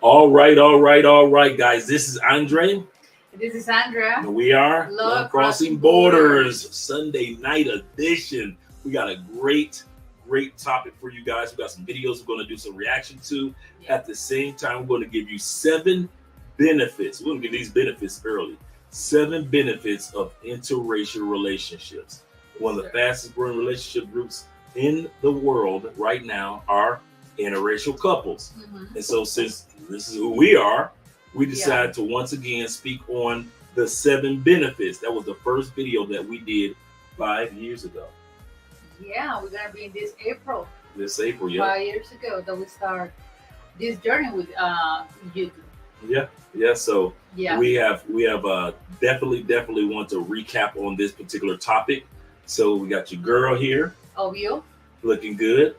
All right, guys. This is Andre. This is Andrea. And we are Love Crossing Crossing Borders Sunday night edition. We got a great topic for you guys. We got some videos we're going to do some reaction to. Yeah. At the same time, we're going to give you 7 benefits. We're going to give these benefits early. 7 benefits of interracial relationships. One of the fastest growing relationship groups in the world right now are interracial couples. Mm-hmm. And so since this is who we are, we decided to once again speak on the 7 benefits. That was the first video that we did 5 years ago. Yeah, we're gonna be in this April. This April, yeah. 5 years ago that we start this journey with YouTube. Yeah. So Yeah. we have definitely want to recap on this particular topic. So we got your girl here, Obvio. looking good.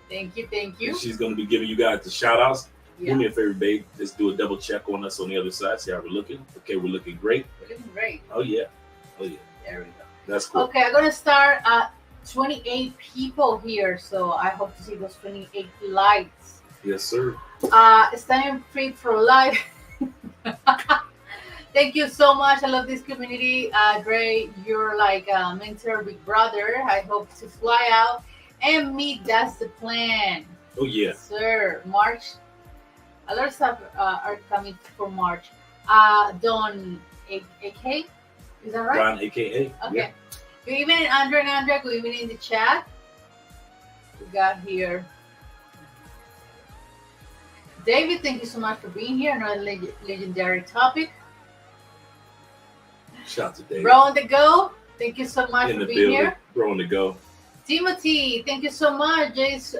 Thank you. She's going to be giving you guys the shout outs. Yeah. Do me a favor, babe. Let's do a double check on us on the other side. See how we're looking. Okay, we're looking great. We're looking great. Oh yeah. There we go. That's cool. Okay, I'm gonna start at 28 people here, so I hope to see those 28 likes. Yes, sir. Standing free for life. Thank you so much. I love this community. Dre, you're like a mentor, big brother. I hope to fly out and meet. That's the plan. Oh yeah. Yes, sir. March. A lot of stuff are coming for March. Don AK, is that right? Don, aka. Okay. Yeah. Good evening, Andre and Andrea. Good evening in the chat. We got here David. Thank you so much for being here. Another legendary topic. Shout out to David. Bro on the go. Thank you so much in for the being building. here. Bro on the go. Timothy, thank you so much. Jace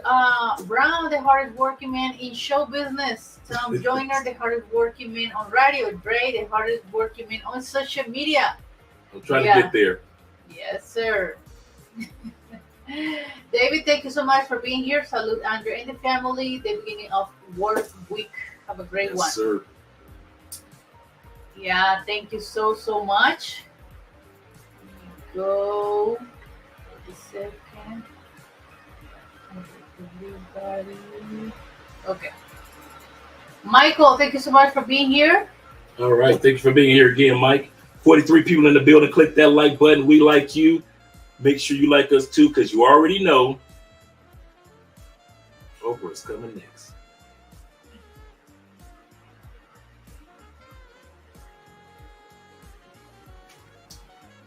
Brown, the hardest working man in show business. Tom Joyner, the hardest working man on radio. Dre, the hardest working man on social media. I'm trying to get there. Yes, sir. David, thank you so much for being here. Salute Andrew and the family. The beginning of work week. Have a great one. Yes, sir. Yeah, thank you so much. Go. A second. Everybody. Okay. Michael, thank you so much for being here. All right. Thank you for being here again, Mike. 43 people in the building. Click that like button. We like you. Make sure you like us too, because you already know Oprah's coming next.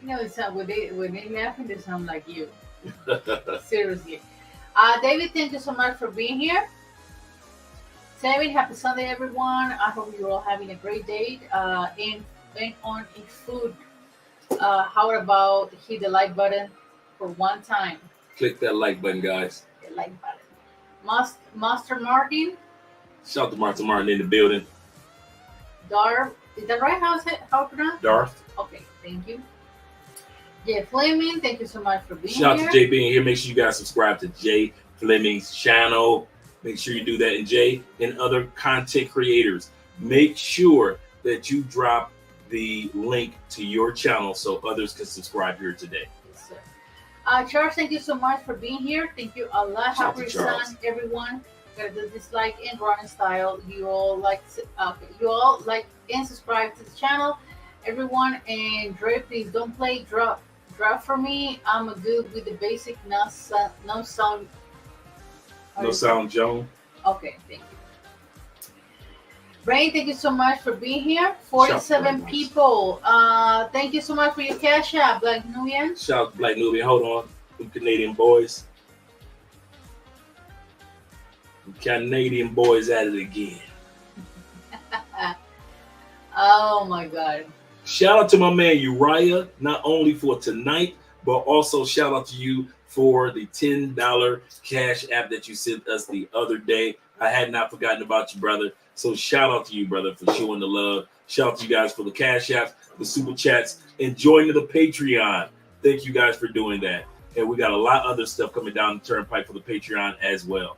You know, it's when they laughing, they sound like you. Seriously. David, thank you so much for being here. David, happy Sunday, everyone. I hope you're all having a great day. And on in food. How about hit the like button for one time? Click that like button, guys. The like button. Master Martin. Shout out to Martin in the building. Darth, is that right? How pronounced? Darth. Okay, thank you. Jay Fleming, thank you so much for being Shout here. out to Jay being here. Make sure you guys subscribe to Jay Fleming's channel. Make sure you do that. And Jay and other content creators, make sure that you drop the link to your channel so others can subscribe here today. Yes, sir. Charles, thank you so much for being here. Thank you a lot. Shout out Happy to Charles. Sun, everyone. Gotta do this like and running style. You all like and subscribe to the channel, everyone. And Dre, please don't play drop for me. I'm a good with the basic no sound. No sound, Joan. Okay, thank you. Brain, thank you so much for being here. 47 people. Thank you so much for your cash app, Black Nubian. Shout out to Black Nubian. Hold on. Them Canadian boys. Them Canadian boys at it again. Oh my God. Shout out to my man Uriah, not only for tonight, but also shout out to you for the $10 cash app that you sent us the other day. I had not forgotten about you, brother. So shout out to you, brother, for showing the love. Shout out to you guys for the cash apps, the super chats, and joining the Patreon. Thank you guys for doing that. And we got a lot of other stuff coming down the turnpike for the Patreon as well.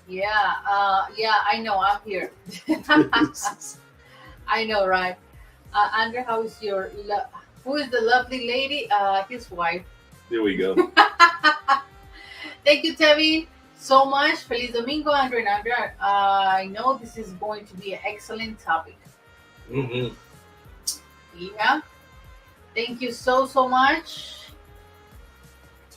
Yeah, I know. I'm here. I know, right? Andrew, how is who is the lovely lady? His wife. There we go. Thank you, Tevin. so much. Feliz Domingo, Andrea and Andrea. I know this is going to be an excellent topic. Mm-hmm. Yeah. Thank you so much.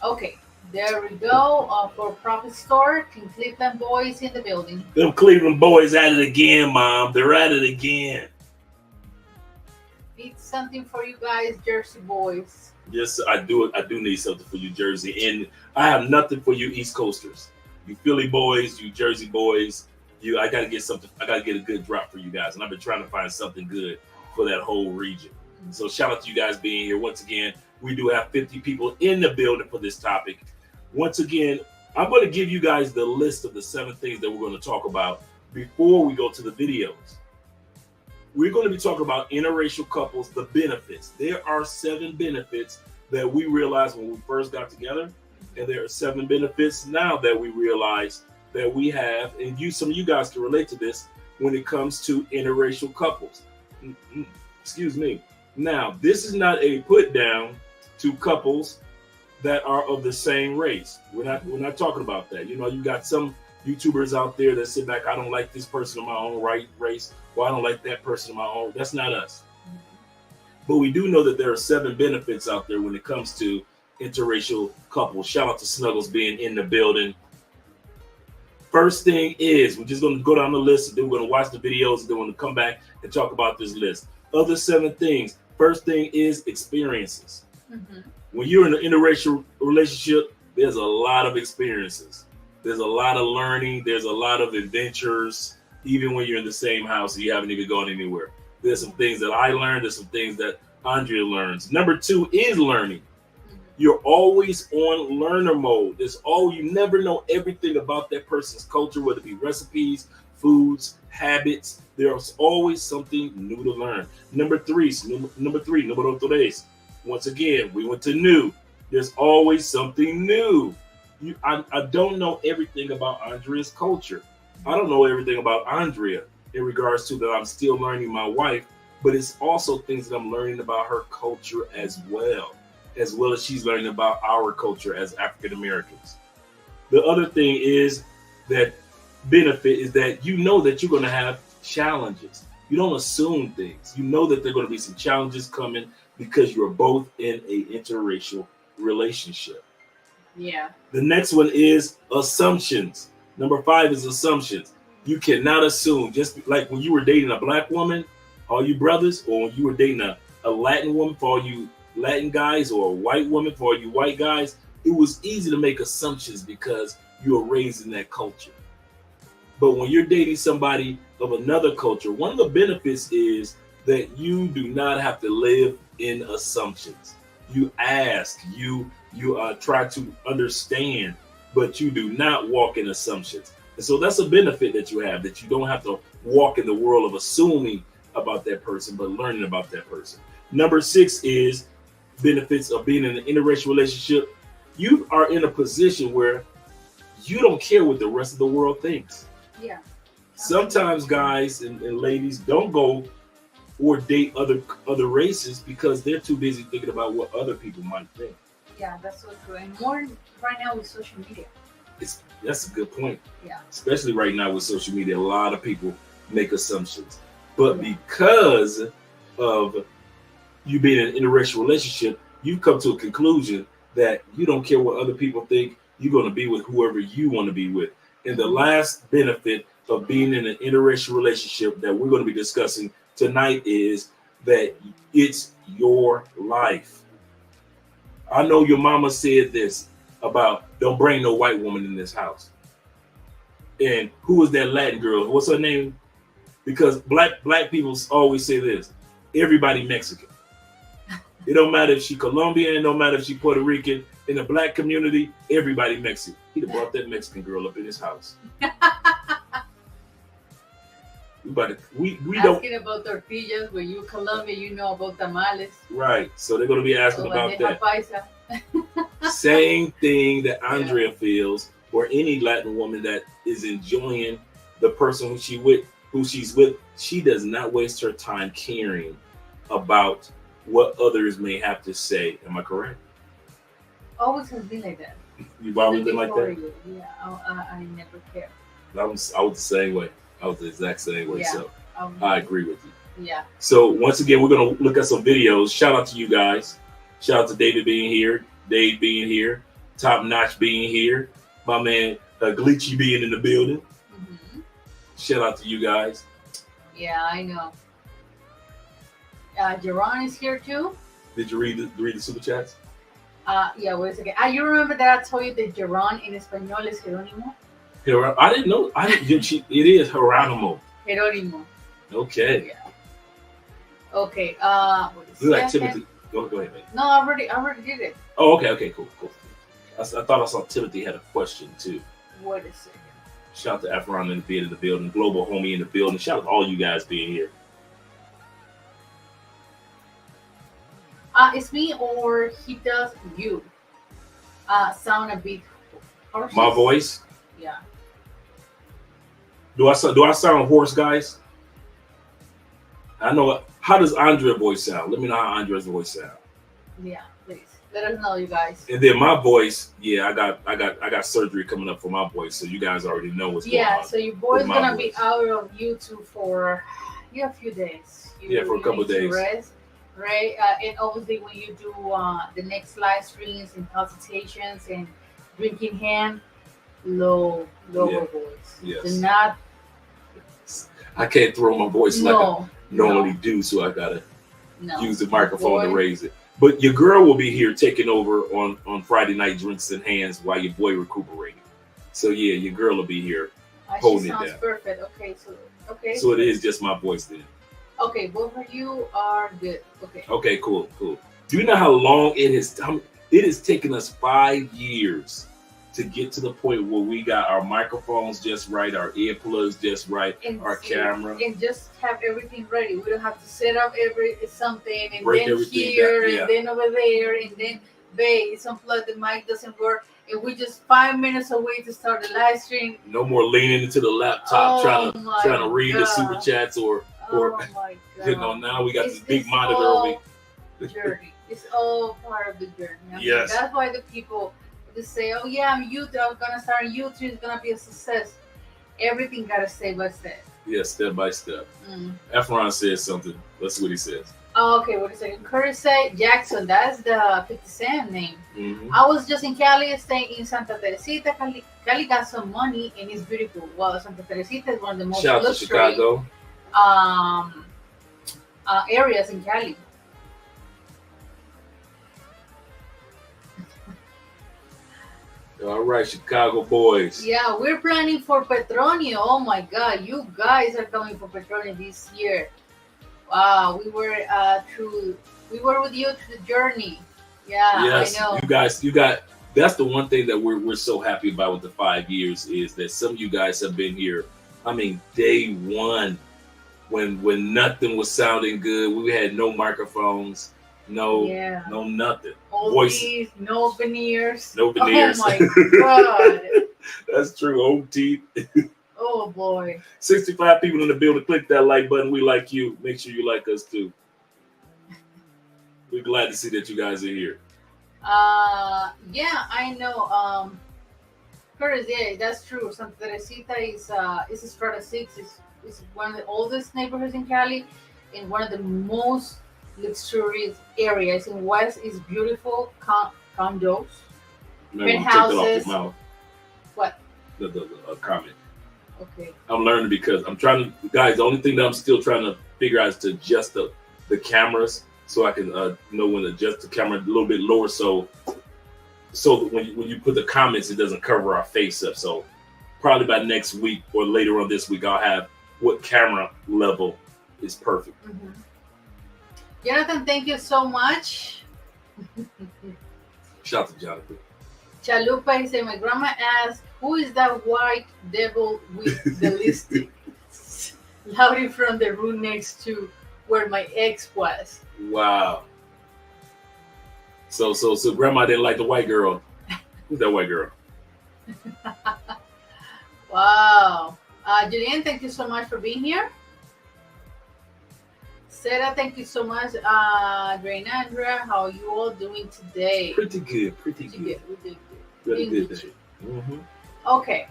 Okay, there we go. For Profit Store, Team Cleveland Boys in the building. Them Cleveland boys at it again, Mom. They're at it again. Need something for you guys, Jersey boys. Yes, I do. I do need something for you, Jersey, and I have nothing for you, East Coasters. You Philly boys, you Jersey boys. I gotta get something. I gotta get a good drop for you guys, and I've been trying to find something good for that whole region. So shout out to you guys being here once again. We do have 50 people in the building for this topic. Once again, I'm going to give you guys the list of the 7 things that we're going to talk about before we go to the videos. We're going to be talking about interracial couples, the benefits. There are 7 benefits that we realized when we first got together, and there are 7 benefits now that we realize that we have, and some of you guys can relate to this when it comes to interracial couples. Excuse me. Now, this is not a put down to couples that are of the same race. We're not talking about that. You know, you got some YouTubers out there that sit back, I don't like this person of my own race, or I don't like that person of my own. That's not us. But we do know that there are 7 benefits out there when it comes to interracial couples. Shout out to Snuggles being in the building. First thing is, we're just going to go down the list, and then we're going to watch the videos, and then we're going to come back and talk about this list. Other 7 things. First thing is experiences. Mm-hmm. When you're in an interracial relationship, there's a lot of experiences. There's a lot of learning. There's a lot of adventures. Even when you're in the same house and you haven't even gone anywhere. There's some things that I learned. There's some things that Andrea learns. Number 2 is learning. You're always on learner mode. You never know everything about that person's culture, whether it be recipes, foods, habits. There's always something new to learn. Number 3, número 3. Once again, we went to new. There's always something new. I don't know everything about Andrea's culture. I don't know everything about Andrea in regards to that I'm still learning my wife, but it's also things that I'm learning about her culture as well as she's learning about our culture as African Americans. The other thing is that benefit is that you know that you're going to have challenges. You don't assume things. You know that there are going to be some challenges coming because you're both in a interracial relationship. Yeah. The next one is assumptions. Number 5 is assumptions. You cannot assume, just like when you were dating a black woman, all you brothers, or when you were dating a Latin woman for all you Latin guys, or a white woman for all you white guys, it was easy to make assumptions because you were raised in that culture. But when you're dating somebody of another culture, one of the benefits is that you do not have to live in assumptions. You ask, you try to understand, but you do not walk in assumptions. And so that's a benefit that you have, that you don't have to walk in the world of assuming about that person, but learning about that person. Number 6 is benefits of being in an interracial relationship. You are in a position where you don't care what the rest of the world thinks. Yeah. Sometimes guys and ladies don't go or date other races because they're too busy thinking about what other people might think. Yeah, that's so true. And more right now with social media. That's a good point. Yeah. Especially right now with social media, a lot of people make assumptions. But because of you being in an interracial relationship, you've come to a conclusion that you don't care what other people think. You're going to be with whoever you want to be with. And the last benefit of being in an interracial relationship that we're going to be discussing tonight is that it's your life. I know your mama said this about don't bring no white woman in this house. And who was that Latin girl? What's her name? Because black people always say this: everybody Mexican. It don't matter if she Colombian, it don't matter if she Puerto Rican. In the black community, everybody Mexican. He'd have brought that Mexican girl up in his house. we don't asking about tortillas. When you Colombia, you know about tamales. Right. So they're going to be asking about that. Paisa. Same thing that Andrea feels, or any Latin woman that is enjoying the person who she's with. She does not waste her time caring about what others may have to say. Am I correct? Always has been like that. You've always Even been like before that. you. Yeah, I never care. I was the same way. I was the exact same way. Yeah. So Um, I agree with you. yeah. So once again, we're gonna look at some videos. Shout out to you guys. Shout out to David being here, Dave being here, Top Notch being here, my man Glitchy being in the building. Hmm. Shout out to you guys. Yeah, I know. Jerron is here too. Did you read the super chats? Yeah, wait a second. You remember that I told you that Jerron in español is Jerónimo? I didn't know. I didn't. It is Geronimo. Jerónimo. Okay. Yeah. Okay. Look like Timothy. Go ahead, man. No, I already did it. Oh, okay, cool. I thought I saw Timothy had a question too. Wait a second. Shout out to Efron in the building, Global Homie in the building. Shout out to all you guys being here. It's me or he does you. Sound a bit hoarse. My voice. Yeah. Do I sound hoarse, guys? I know. How does Andrea's voice sound? Let me know how Andrea's voice sound. Yeah, please let us know, you guys. And then my voice, yeah, I got surgery coming up for my voice, so you guys already know what's going on. Yeah, so your boy's gonna voice. be out of YouTube for a few days. For a couple of days. Rest, right? And obviously, when you do the next live streams and consultations and drinking hand, lower voice. Yes. Do not. I can't throw my voice like I normally do, so I gotta No. use the microphone to raise it. But your girl will be here taking over on Friday night drinks and hands while your boy recuperating. So yeah, your girl will be here holding she it sounds down. perfect. Okay. So it is just my voice then. Okay, both of you are good. Okay. Okay, cool. Do you know how long it has taken us 5 years to get to the point where we got our microphones just right, our earplugs just right, And our camera. and just have everything ready. We don't have to set up something and Break then everything here down, yeah. and then over there and then it's unplugged, the mic doesn't work, and we're just 5 minutes away to start the live stream. No more leaning into the laptop trying to read the super chats or oh my God. Now we got It's this big monitor all over here. journey. It's all part of the journey. I mean, Yes. that's why the people just say, "Oh yeah, I'm gonna start YouTube. It's gonna be a success." Everything gotta step by step. Yeah, step by step. Efron says something. Let's see what he says. Oh, okay, wait a second. Curtis said Jackson. That's the 50 Cent name. Mm-hmm. I was just in Cali, staying in Santa Teresita. Cali got some money and it's beautiful. Well, Santa Teresita is one of the most Shout out to luxury Chicago. Areas in Cali. All right, Chicago boys. Yeah, we're planning for Petronio. Oh my God, you guys are coming for Petronio this year. Wow, we were with you to the journey. Yeah, Yes, I know. you got. That's the one thing that we're so happy about with the 5 years is that some of you guys have been here. I mean, day one, when nothing was sounding good, we had no microphones, no nothing. Voices, no veneers. No veneers. Oh my God. That's true. Old teeth. Oh boy. 65 people in the building. Click that like button. We like you. Make sure you like us too. We're glad to see that you guys are here. Yeah, I know. Curtis, yeah, that's true. Santa Teresita is a strata 6. It's one of the oldest neighborhoods in Cali, and one of the most luxurious areas. In West is beautiful condos, penthouses. What? The comment. Okay. I'm learning because I'm trying to, guys. The only thing that I'm still trying to figure out is to adjust the cameras so I can know when to adjust the camera a little bit lower, so that when you put the comments, it doesn't cover our face up. So probably by next week or later on this week, I'll have what camera level is perfect. Mm-hmm. Jonathan, thank you so much. Shout out to Jonathan. Chalupa said, my grandma asked, who is that white devil with the lipstick? Loudy from the room next to where my ex was. Wow. So grandma didn't like the white girl. Who's that white girl? Wow. Julian, thank you so much for being here. Sarah, thank you so much. Andrea, how are you all doing today? Pretty good. We did good. Really good day. Mm-hmm. Okay,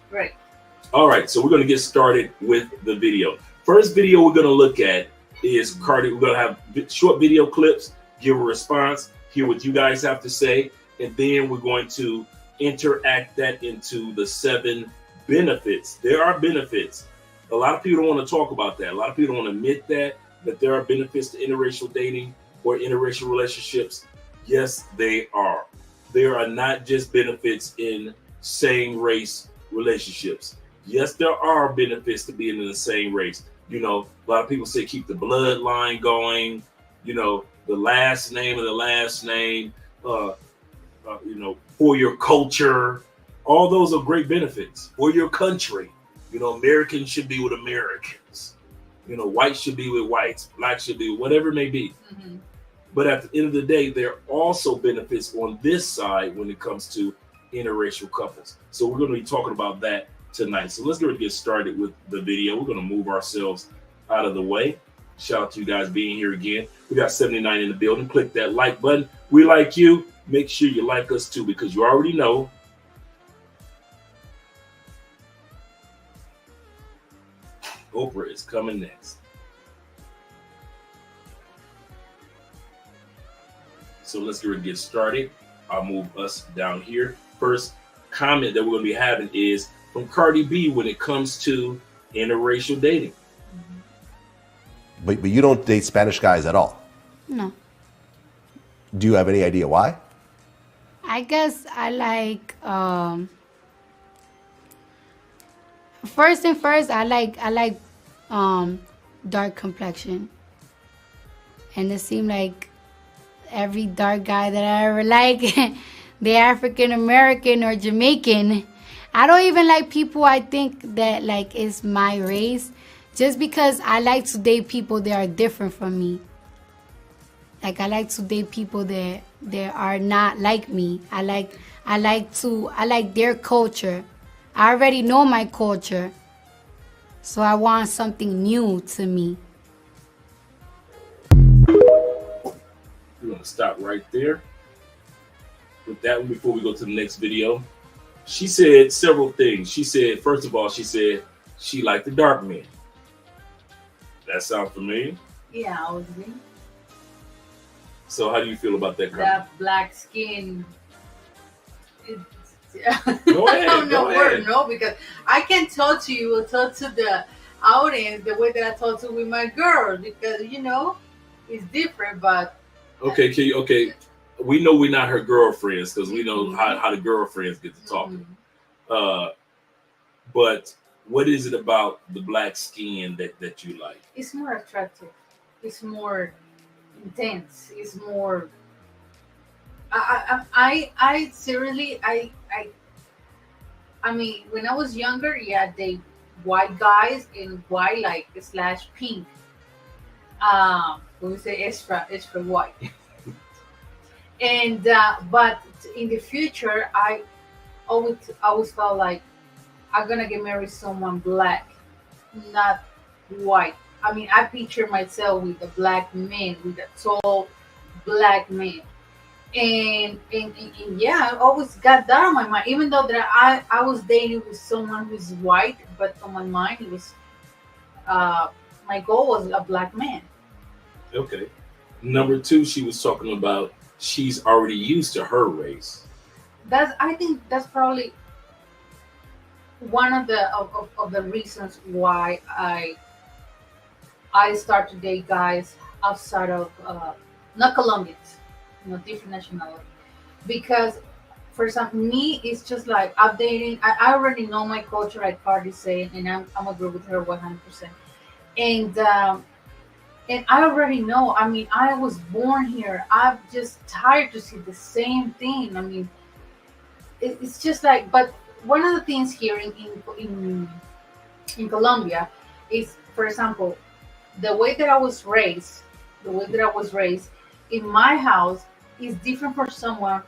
great. All right, so we're going to get started with the video. First video we're going to look at is Cardi. We're going to have short video clips, give a response, hear what you guys have to say, and then we're going to interact that into the 7 benefits. There are benefits. A lot of people don't want to talk about that. A lot of people don't want to admit that there are benefits to interracial dating or interracial relationships. Yes, they are. There are not just benefits in same race relationships. Yes, there are benefits to being in the same race. You know, a lot of people say keep the bloodline going, you know, the last name of the last name, you know, for your culture. All those are great benefits. For your country. You know, Americans should be with Americans. You know, whites should be with whites. Blacks should be with whatever it may be. Mm-hmm. But at the end of the day, there are also benefits on this side when it comes to interracial couples. So we're going to be talking about that tonight. So let's get started with the video. We're going to move ourselves out of the way. Shout out to you guys being here again. We got 79 in the building. Click that like button. We like you. Make sure you like us too, because you already know Oprah is coming next. So let's get started. I'll move us down here. First comment that we're going to be having is from Cardi B when it comes to interracial dating. But you don't date Spanish guys at all? No. Do you have any idea why? I guess I like first, I like dark complexion. And it seemed like every dark guy that I ever like, they're African American or Jamaican. I don't even like people I think that like is my race, just because I like to date people that are different from me. Like I like to date people that are not like me. I like their culture. I already know my culture, so I want something new to me. We're going to stop right there with that one before we go to the next video. She said several things. She said, first of all, she said she liked the dark men. That sounds familiar? Yeah, obviously. So how do you feel about that comment? That black skin. Go ahead, I don't know go where ahead. to know, because I can talk to you or talk to the audience the way that I talk to with my girls, because, you know, it's different, but... Okay, okay. We know we're not her girlfriends because we know how the girlfriends get to talking. But what is it about the black skin that you like? It's more attractive. It's more intense. It's more... I seriously, I mean, when I was younger, yeah, they white guys in white, like / pink. When we say extra white. And but in the future, I always felt like I'm gonna get married to someone black, not white. I mean, I picture myself with a black man, with a tall black man. And yeah, I always got that on my mind. Even though that I was dating with someone who's white, but on my mind it was my goal was a black man. Okay. Number 2, she was talking about she's already used to her race. I think that's probably one of the reasons why I start to date guys outside of not Colombians, you know, different nationality. Because for me, it's just like updating. I already know my culture, like Cardi saying, and I'm agree with her 100%. And I already know. I mean, I was born here. I'm just tired to see the same thing. I mean, it's just like. But one of the things here in Colombia is, for example, the way that I was raised. In my house is different for someone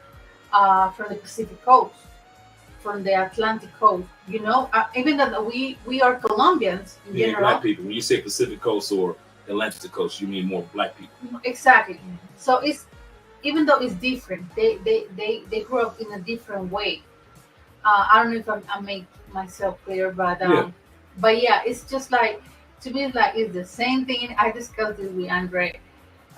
from the Pacific coast, from the Atlantic coast. You know, even though we are Colombians in general. Black people. When you say Pacific coast or Atlantic coast, you mean more black people. Exactly. So even though it's different, they grew up in a different way. I don't know if I make myself clear, Yeah. but yeah, it's just like, to me, it's like it's the same thing. I discussed this with Andre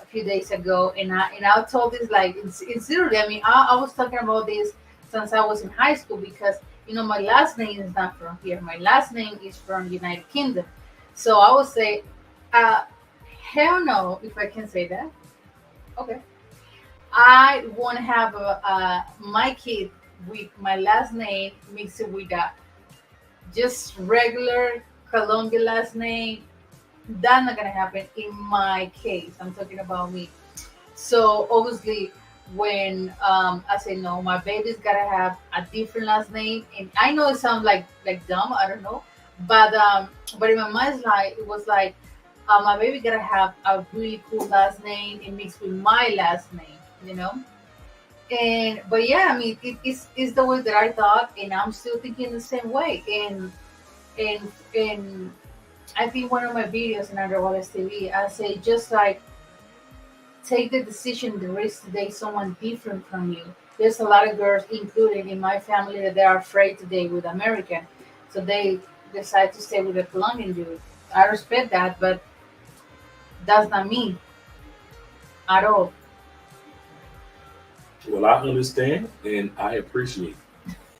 a few days ago, and I told this like it's seriously. I mean, I was talking about this since I was in high school because my last name is not from here. My last name is from United Kingdom, so I would say, uh, hell no, if I can say that. Okay, I want to have my kid with my last name mixed with that just regular Colombian last name. That's not gonna happen in my case. I'm talking about me. So obviously, when I say no, my baby's gotta have a different last name, and I know it sounds like dumb. I don't know, but in my mind's like it was like my baby gotta have a really cool last name and mixed with my last name. You know. And but yeah, I mean, it's the way that I thought, and I'm still thinking the same way. And I think one of my videos in Underwater TV, I say just like take the decision, the risk to date someone different from you. There's a lot of girls, including in my family, that they are afraid to date with American, so they decide to stay with a Colombian dude. I respect that, but that's not me at all. Well, I understand and I appreciate.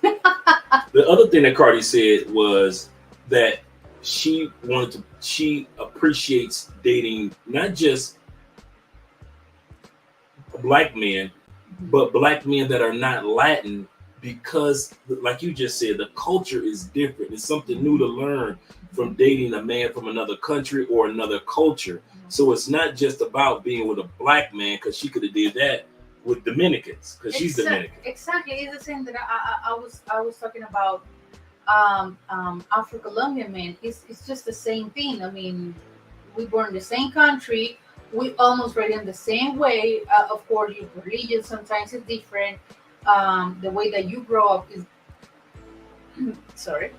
The other thing that Cardi said was that she appreciates dating not just black men, but black men that are not Latin because, like you just said, the culture is different. It's something new to learn from dating a man from another country or another culture. So it's not just about being with a black man because she could have did that with Dominicans because she's Dominican. Exactly, it's the same that I was talking about. Afro-Colombian men. It's just the same thing. I mean, we born in the same country. We almost read in the same way. Of course, your religion sometimes is different. The way that you grow up is sorry,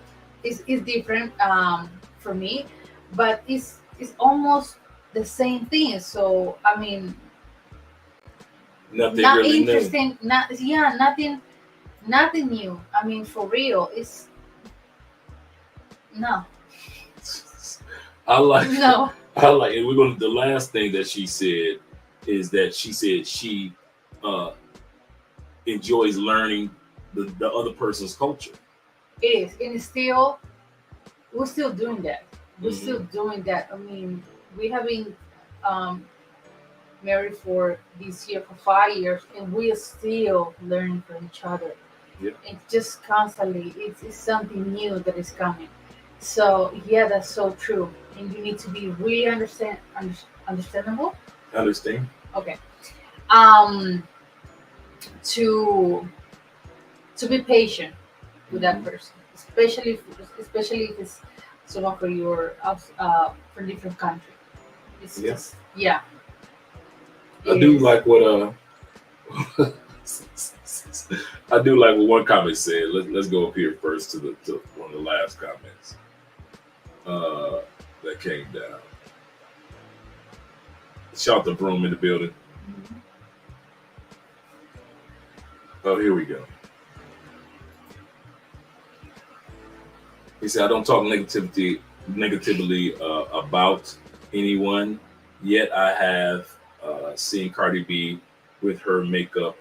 is different for me, but it's almost the same thing. So I mean, Nothing not really interesting. Not yeah, nothing new. I mean, for real, it's no, I like no. I like it. We're going to the last thing that she said is that she said she uh enjoys learning the other person's culture. It is, and it's still we're still doing that. We're Mhm. still doing that. I mean, we have been um, married for this year for 5 years, and we are still learning from each other. Yeah. It's just constantly, it's something new that is coming. So yeah, that's so true. And you need to be really understandable. Understand? Okay. Um, to be patient with that Mhm. person, especially if it's someone for your from different country. It's Yeah. just yeah. I It do is. like what I do like what one comment said. Let's go up here first to one of the last comments that came down. Shout the broom in the building. Mhm. Oh, here we go. He said, "I don't talk negatively about anyone. Yet I have seen Cardi B with her makeup.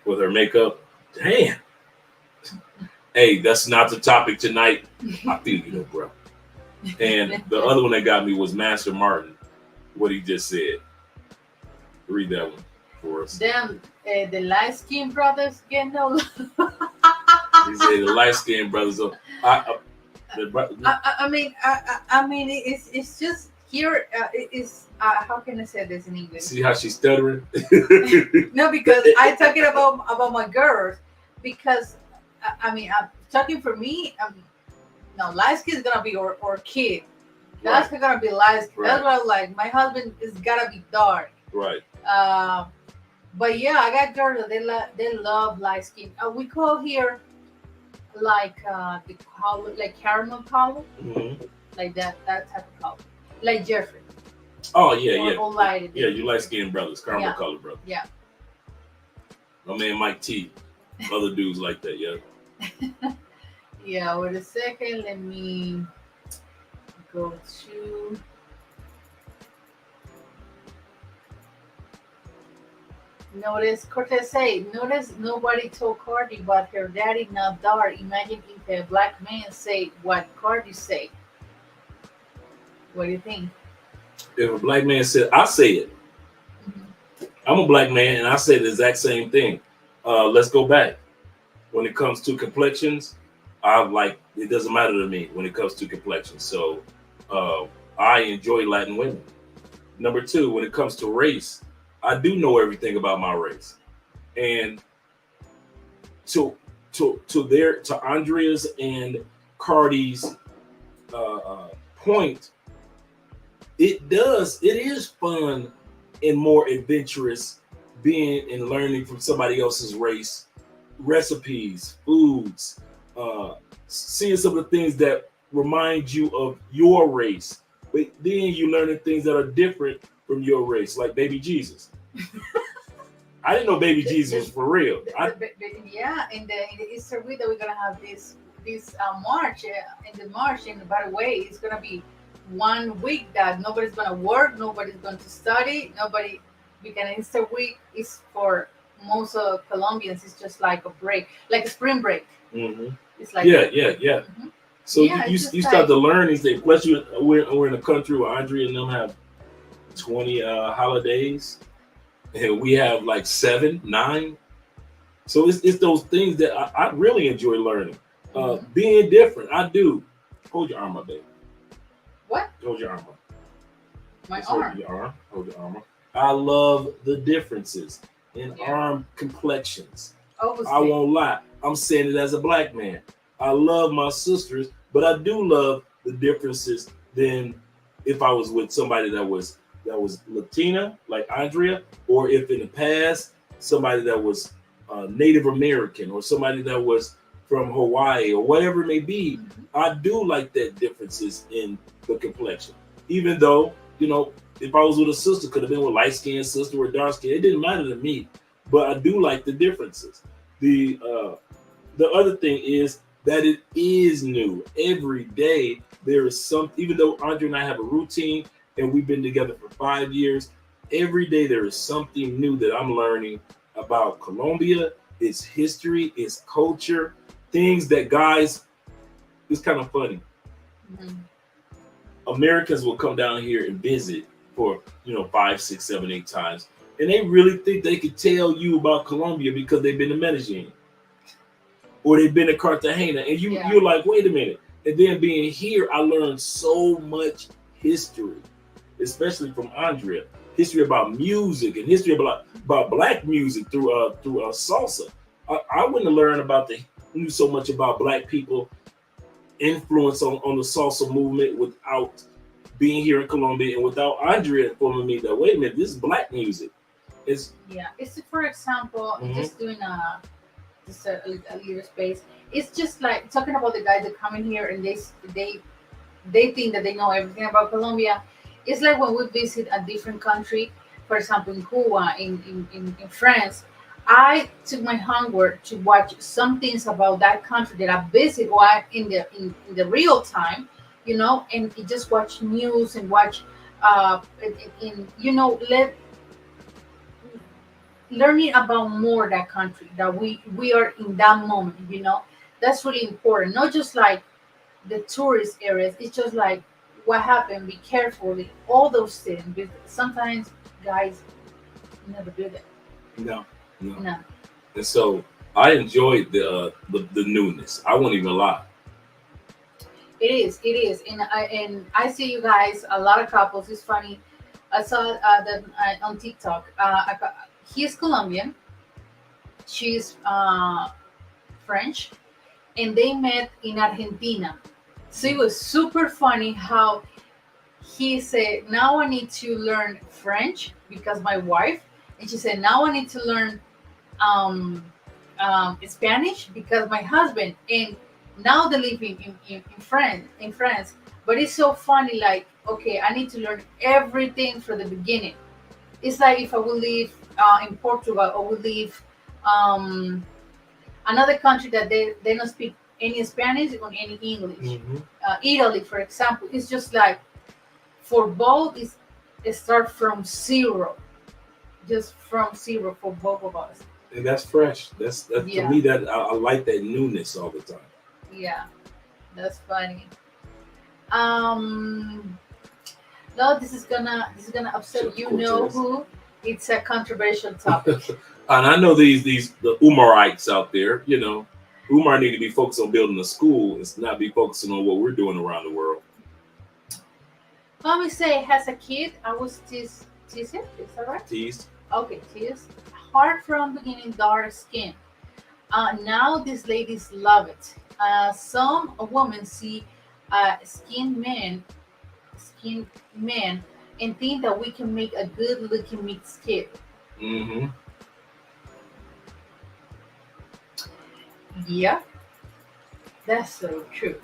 With her makeup, damn. Hey, that's not the topic tonight. I feel you, though, bro. And the other one that got me was Master Martin. What he just said. Read that one for us. Them the light skinned brothers get no love. He said the light skinned brothers. I mean, it's just here. It's how can I say this in English? See how she's stuttering? No, because I talking about my girls. Because I mean, I'm talking for me. No, light skin is gonna be or kid. That's gonna be light skin. Right. That's what I'm like. My husband is gotta be dark. Right. But yeah, I got girls that they love light skin. We call here like the color, like caramel color, Mm-hmm. like that type of color, like Jeffrey. Oh yeah, or, yeah. or lighted. Yeah, you light skinned brothers, caramel Yeah. colored brothers. Yeah. My man Mike T. Other dudes like that, yeah. Yeah, wait a second. Let me go to. Notice Cortez say, notice nobody told Cardi about her daddy not dar. Imagine if a black man say what Cardi say. What do you think? If a black man said, I say it. I'm a black man and I say the exact same thing. Let's go back. When it comes to complexions, it doesn't matter to me when it comes to complexions. So I enjoy Latin women. Number two, when it comes to race, I do know everything about my race. And to Andrea's and Cardi's point, it is fun and more adventurous being and learning from somebody else's race, recipes, foods, seeing some of the things that remind you of your race. But then you learning things that are different from your race, like baby Jesus. I didn't know baby Jesus was for real. Yeah, in the Easter week that we're gonna have this march, in the march, and by the way, it's gonna be 1 week that nobody's gonna work, nobody's going to study, nobody. Because Easter week is for most of Colombians, it's just like a break, like a spring break. Mm-hmm. It's like yeah. Mm-hmm. So yeah, you start to learn these things. Plus, we're in a country where Andrea and them have 20 holidays, and we have like 7, 9. So it's those things that I really enjoy learning. Being different, I do. Hold your arm up, baby. What? Hold your arm up. My Just arm. Hold your arm up. I love the differences in arm complexions. Obviously. I won't lie. I'm saying it as a black man. I love my sisters, but I do love the differences than if I was with somebody that was Latina, like Andrea, or if in the past somebody that was Native American or somebody that was from Hawaii or whatever it may be. I do like that differences in the complexion. Even though, if I was with a sister, could have been with light-skinned sister or dark-skinned, it didn't matter to me. But I do like the differences. The other thing is that it is new. Every day there is something, even though Andrea and I have a routine and we've been together for 5 years, every day there is something new that I'm learning about Colombia, its history, its culture, things that guys, it's kind of funny. Americans will come down here and visit for 5, 6, 7, 8 times, and they really think they could tell you about Colombia because they've been to Medellin or they've been to Cartagena, and you're like, wait a minute. And then being here, I learned so much history, especially from Andrea. History about music and history about black music through salsa. I wouldn't have learned knew so much about black people influence on the salsa movement without being here in Colombia and without Andrea informing me that, wait a minute, this is black music. It's for example, just doing a little space. It's just like talking about the guys that come in here and they think that they know everything about Colombia. It's like when we visit a different country, for example, in Cuba, in France. I took my homework to watch some things about that country that I visit while in the real time, and just watch news and watch learning about more that country that we are in that moment. That's really important. Not just like the tourist areas. It's just like what happened. Be careful. All those things. Because sometimes guys never do that. No. And so I enjoyed the newness. I won't even lie. It is, and I see you guys. A lot of couples. It's funny. I saw that on TikTok. He's Colombian. She's French, and they met in Argentina. So it was super funny how he said, "Now I need to learn French because my wife," and she said, "Now I need to learn Spanish because my husband." And now they live in France. But it's so funny, like, okay, I need to learn everything from the beginning. It's like if I would live in Portugal or would live Um, Another country that they don't speak any Spanish or any English. Hmm. Italy, for example, it's just like for both it start from zero, just from zero for both of us. And that's fresh. That's to Yeah. me that I like that newness all the time. Yeah, that's funny. Um, no, this is gonna upset you know Cortez. who. It's a controversial topic. And I know these the Umarites out there. You know, Umar need to be focused on building a school. It's not be focusing on what we're doing around the world. Let me say, as a kid, I was teased. Is that right? Teased. Okay, teased. Hard from beginning, dark skin. Now these ladies love it. Some women see skin men, and think that we can make a good looking mixed kid. Mm-hmm. Yeah, that's so true.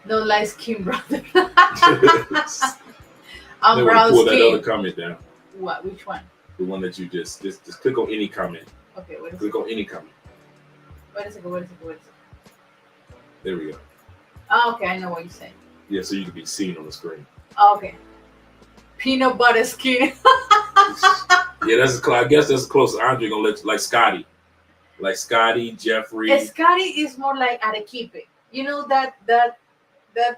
No light skin, brother. I'm Then we brown pull that other skin. comment down. What? Which one? The one that you just click on any comment. Okay, what is Click it? on any comment. What is it? What is it? What is it? There we go. Oh, okay, I know what you're saying. Yeah, so you can be seen on the screen. Okay. Peanut butter skin. Yeah, I guess that's close. Andre gonna let you, like Scotty, Jeffrey. Scotty is more like arequipe. You know that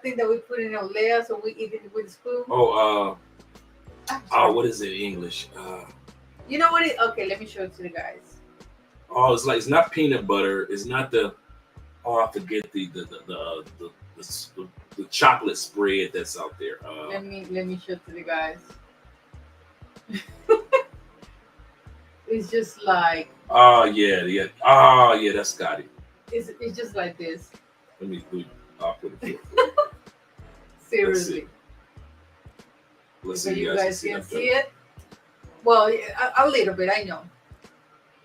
thing that we put in olea so we eat it with a spoon. What is it in English? You know what it? Okay, let me show it to the guys. It's not peanut butter. It's not the. I forget the chocolate spread that's out there. Let me show it to the guys. It's just like yeah, that's Scotty. it's just like this. I'll put it. Seriously. Let's So see. you guys can that see it. Well, a little bit. I know.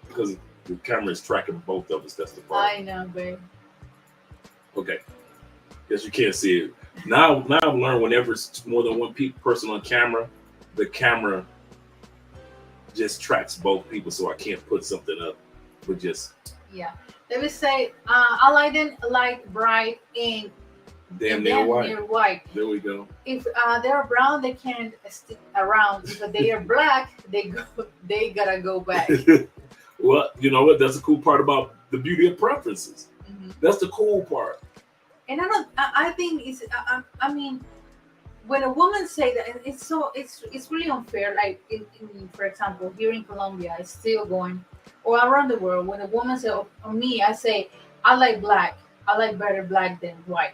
because the camera is tracking both of us. That's the part. I know, babe. Okay. Guess you can't see it. Now I've learned whenever it's more than one person on camera, the camera just tracks both people, so I can't put something up with just Yeah. Let me say, I like them like bright and damn near white. near white. There we go. If they're brown, they can't stick around. If they are black, they gotta go back. Well, you know what? That's the cool part about the beauty of preferences. Mhm. That's the cool part. And I think it's. I mean, when a woman say that, it's really unfair. Like for example, here in Colombia, it's still going, or around the world. When a woman say, on me, I say, I like black. I like better black than white.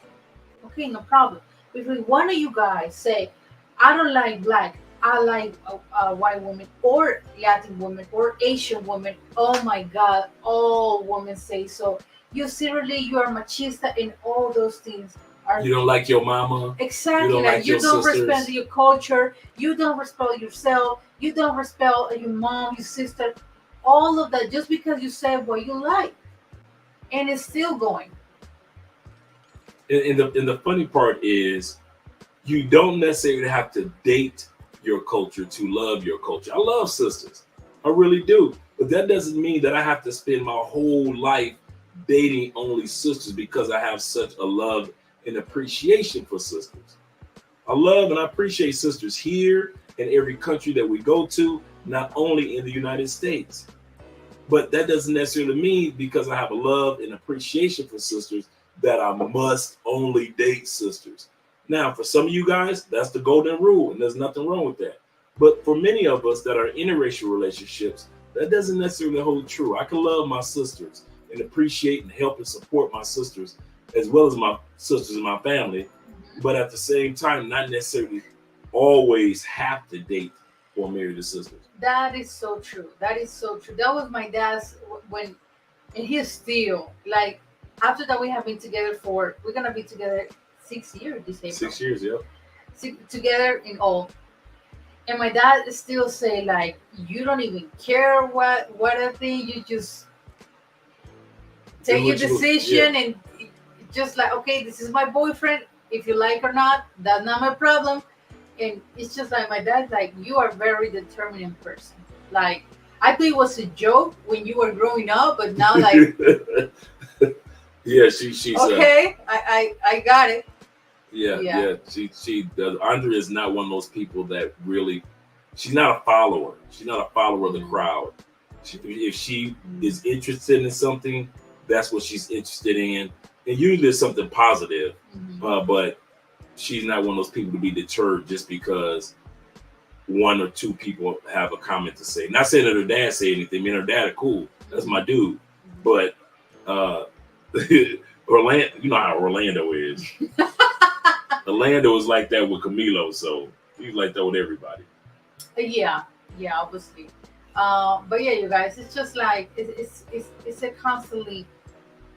Okay, no problem. If one of you guys say, I don't like black, I like a white woman or Latin woman or Asian woman, oh my God, all women say so. You are machista and all those things are You don't like your mama. exactly you don't like like you your don't sisters. respect your culture, you don't respect yourself, you don't respect your mom, your sister, all of that just because you said what you like. And it's still going. And the funny part is, you don't necessarily have to date your culture to love your culture. I love sisters, I really do, but that doesn't mean that I have to spend my whole life dating only sisters because I have such a love and appreciation for sisters. I love and I appreciate sisters here in every country that we go to, not only in the United States. But that doesn't necessarily mean because I have a love and appreciation for sisters that I must only date sisters. Now, for some of you guys, that's the golden rule, and there's nothing wrong with that. But for many of us that are in interracial relationships, that doesn't necessarily hold true. I can love my sisters and appreciate and help and support my sisters as well as my sisters and my family, but at the same time, not necessarily always have to date or marry the sisters. That is so true. That is so true. That was my dad's when, and he's still like after that we have been together we're gonna be together 6 years this April. 6 years, yeah. Together in all. And my dad still say like, you don't even care what I think. You just take your decision and just like, okay, this is my boyfriend. If you like or not, that's not my problem. And it's just like my dad, like, you are very determined person. Like, I thought it was a joke when you were growing up, but now like Yeah, she's okay, I got it. yeah. She Andrea is not one of those people that really. She's not a follower. She's not a follower of the crowd. If she is interested in something, that's what she's interested in, and usually it's something positive. But she's not one of those people to be deterred just because one or two people have a comment to say. Not saying that her dad say anything. Me and her dad are cool. That's my dude. But Orlando, you know how Orlando is. Orlando is like that with Camilo, so he's like that with everybody. Yeah, obviously. But yeah, you guys, it's just like it's a constantly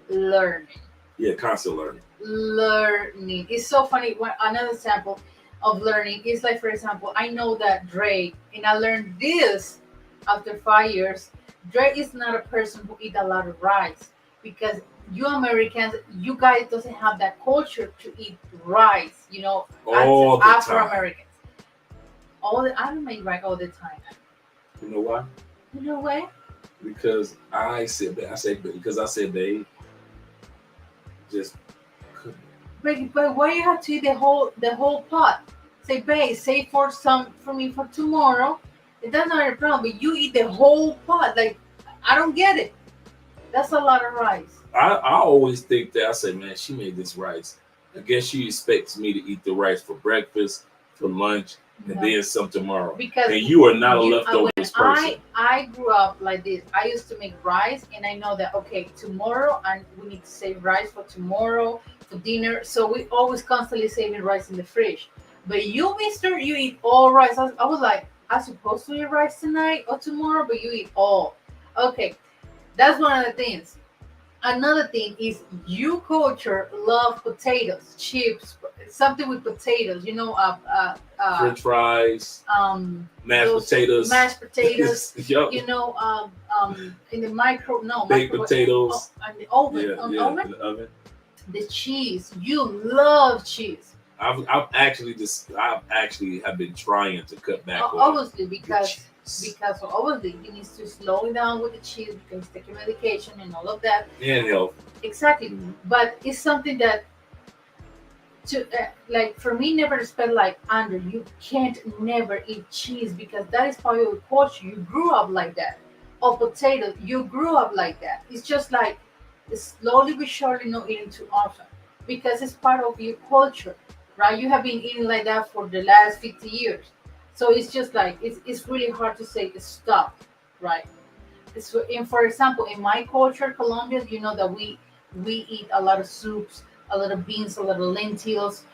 learning. Yeah, constant learning. Learning. It's so funny. Another example of learning is like, for example, I know that Drake, and I learned this after 5 years. Drake is not a person who eat a lot of rice because you Americans, you guys doesn't have that culture to eat rice. You know, all the Afro time. Americans. I don't make rice all the time. You know why? You know why? Because I said they just couldn't. But why you have to eat the whole pot? Say, babe, save for me for tomorrow. That's not a problem. But you eat the whole pot. Like, I don't get it. That's a lot of rice. I always think that I say, man, she made this rice. I guess she expects me to eat the rice for breakfast, for lunch, and then some tomorrow. Because and you are not a leftovers person. I grew up like this. I used to make rice, and I know that tomorrow, and we need to save rice for tomorrow for dinner. So we always constantly saving rice in the fridge. But you, mister, you eat all rice. I was like, I'm supposed to eat rice tonight or tomorrow, but you eat all. Okay, that's one of the things. Another thing is you culture love potatoes, chips, something with potatoes. You know, French fries, mashed potatoes. Yep. You know, in the baked potatoes. In the oven. In the oven. The cheese. You love cheese. I've actually have been trying to cut back on obviously because obviously he needs to slow down with the cheese because he's taking medication and all of that. And health. Exactly. But it's something that like for me never spent like Andrew, you can't never eat cheese because that is part of your culture. You grew up like that. Or potatoes, you grew up like that. It's just like it's slowly but surely not eating too often because it's part of your culture, right? You have been eating like that for the last 50 years. So it's just like it's really hard to say stop, right? And for example, in my culture, Colombia, you know that we eat a lot of soups, a lot of beans, a lot of lentils,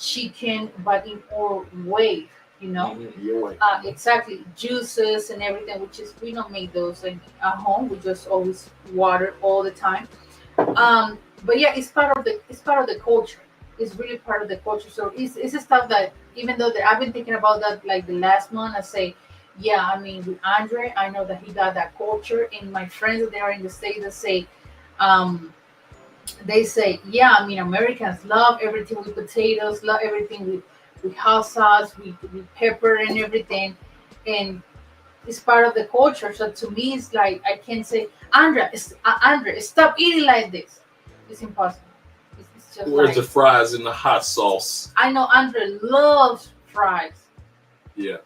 chicken, but in our way, you know. Your way. Exactly, juices and everything, which is we don't make those at home. We just always water all the time. But yeah, it's part of the culture. It's really part of the culture. So it's a stuff that even though I've been thinking about that like the last month, I say, yeah, I mean with Andre, I know that he got that culture. And my friends that they are in the States they say, yeah, I mean Americans love everything with potatoes, love everything with hot sauce, with pepper and everything. And it's part of the culture. So to me it's like I can't say, Andre, stop eating like this. It's impossible. Just where's the fries and the hot sauce? I know Andre loves fries. Yeah.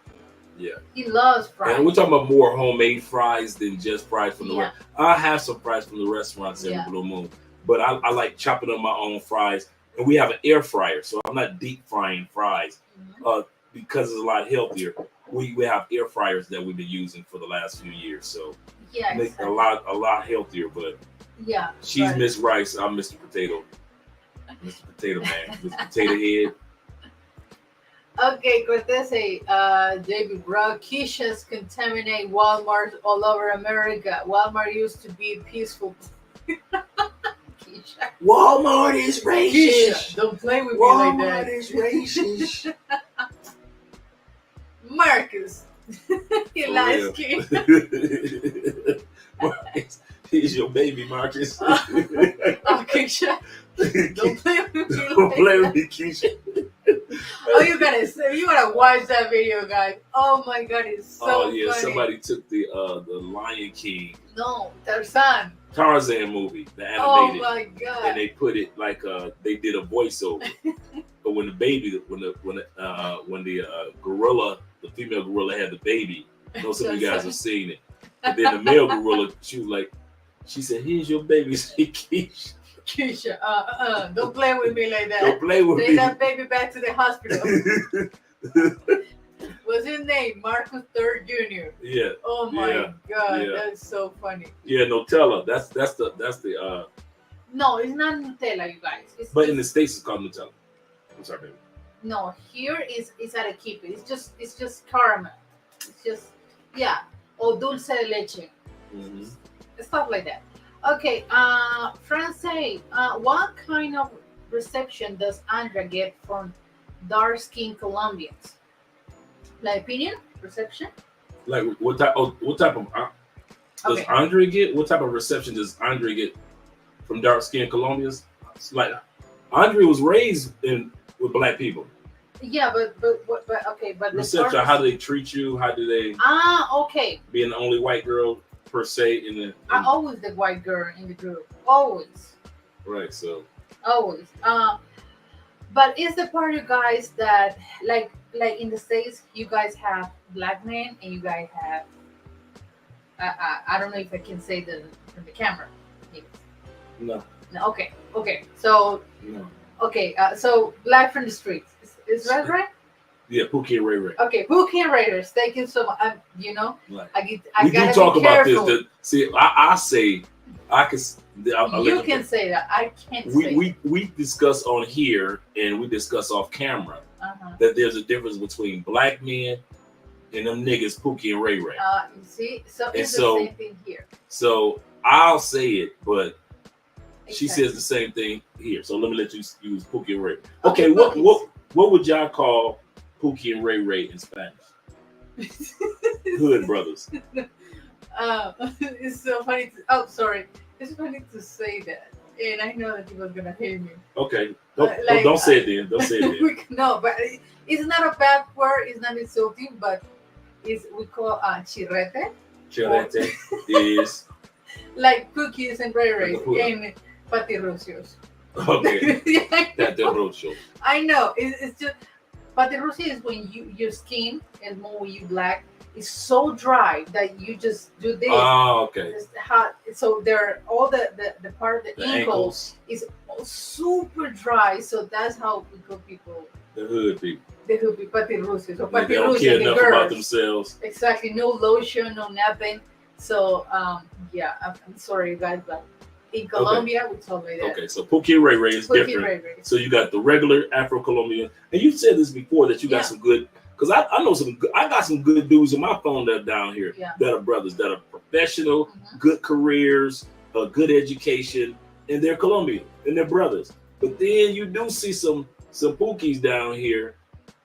He loves fries. And we're talking about more homemade fries than just fries from the restaurant. I have some fries from the restaurants every blue moon, but I like chopping up my own fries. And we have an air fryer, so I'm not deep frying fries because it's a lot healthier. We have air fryers that we've been using for the last few years, so make a lot healthier. But she's Miss Rice, I'm Mr. Potato. Mr. Potato Man, Mr. Potato Head. Okay, Cortez say, David Bro, Keisha's contaminate Walmart all over America. Walmart used to be peaceful. Keisha. Walmart is racist. Keisha, don't play with Walmart me like that. Walmart is racist. Marcus. You light skin. Marcus, he's your baby, Marcus. Keisha. Don't play with me. Don't play with me, Keisha. Oh, you gotta watch that video, guys. Oh my god, it's so Oh yeah, funny. somebody took the Lion King No, Tarzan. Tarzan movie, the Oh animated, my god. and they put it like they did a voiceover. But when the gorilla, the female gorilla had the baby, I know some of you guys have seen it. And then the male gorilla, she said, "Here's your baby." Keisha, don't play with me like that. Don't play with Take me. that baby back to the hospital. What's his name? Marcus III Jr. Yeah. Oh my god, yeah. that's so funny. Yeah, Nutella. That's the. No, it's not Nutella, you guys. But in the States, it's called Nutella. I'm sorry, baby. No, here it's arequipe. It's just caramel. It's just or dulce de leche, stuff like that. Okay, France, what kind of reception does Andrea get from dark-skinned Colombians? Like opinion, reception? Like what type of does Okay. Andre get? What type of reception does Andre get from dark-skinned Colombians? Like Andre was raised with black people. Yeah, but okay, but Reception. How do they treat you? How do they? Okay. Being the only white girl per se I'm always the white girl in the group. Always. Right. So. Always. But it's the part of guys that like in the States, you guys have black men and you guys have. I don't know if I can say from the camera. No. No. Okay. So. No. Okay. So black from the streets. Is that right? Yeah, Pookie and Ray Ray. Okay, Pookie and Raiders. Thank you so much. Right. I We do gotta talk be about careful. this. See, I say I can. You can say that. I can't say. We discuss on here and we discuss off camera that there's a difference between black men and them niggas Pookie and Ray Ray. You see, so it's so- the same thing here. So I'll say it, but she Exactly. says the same thing here. So let me let you use Pookie and Ray. Okay, what would y'all call Pookie and Ray Ray in Spanish? Hood brothers. It's so funny. Sorry. It's funny to say that, and I know that people are gonna hate me. Okay, don't say it then. Don't say it then. No, but it's not a bad word. It's not insulting, but we call chirrete. Chirrete is Like cookies and Ray Ray Like a and patirrucios. okay. That the road show. I know. It's just patirrucio is when your skin and more when you black is so dry that you just do this. Oh, okay. It's hot. So they're all the part of the, The ankles is super dry. So that's how we call people The hood people. the hood patirrucios. So They don't patirrucios, care the enough about girls. themselves. Exactly. No lotion, no nothing. So I'm sorry guys, but in Colombia we told me that. Okay, so Pookie and Ray Ray is Pookie different. Ray Ray. So you got the regular Afro-Colombian, and you said this before that you got Yeah. some good, because I know I got some good dudes in my phone that are down here Yeah. that are brothers that are professional, Mhm. good careers, a good education, and they're Colombian and they're brothers. But then you do see some Pookies down here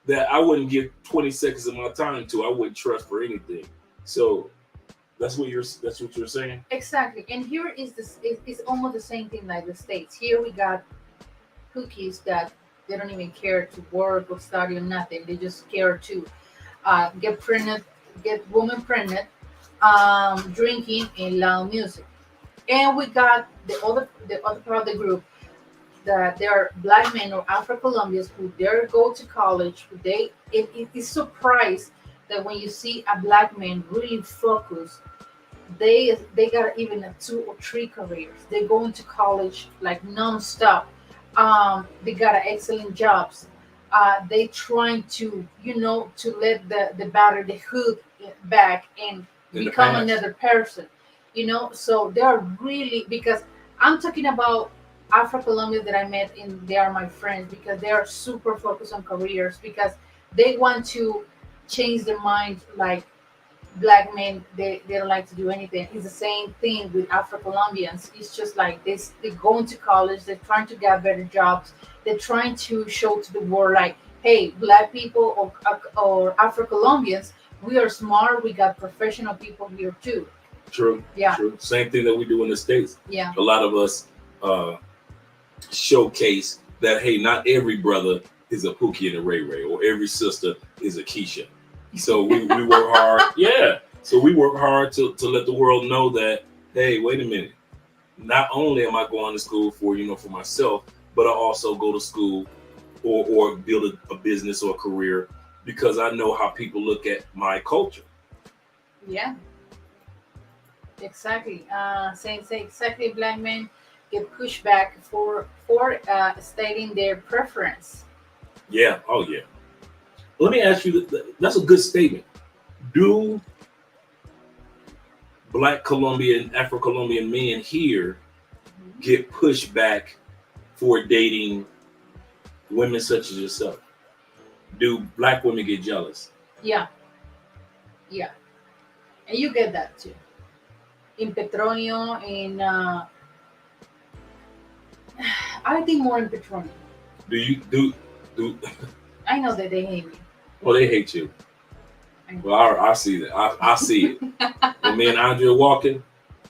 that I wouldn't give 20 seconds of my time to. I wouldn't trust for anything. So that's what you're saying. Exactly, and here is this. It's almost the same thing like the States. Here we got cookies that they don't even care to work or study or nothing. They just care to get pregnant, get women pregnant, drinking and loud music. And we got the other part of the group that they are black men or Afro-Colombians who dare go to college. It is surprised that when you see a black man really focused, they got even 2 or 3 careers. They go into college like non-stop. They got excellent jobs. They trying to let the hood back and In the become past. another person. So they are really, because I'm talking about Afro-Colombians that I met, and they are my friends because they are super focused on careers, because they want to change their mind. Like black men, they don't like to do anything. It's the same thing with Afro-Colombians. It's just like they go into college, they're trying to get better jobs, they're trying to show to the world like, hey, black people or Afro-Colombians, we are smart, we got professional people here too. True. Yeah. True. Same thing that we do in the States. Yeah. A lot of us showcase that, hey, not every brother is a Pookie and a Ray Ray, or every sister is a Keisha. So we work hard. Yeah. So we work hard to let the world know that, hey, wait a minute. Not only am I going to school for, for myself, but I also go to school or build a business or a career because I know how people look at my culture. Yeah. Exactly. Say exactly. Black men get pushed back for stating their preference. Yeah. Oh, yeah. Let me ask you, that's a good statement. Do Black Colombian, Afro-Colombian men here get pushed back for dating women such as yourself? Do Black women get jealous? Yeah. Yeah. And you get that too. In Petronio, in I think more in Petronio. Do you do? I know that they hate me. Well, they hate you. Well, I see that. I see it. When me and Andrea walking,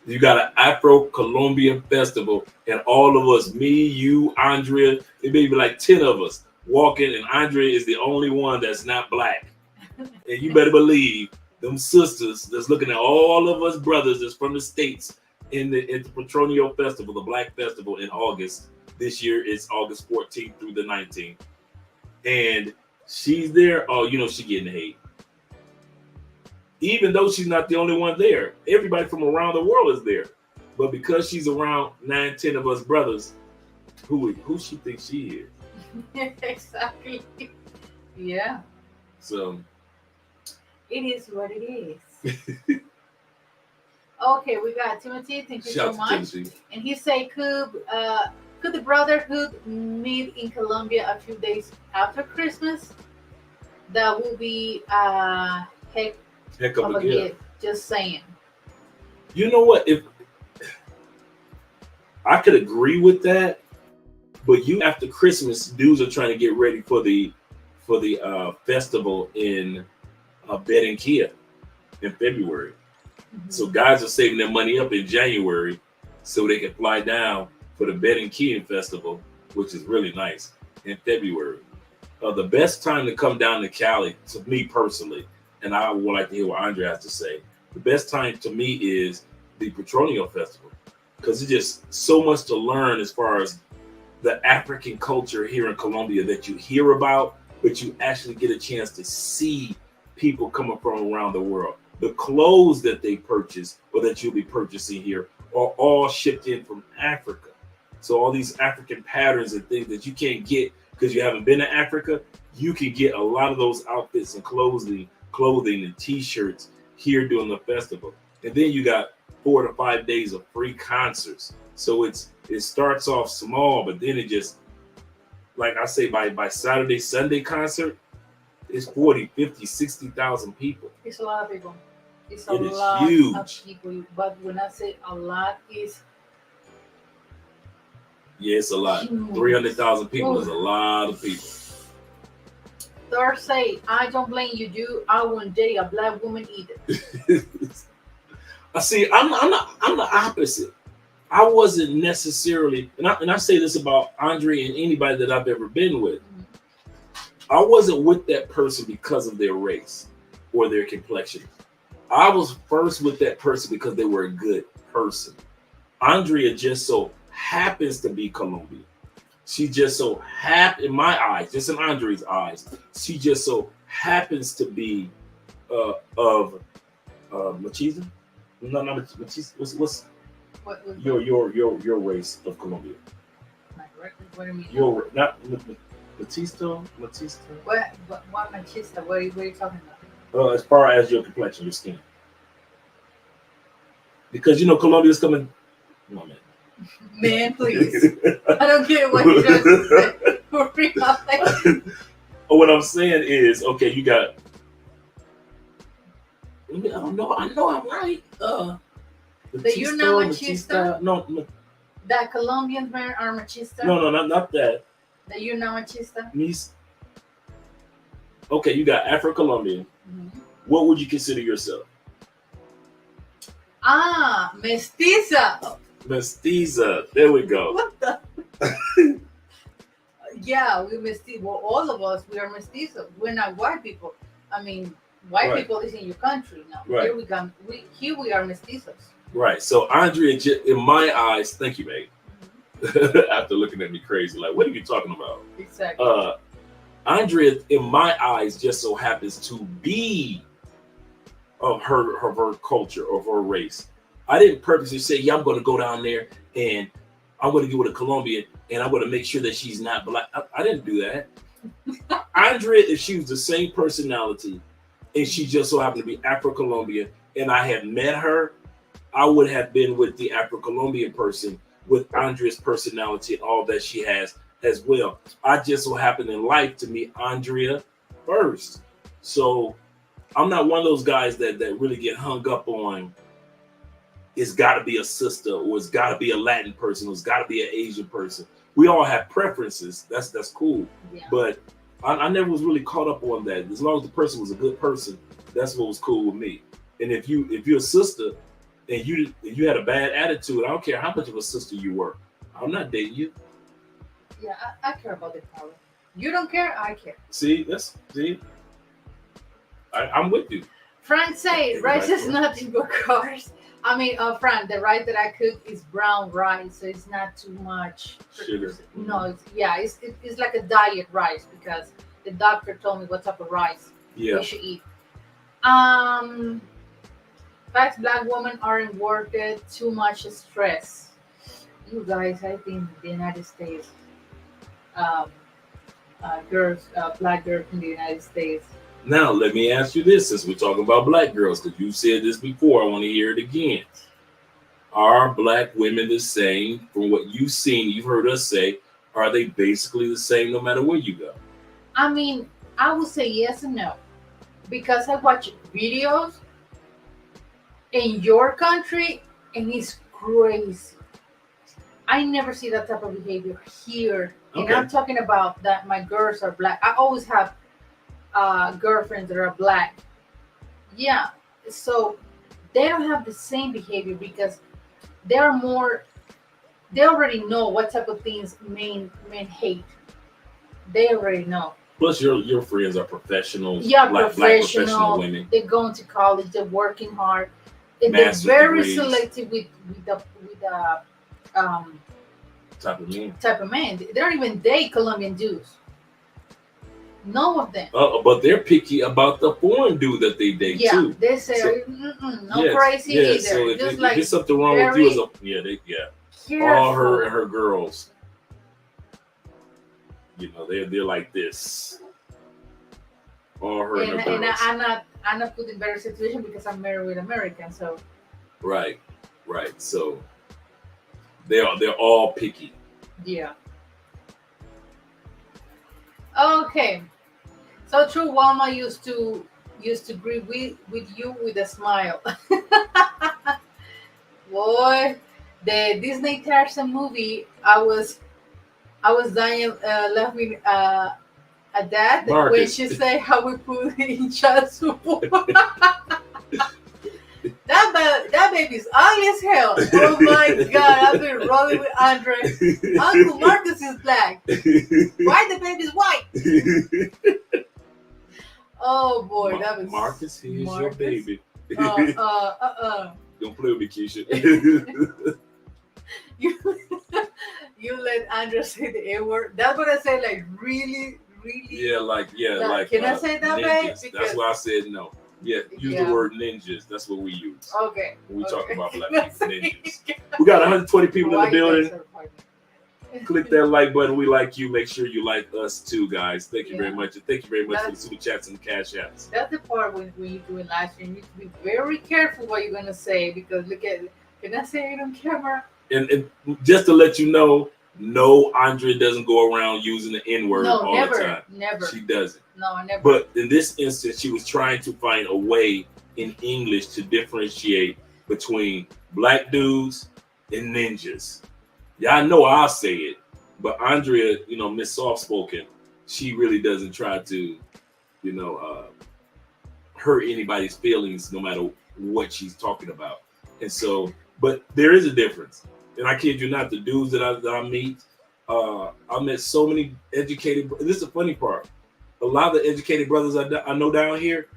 you got an Afro-Colombian festival, and all of us, me, you, Andrea, it may be like 10 of us walking, and Andrea is the only one that's not Black. And you better believe them sisters that's looking at all of us brothers that's from the States in the Petronio Festival, the Black Festival in August. This year it's August 14th through the 19th. And she's there. Oh, she getting hate. Even though she's not the only one there. Everybody from around the world is there. But because she's around 9, 10 of us brothers, who she thinks she is. Exactly. Yeah. So it is what it is. Okay, we got Timothy. Thank you so much. Timothy. And he said, could the brotherhood meet in Colombia a few days after Christmas? That will be heck of a gift. Just saying. You know what? If I could agree with that, but after Christmas, dudes are trying to get ready for the festival in Benedict in February. Mm-hmm. So guys are saving their money up in January so they can fly down for the Benedict festival, which is really nice, in February. The best time to come down to Cali, to me personally, and I would like to hear what Andre has to say, the best time to me is the Petronio Festival, because it's just so much to learn as far as the African culture here in Colombia that you hear about, but you actually get a chance to see people coming from around the world. The clothes that they purchase or that you'll be purchasing here are all shipped in from Africa. So all these African patterns and things that you can't get because you haven't been to Africa, you can get a lot of those outfits and clothing and t-shirts here during the festival. And then you got 4 to 5 days of free concerts. So it starts off small, but then it just, like I say, by Saturday, Sunday concert, it's 40, 50, 60,000 people. It's a lot of people. It's a lot huge. Of people. But when I say a lot, it's... Yeah, it's a lot. 300,000 people is a lot of people. Thursday, I don't blame you, dude. I wouldn't date a Black woman either. I see. I'm the opposite. I wasn't necessarily, and I say this about Andre and anybody that I've ever been with. I wasn't with that person because of their race or their complexion. I was first with that person because they were a good person. Andrea just so happens to be Colombian. She just so in my eyes, just in Andre's eyes, she just so happens to be of Machista. No, not Machista. What's your race of Colombia? What do you mean? Your not Machista. What Machista? What are you talking about? As far as your complexion, your skin, because Colombia's coming. No, man. Man, please. I don't get what you just said. For real. What I'm saying is, okay, you got. I don't know. I know I'm right. That you're not machista? No. That Colombian men are machista? No, not that. That you're not machista? Okay, you got Afro-Colombian. Mm-hmm. What would you consider yourself? Mestiza. Mestiza. There we go. What the? Yeah, we mestizo. Well, all of us, we are mestizos. We're not white people. I mean, white Right. people is in your country now. Right. Here we come. Here we are mestizos. Right. So Andrea, in my eyes, thank you, babe. After looking at me crazy, like, what are you talking about? Exactly. Andrea, in my eyes, just so happens to be of her culture, of her race. I didn't purposely say, yeah, I'm going to go down there and I'm going to get with a Colombian and I'm going to make sure that she's not black. I didn't do that. Andrea, if she was the same personality and she just so happened to be Afro-Colombian and I had met her, I would have been with the Afro-Colombian person with Andrea's personality and all that she has as well. I just so happened in life to meet Andrea first. So I'm not one of those guys that really get hung up on it's got to be a sister or it's got to be a Latin person or it's got to be an Asian person. We all have preferences. That's cool. Yeah. But I never was really caught up on that. As long as the person was a good person, that's what was cool with me. And if you're a sister and you had a bad attitude, I don't care how much of a sister you were. I'm not dating you. Yeah, I care about the power. You don't care, I care. See, I'm with you. Frank say rice is nothing but carbs. I mean, Frank, the rice that I cook is brown rice, so it's not too much Sugar. No, it's like a diet rice because the doctor told me what type of rice we should eat. Facts, black women aren't worth it. Too much stress. You guys, I think the United States, black girls in the United States. Now, let me ask you this, since we're talking about black girls, because you said this before, I want to hear it again. Are black women the same from what you've seen, you've heard us say, are they basically the same no matter where you go? I mean, I would say yes and no. Because I watch videos in your country and it's crazy. I never see that type of behavior here. Okay. And I'm talking about that my girls are black. I always have girlfriends that are black. Yeah. So they don't have the same behavior because they already know what type of things men hate. They already know. Plus, your friends are professionals. Yeah, black professional women. They're going to college. They're working hard. And Master's they're very degrees. selective with the type of man. They don't even date Colombian dudes. None of them. But they're picky about the foreign dude that they date too. They say crazy either. So if like there's something wrong with you, all her girls. You know, they're like this. All her and her girls. And I'm not put in better situation because I'm married with American, so. Right. So they're all picky. Yeah. Okay. So true, Walma used to greet with you with a smile. Boy, the Disney Tarzan movie, I was dying laughing at that Marcus. when she said how we put in child support. That baby's ugly as hell. Oh my god, I've been rolling with Andre. Uncle Marcus is black. Why the baby's white? Oh boy, that was Marcus. Here's your baby. Don't play with me, Keisha. You let Andre say the A word. That's what I say. Like really. Like. Can I say that, babe? That's why I said no. Yeah, use the word ninjas. That's what we use. Okay. When we talk about black people, ninjas. We got 120 people in the building. Click that like button. We like you. Make sure you like us too, guys. Thank you very much. And thank you very much for the super chats and the cash apps. That's the part when you're doing live stream. You need to be very careful what you're going to say because look at, can I say it on camera? And just to let you know, no, Andrea doesn't go around using the N-word all the time. Never. She doesn't. No, never. But in this instance, she was trying to find a way in English to differentiate between black dudes and ninjas. Yeah, I know I'll say it, but Andrea, Miss Soft Spoken, she really doesn't try to, hurt anybody's feelings no matter what she's talking about. And so, but there is a difference. And I kid you not, the dudes that I meet, I met so many educated. This is the funny part. A lot of the educated brothers I know down here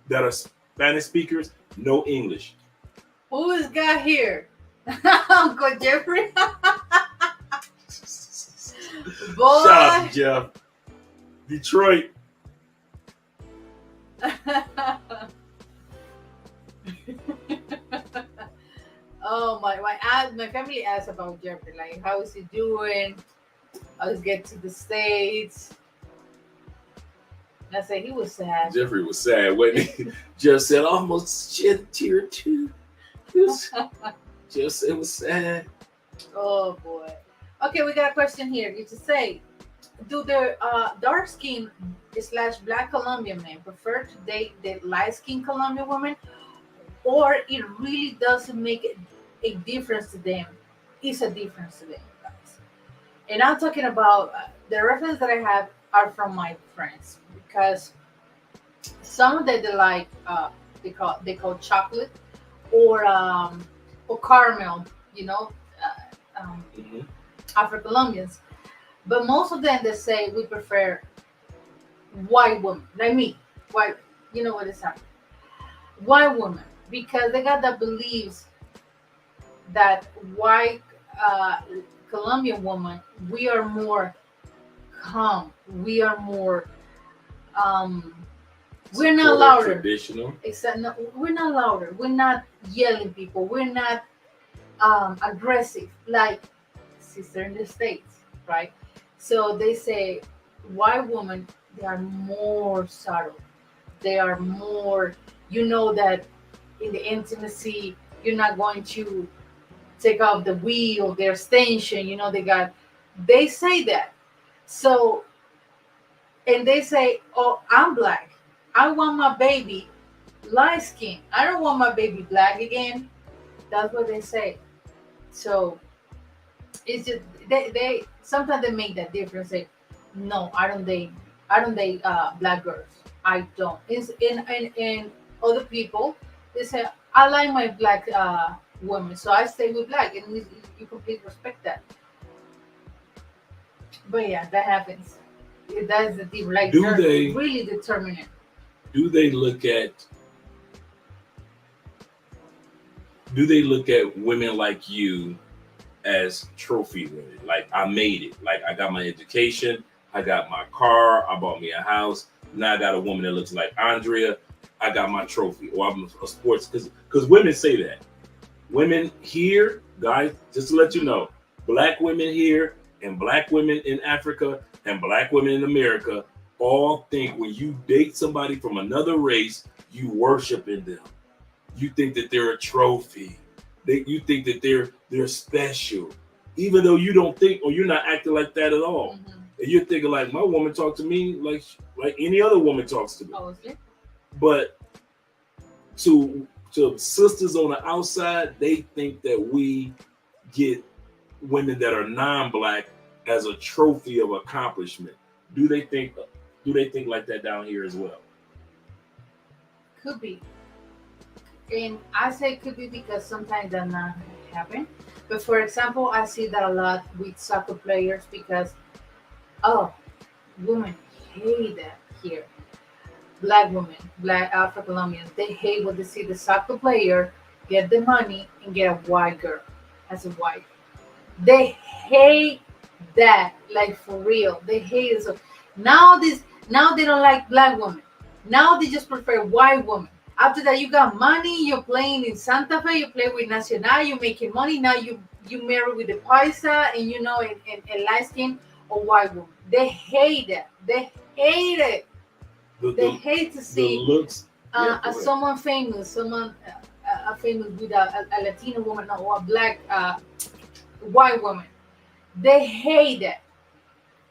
that are Spanish speakers know English. Who is got here? Uncle Jeffrey. Boy. Shout out to Jeff. Detroit. Oh my family asked about Jeffrey, like how is he doing? How is get to the States? And I said he was sad. Jeffrey was sad when he Jeff said almost shed a tear too. Jeff said it was sad. Oh boy. Okay, we got a question here. You just say, do the dark skin / black Colombian men prefer to date the light skinned Colombian woman, or it really doesn't make a difference to them? It's a difference to them, guys. And I'm talking about the reference that I have are from my friends, because some of them they like they call chocolate or caramel, you know, Afro-Colombians. But most of them they say we prefer white women, like me, white. You know what it's happening? White women, because they got the beliefs that white Colombian woman, we are more calm, we are more we're not louder. Traditional. Except no, we're not louder. We're not yelling people. We're not aggressive like sister in the States, right? So they say white women, they are more subtle. They are more, you know, that in the intimacy, you're not going to take off the wheel, their extension, you know, they say that. So, and they say, oh, I'm black. I want my baby light skin. I don't want my baby black again. That's what they say. So it's just they sometimes they make that difference. Say, no, I don't date black girls. I don't. It's in other people, they say I like my black women, so I stay with black, and you completely respect that. But yeah, that happens. That's the deal. Like Do they're they- really determined. Do they look at women like you as trophy women? Like, I made it. Like, I got my education, I got my car, I bought me a house. Now I got a woman that looks like Andrea. I got my trophy, or I'm a sports, because women say that. Women here, guys, just to let you know, black women here and black women in Africa and black women in America all think when you date somebody from another race, you worshiping them. You think that they're a trophy. You think that they're special, even though you don't think, or you're not acting like that at all. Mm-hmm. And you're thinking like, my woman talk to me like any other woman talks to me. Oh, okay. But to sisters on the outside, they think that we get women that are non-black as a trophy of accomplishment. Do they think like that down here as well? Could be. And I say could be because sometimes that not happen. But for example, I see that a lot with soccer players because, oh, women hate that here. Black women, black Afro-Colombians, they hate when they see the soccer player get the money and get a white girl as a wife. They hate that, like for real. They hate it. So now they don't like black women. Now they just prefer white women. After that, you got money, you're playing in Santa Fe, you play with Nacional, you're making money. Now you marry with the Paisa and and light skin or white woman. They hate that. They hate it. They hate to see looks, someone famous, a famous with a Latino woman or a black white woman. They hate that.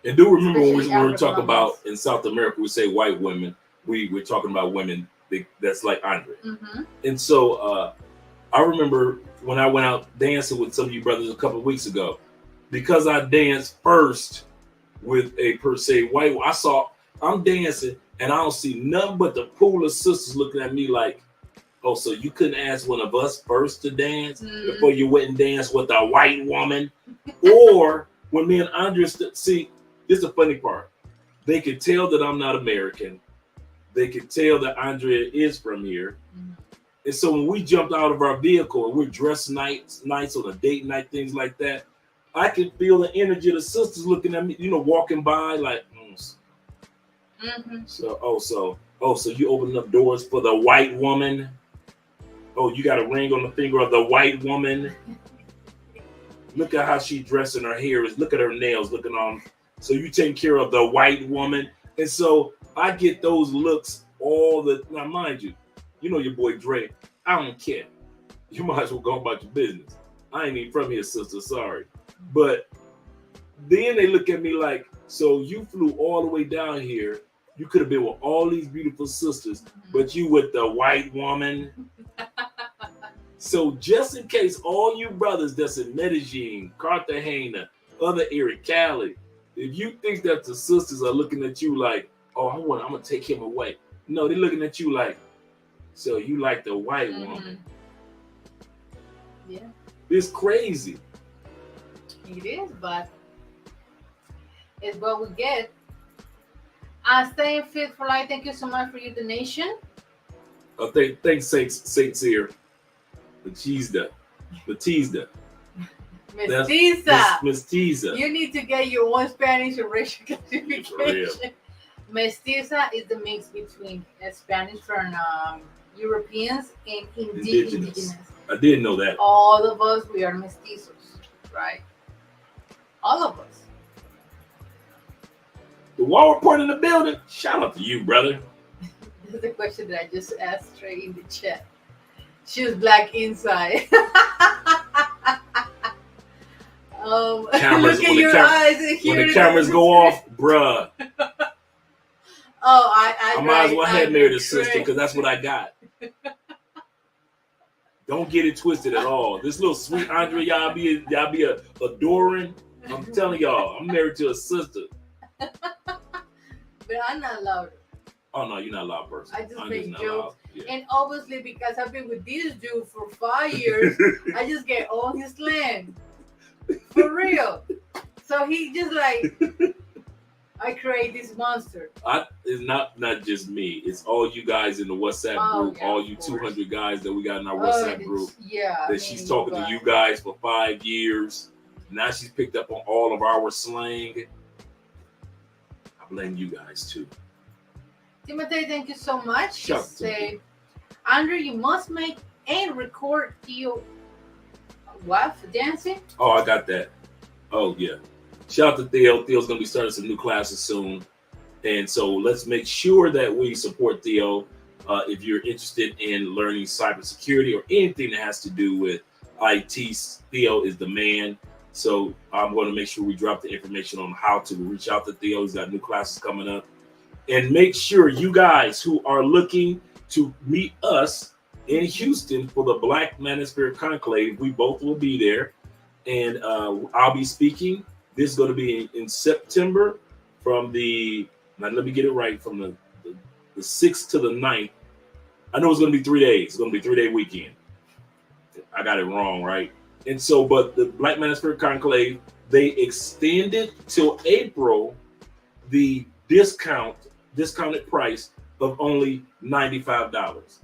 And do remember when we Especially were talking about Afro-Colombians. in South America, we say white women. We're talking about women that's like Andre. Mm-hmm. And so I remember when I went out dancing with some of you brothers a couple of weeks ago, because I danced first with a per se white. I'm dancing and I don't see nothing but the pool of sisters looking at me like, oh, so you couldn't ask one of us first to dance before you went and danced with a white woman? Or when me and Andrea see, this is the funny part. They could tell that I'm not American. They could tell that Andrea is from here. Mhm. And so when we jumped out of our vehicle and we're dressed nice on a date night, things like that, I could feel the energy of the sisters looking at me, walking by like, Mm-hmm. so you opening up doors for the white woman. Oh, you got a ring on the finger of the white woman. Look at how she dressing, her hair is. Look at her nails. Looking on. So you take care of the white woman, and so I get those looks all the. Now, mind you, your boy Dre. I don't care. You might as well go about your business. I ain't even from here, sister. Sorry, but then they look at me like, so you flew all the way down here. You could have been with all these beautiful sisters, but you with the white woman. So just in case all you brothers that's in Medellin, Cartagena, other area, Cali, if you think that the sisters are looking at you like, oh, I'm gonna take him away. No, they're looking at you like, so you like the white woman. Yeah. It's crazy. It is, but it's what we get. Staying fit for life. Thank you so much for your donation. Thanks, Saints here. Batista. Mestiza. Mestiza. You need to get your own Spanish or racial classification. Mestiza is the mix between Spanish from Europeans and indigenous. I didn't know that. All of us, we are mestizos, right? All of us. The wall report in the building. Shout out to you, brother. This is the question that I just asked straight in the chat. She was black inside. Cameras, look at your eyes and hear when the cameras go off, bruh. I might as well have married a sister because that's what I got. Don't get it twisted at all. This little sweet Andrea, y'all be adoring. I'm telling y'all, I'm married to a sister. But I'm not loud. Oh no, you're not a loud person. I just make jokes. Yeah. And obviously because I've been with this dude for 5 years, I just get all his slang. For real. So he just like, I create this monster. It's not just me. It's all you guys in the WhatsApp group. Yeah, all you 200 guys that we got in our WhatsApp group. Yeah. She's talking to you guys for 5 years. Now she's picked up on all of our slang. I blame you guys too. Timothy, thank you so much. Shout She said, Andrew, you must make and record your wife dancing. Oh, I got that. Oh yeah. Shout out to Theo. Theo's gonna be starting some new classes soon. And so let's make sure that we support Theo. If you're interested in learning cybersecurity or anything that has to do with IT, Theo is the man. So I'm going to make sure we drop the information on how to reach out to Theo. He's got new classes coming up. And make sure you guys who are looking to meet us in Houston for the Black Manosphere Conclave, we both will be there. And I'll be speaking. This is going to be in September from now let me get it right, from the 6th to the 9th. I know it's going to be 3 days. It's going to be a 3-day weekend. I got it wrong, right? And so, but the Black Manosphere Conclave, they extended till April the discounted price of only $95.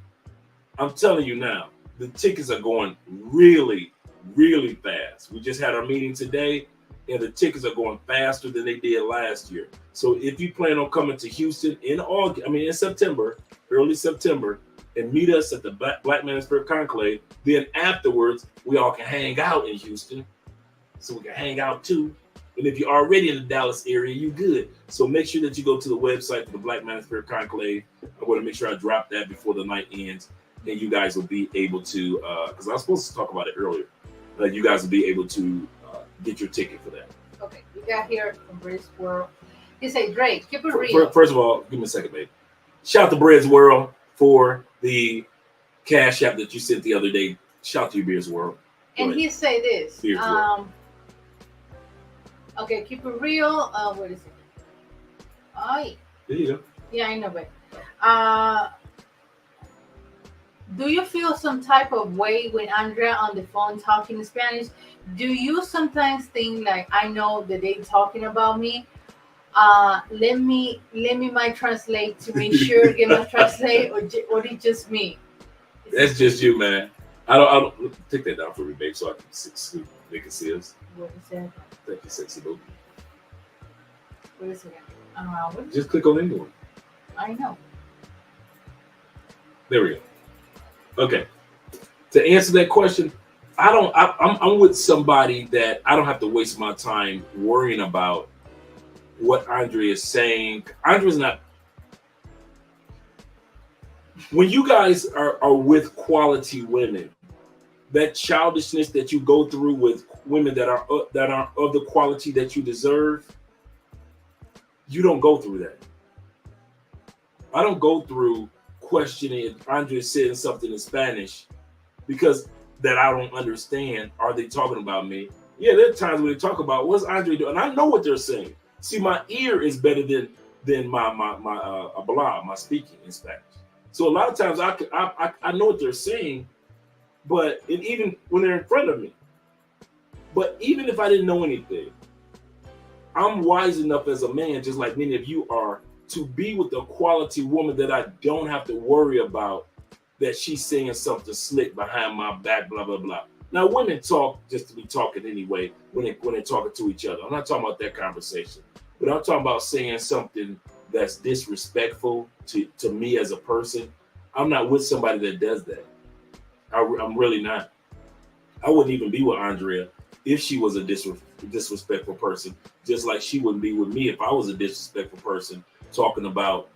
I'm telling you now, the tickets are going really, really fast. We just had our meeting today, and the tickets are going faster than they did last year. So if you plan on coming to Houston in September, early September, and meet us at the Black Manosphere Conclave, then afterwards we all can hang out in Houston, so we can hang out too. And if you're already in the Dallas area, you good. So make sure that you go to the website for the Black Manosphere Conclave. I'm going to make sure I drop that before the night ends, and you guys will be able to, because I was supposed to talk about it earlier, you guys will be able to get your ticket for that. Okay, we got here from British World. He said, Drake, keep it real. First of all, give me a second, babe. Shout out to Bread's World for the cash app that you sent the other day. Shout out to you, Beers World. And he say this. Beers World. Okay, keep it real. What is it? There you go. Yeah, I know, but Do you feel some type of way when Andrea on the phone talking Spanish? Do you sometimes think like I know that they talking about me? Let me might translate to make sure get my translate or it just me. That's just you, man. I don't take that down for me, babe, so I can see, they can see us. What is that? Thank you, sexy boo. What is it? What is Just click on anyone. I know. There we go. Okay. To answer that question, I'm with somebody that I don't have to waste my time worrying about what Andre is saying. Andre's not. When you guys are with quality women, that childishness that you go through with women that are of the quality that you deserve, you don't go through that. I don't go through questioning if Andre is saying something in Spanish because that I don't understand. Are they talking about me? Yeah, there are times when they talk about what's Andre doing, and I know what they're saying. See, my ear is better than my speaking in Spanish. So a lot of times I know what they're saying, but even when they're in front of me. But even if I didn't know anything, I'm wise enough as a man, just like many of you are, to be with a quality woman that I don't have to worry about that she's saying something slick behind my back, blah, blah, blah. Now, women talk just to be talking anyway when they're talking to each other. I'm not talking about that conversation, but I'm talking about saying something that's disrespectful to me as a person. I'm not with somebody that does that. I'm really not. I wouldn't even be with Andrea if she was a disrespectful person, just like she wouldn't be with me if I was a disrespectful person talking about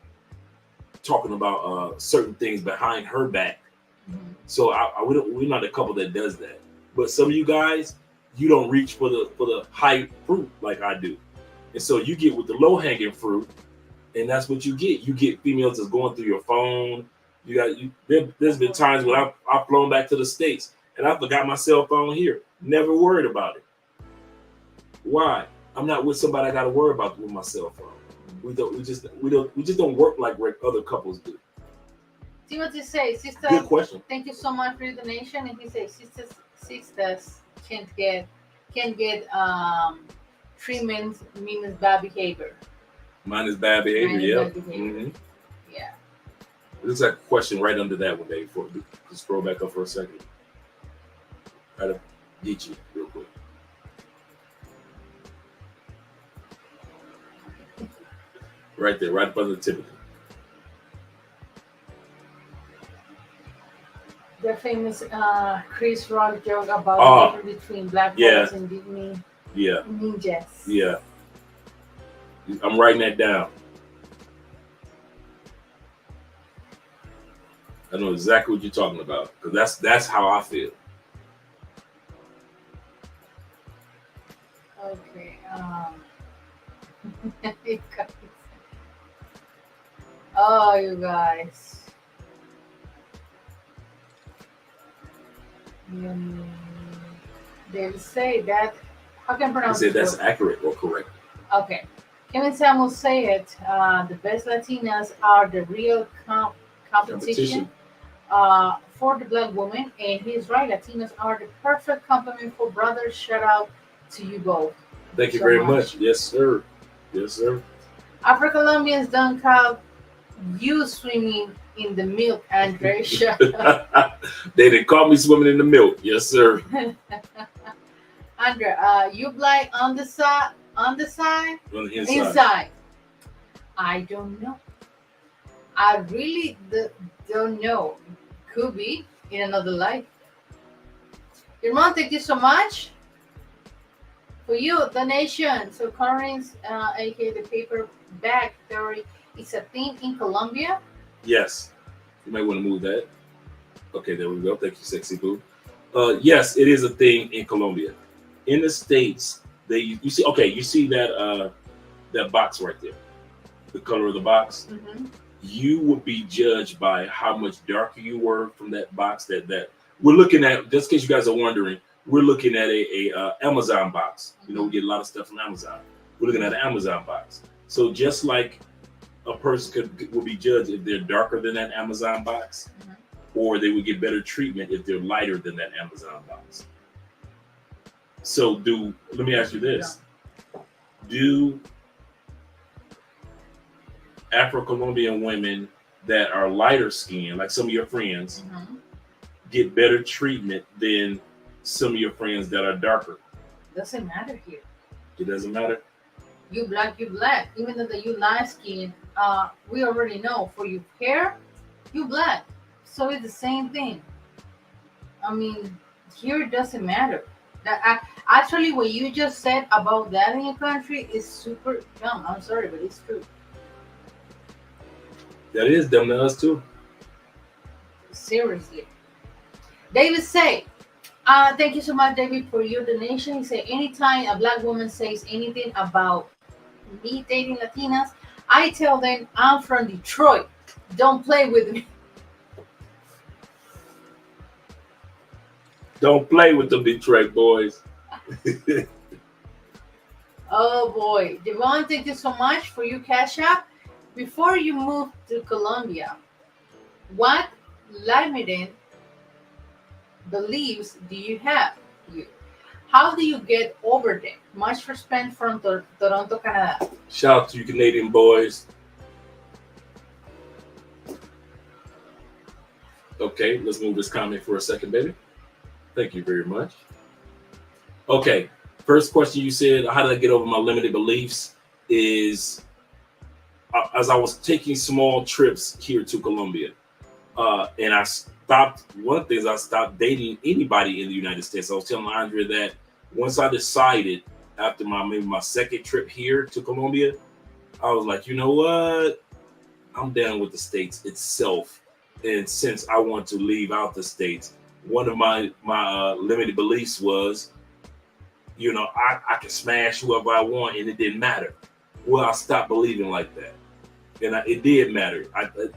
certain things behind her back. Mm-hmm. So we're not a couple that does that. But some of you guys, you don't reach for the high fruit like I do, and so you get with the low hanging fruit, and that's what you get. You get females that's going through your phone. There's been times when I've flown back to the States and I forgot my cell phone here. Never worried about it. Why? I'm not with somebody I got to worry about with my cell phone. We just don't work like other couples do. Timothy says, sister, good question. Thank you so much for your donation. And he says, sisters can't get treatment means bad behavior. Mine is bad behavior. Yeah. Mm-hmm. Yeah. It looks like a question right under that one, Dave. Just scroll back up for a second. Try to get you real quick. Right there, right up under Timothy. The famous Chris Rock joke about the difference between black boys and Disney ninjas. Yeah. I'm writing that down. I know exactly what you're talking about because that's how I feel. Okay. Oh, you guys. They say that. How can I pronounce it? They say that's accurate or correct. Okay. Kevin Samuel say it. The best Latinas are the real competition. For the black woman, and he's right. Latinos are the perfect complement for brothers. Shout out to you both. Thank you very much. Yes, sir. Yes, sir. Afro-Colombians don't call you swimming in the milk, Andrea. They didn't call me swimming in the milk. Yes, sir. Andrea, you blind on the side? On the inside. I don't know. I really don't know. Could be in another life. Your mom, thank you so much for you donation. So Corinne's, aka the paperback theory, is a thing in Colombia. Yes, you might want to move that. Okay, there we go. Thank you, sexy boo. Yes, it is a thing in Colombia. In the States, you see that that box right there, the color of the box. Mm-hmm. You would be judged by how much darker you were from that box. That we're looking at, just in case you guys are wondering, we're looking at a Amazon box. You know, we get a lot of stuff from Amazon. We're looking at an Amazon box. So just like a person will be judged if they're darker than that Amazon box, or they would get better treatment if they're lighter than that Amazon box. So let me ask you this. Do Afro-Colombian women that are lighter skinned, like some of your friends, get better treatment than some of your friends that are darker? Doesn't matter here. It doesn't matter? You black. Even though you light skin, we already know for your hair, you black. So it's the same thing. I mean, here it doesn't matter. Actually, what you just said about that in your country is super dumb. I'm sorry, but it's true. That is dumb to us too. Seriously. David say, thank you so much, David, for your donation. He said, anytime a black woman says anything about me dating Latinas, I tell them I'm from Detroit. Don't play with me. Don't play with the Detroit boys. Oh boy. Devon, thank you so much for your cash app. Before you move to Colombia, what limiting beliefs do you have? How do you get over them? Much respect from Toronto, Canada. Shout out to you Canadian boys. Okay, let's move this comment for a second, baby. Thank you very much. Okay, first question you said, how did I get over my limited beliefs? Is as I was taking small trips here to Colombia, and I stopped, one thing is I stopped dating anybody in the United States. I was telling Andrea that once I decided after my second trip here to Colombia, I was like, you know what? I'm down with the States itself. And since I want to leave out the States, one of my limited beliefs was, you know, I can smash whoever I want and it didn't matter. Well, I stopped believing like that. And it did matter.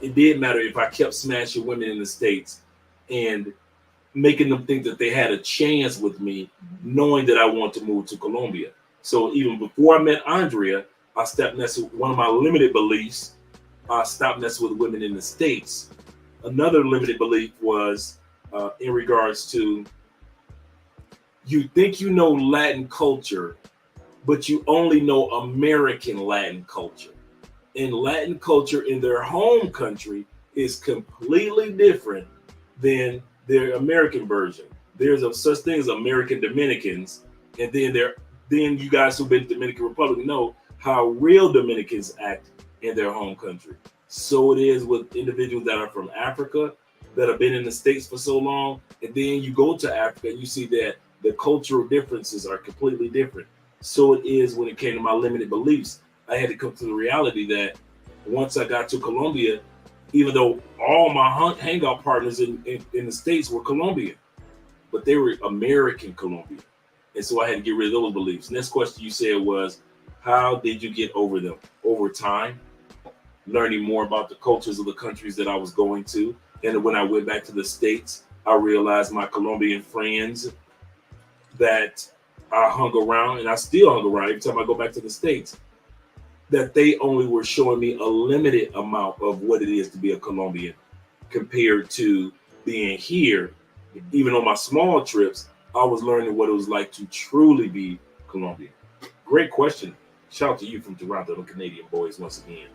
It did matter if I kept smashing women in the States and making them think that they had a chance with me, knowing that I want to move to Colombia. So even before I met Andrea, I stopped messing with one of my limited beliefs. I stopped messing with women in the States. Another limited belief was in regards to, you think you know Latin culture, but you only know American Latin culture. And Latin culture in their home country is completely different than their American version. There's a such thing as American Dominicans, and then you guys who've been to Dominican Republic know how real Dominicans act in their home country. So it is with individuals that are from Africa that have been in the States for so long, and then you go to Africa and you see that the cultural differences are completely different. So it is when it came to my limited beliefs. I had to come to the reality that once I got to Colombia, even though all my hangout partners in the States were Colombian, but they were American Colombian. And so I had to get rid of those beliefs. Next question you said was, how did you get over them? Over time, learning more about the cultures of the countries that I was going to. And when I went back to the States, I realized my Colombian friends that I hung around, and I still hung around every time I go back to the States, that they only were showing me a limited amount of what it is to be a Colombian compared to being here. Even on my small trips, I was learning what it was like to truly be Colombian. Great question. Shout out to you from Toronto, the Canadian boys, once again.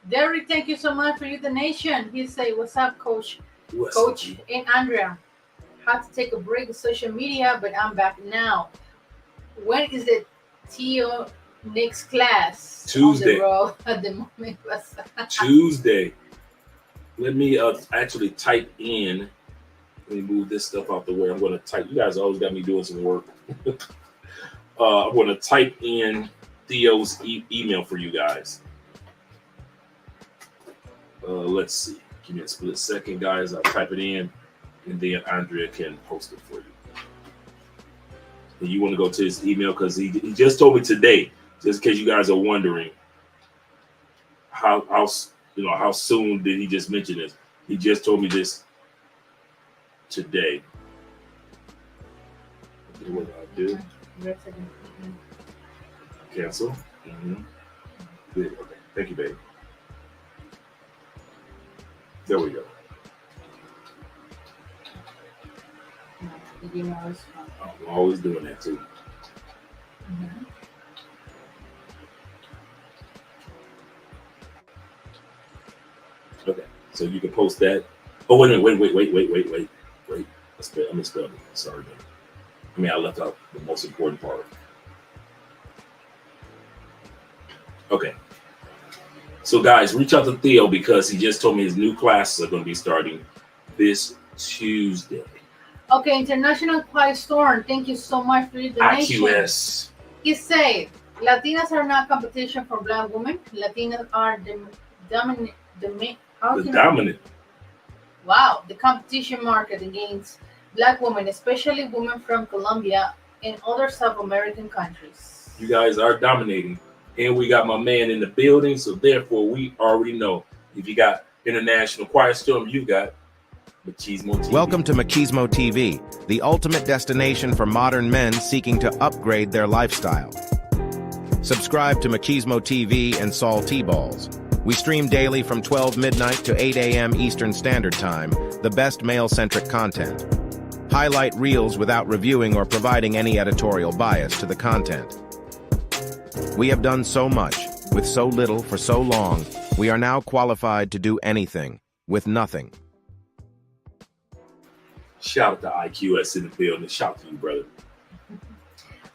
Derek, thank you so much for your donation. He say, what's up, Coach? What's Coach up? and Andrea. Had to take a break with social media, but I'm back now. When is the TO next class? Tuesday. On the road at the moment. Tuesday. Let me actually type in. Let me move this stuff out the way. I'm going to type. You guys always got me doing some work. I'm going to type in Theo's email for you guys. Let's see. Give me a split second, guys. I'll type it in, and then Andrea can post it for you. And you want to go to his email because he just told me today, just in case you guys are wondering how soon did he just mention this? He just told me this today. What do I do? Cancel. Good. Okay. Thank you, baby. There we go. You know, it's fun. I'm always doing that too. Okay, so you can post that. Oh, wait. I misspelled it. Sorry, man. I mean, I left out the most important part. Okay. So, guys, reach out to Theo because he just told me his new classes are going to be starting this Tuesday. Okay, International Quiet Storm, thank you so much for your donation. IQS. He said, Latinas are not competition for black women. Latinas are the dominant. Wow, the competition market against black women, especially women from Colombia and other South American countries. You guys are dominating. And we got my man in the building, so therefore we already know. If you got International Quiet Storm, you got Machismo TV. Welcome to Machismo TV, the ultimate destination for modern men seeking to upgrade their lifestyle. Subscribe to Machismo TV and Saul T-Balls. We stream daily from 12 midnight to 8 a.m. Eastern Standard Time, the best male-centric content. Highlight reels without reviewing or providing any editorial bias to the content. We have done so much, with so little for so long, we are now qualified to do anything, with nothing. Shout out to IQS in the building. Shout out to you, brother.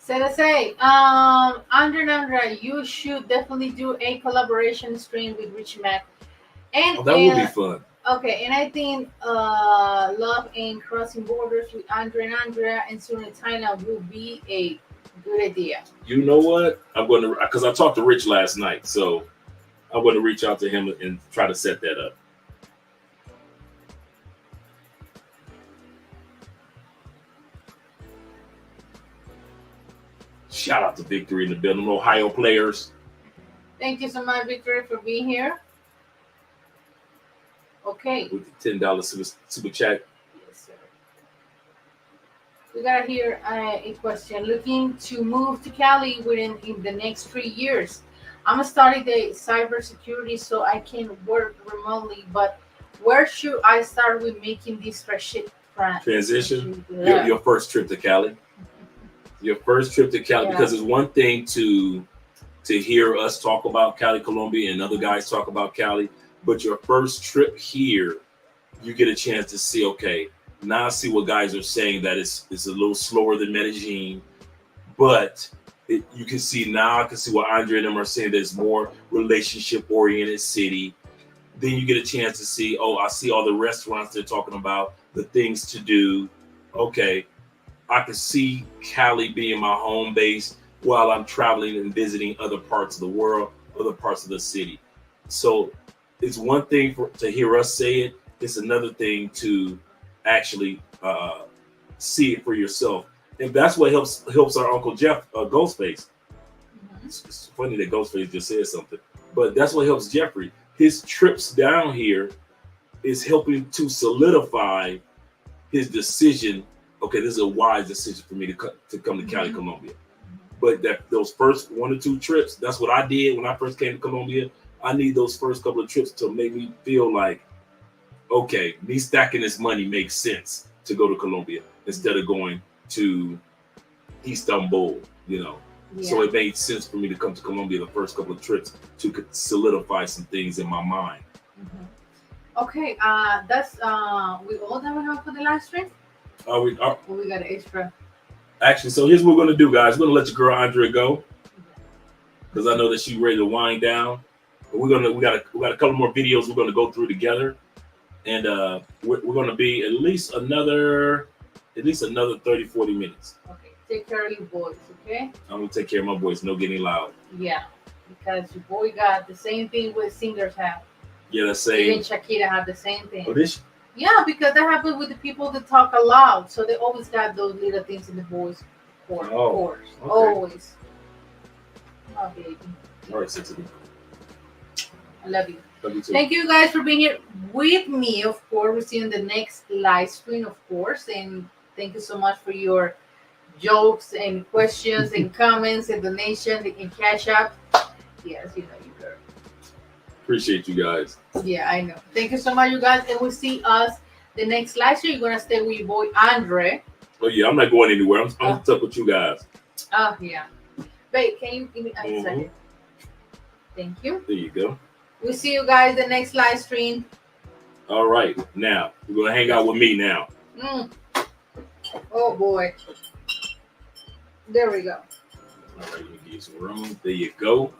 Say, Andrea, you should definitely do a collaboration stream with Rich Mac. And that would be fun. Okay, and I think Love and Crossing Borders with Andrea and soon in Thailand will be a good idea. You know what? I'm going to, because I talked to Rich last night, so I'm going to reach out to him and try to set that up. Shout out to Victory in the building, Ohio players. Thank you so much, Victory, for being here. Okay. With the $10 super chat. Yes, sir. We got here a question. Looking to move to Cali within in the next 3 years. I'm studying the cybersecurity so I can work remotely, but where should I start with making this transition? Your first trip to Cali. Your first trip to Cali, because it's one thing to hear us talk about Cali, Colombia, and other guys talk about Cali, but your first trip here, you get a chance to see, okay, now I see what guys are saying, that it's a little slower than Medellin, but you can see now, I can see what Andre and them are saying, there's more relationship-oriented city. Then you get a chance to see, oh, I see all the restaurants they're talking about, the things to do. Okay, I can see Cali being my home base while I'm traveling and visiting other parts of the world, other parts of the city. So it's one thing to hear us say it. It's another thing to actually see it for yourself. And that's what helps our Uncle Jeff, Ghostface. It's funny that Ghostface just said something, but that's what helps Jeffrey. His trips down here is helping to solidify his decision. Okay, this is a wise decision for me to come to Cali, Colombia. But those first 1 or 2 trips, that's what I did when I first came to Colombia. I need those first couple of trips to make me feel like, okay, me stacking this money makes sense to go to Colombia instead of going to Istanbul, you know. Yeah. So it made sense for me to come to Colombia the first couple of trips to solidify some things in my mind. Okay, that's we all that we have for the last trip. We got an extra. Actually, so here's what we're gonna do, guys. We're gonna let your girl Andrea go because I know that she's ready to wind down. But we got a couple more videos we're gonna go through together, and we're gonna be at least another 30, 40 minutes. Okay, take care of your boys, okay? I'm gonna take care of my boys. No getting loud. Yeah, because your boy got the same thing what singers have. Yeah, the same. Even Shakira have the same thing. Oh, this? Yeah, because that happens with the people that talk aloud. So they always got those little things in the voice. Chorus. Okay. Always. Oh, baby. All right, sensitive. I love you. Love you too. Thank you guys for being here with me, of course. We'll see you in the next live stream, of course. And thank you so much for your jokes and questions and comments and donations and cash app. Yes, you know you girl. Appreciate you guys. Yeah, I know. Thank you so much, you guys, and we'll see us the next live stream. You're gonna stay with your boy Andre. Oh yeah, I'm not going anywhere. I'm stuck with you guys. Oh yeah. Babe, can you give me a second? Thank you. There you go. We'll see you guys the next live stream. All right, now we're gonna hang out with me now. Oh boy. There we go. All right, let me give you some room. There you go.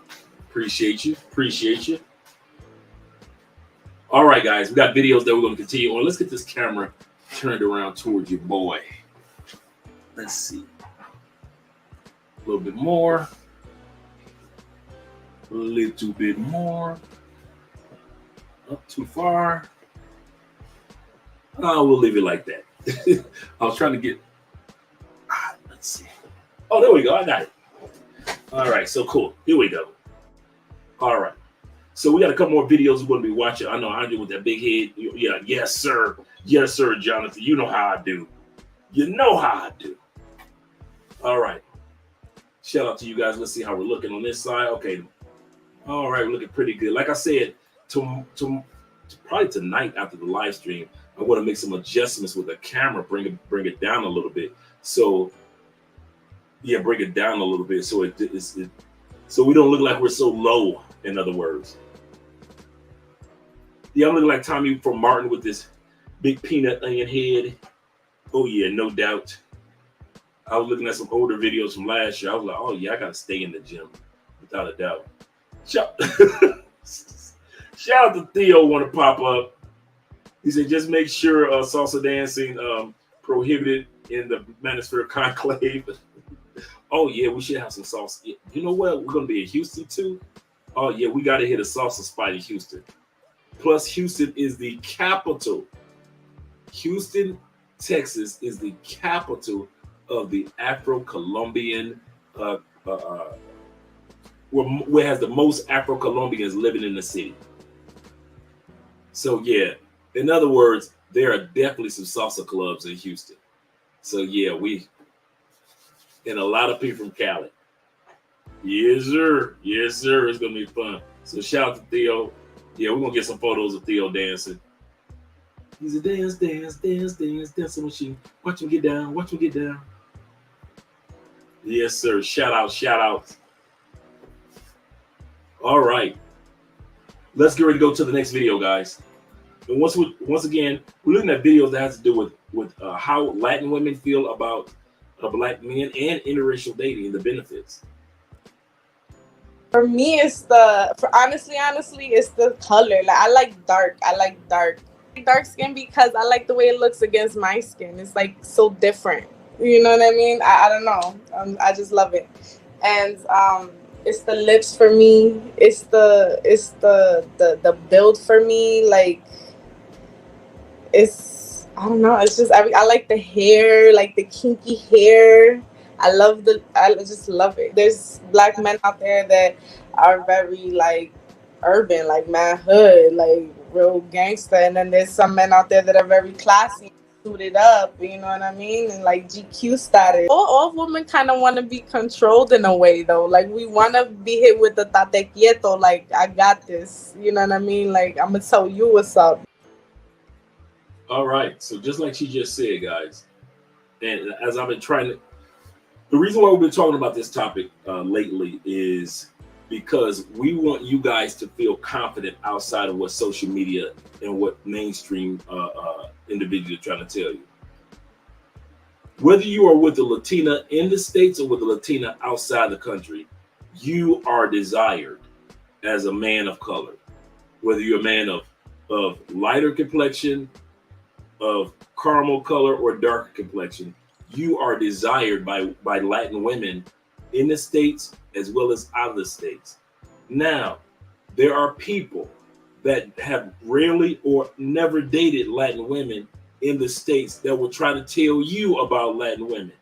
Appreciate you. Appreciate you. All right, guys, we got videos that we're going to continue on. Let's get this camera turned around towards your boy. Let's see. A little bit more. A little bit more. Up too far. We'll leave it like that. I was trying to get. Let's see. Oh, there we go. I got it. All right, so cool. Here we go. All right. So we got a couple more videos we're going to be watching. I know Andre with that big head. Yeah, yes, sir. Yes, sir, Jonathan. You know how I do. You know how I do. All right. Shout out to you guys. Let's see how we're looking on this side. Okay. All right, we're looking pretty good. Like I said, probably tonight after the live stream, I want to make some adjustments with the camera, bring it down a little bit. So, yeah, bring it down a little bit so so we don't look like we're so low. In other words, yeah, I'm looking like Tommy from Martin with this big peanut onion head. Oh yeah, no doubt. I was looking at some older videos from last year. I was like, oh yeah, I gotta stay in the gym, without a doubt. Shout out to Theo, want to pop up. He said, just make sure salsa dancing prohibited in the Manosphere Conclave. Oh yeah, we should have some salsa. You know what? We're gonna be in Houston too. Oh yeah, we gotta hit a salsa spot in Houston. Plus, Houston is the capital. Houston, Texas is the capital of the Afro-Colombian, where has the most Afro-Colombians living in the city. So yeah, in other words, there are definitely some salsa clubs in Houston. So yeah, and a lot of people from Cali. Yes, sir. Yes, sir. It's going to be fun. So shout out to Theo. Yeah, we're going to get some photos of Theo dancing. He's a dancing machine. Watch him get down. Watch him get down. Yes, sir. Shout out. All right. Let's get ready to go to the next video, guys. And once again, we're looking at videos that has to do with how Latin women feel about Black men and interracial dating and the benefits. For me, it's honestly, it's the color. Like I like dark skin because I like the way it looks against my skin. It's like so different. You know what I mean? I don't know. I just love it. And it's the lips for me. It's the build for me. Like I don't know. It's just I like the hair, like the kinky hair. I just love it. There's Black men out there that are very like urban, like manhood, like real gangster, and then there's some men out there that are very classy, suited up. You know what I mean? And like GQ status. All women kind of want to be controlled in a way, though. Like we want to be hit with the tate quieto. Like I got this. You know what I mean? Like I'm gonna tell you what's up. All right. So just like she just said, guys, and as I've been trying to. The reason why we've been talking about this topic lately is because we want you guys to feel confident outside of what social media and what mainstream individuals are trying to tell you. Whether you are with a Latina in the States or with a Latina outside the country, you are desired as a man of color. Whether you're a man of lighter complexion, of caramel color, or darker complexion, you are desired by Latin women in the States as well as out of the States. Now, there are people that have rarely or never dated Latin women in the States that will try to tell you about Latin women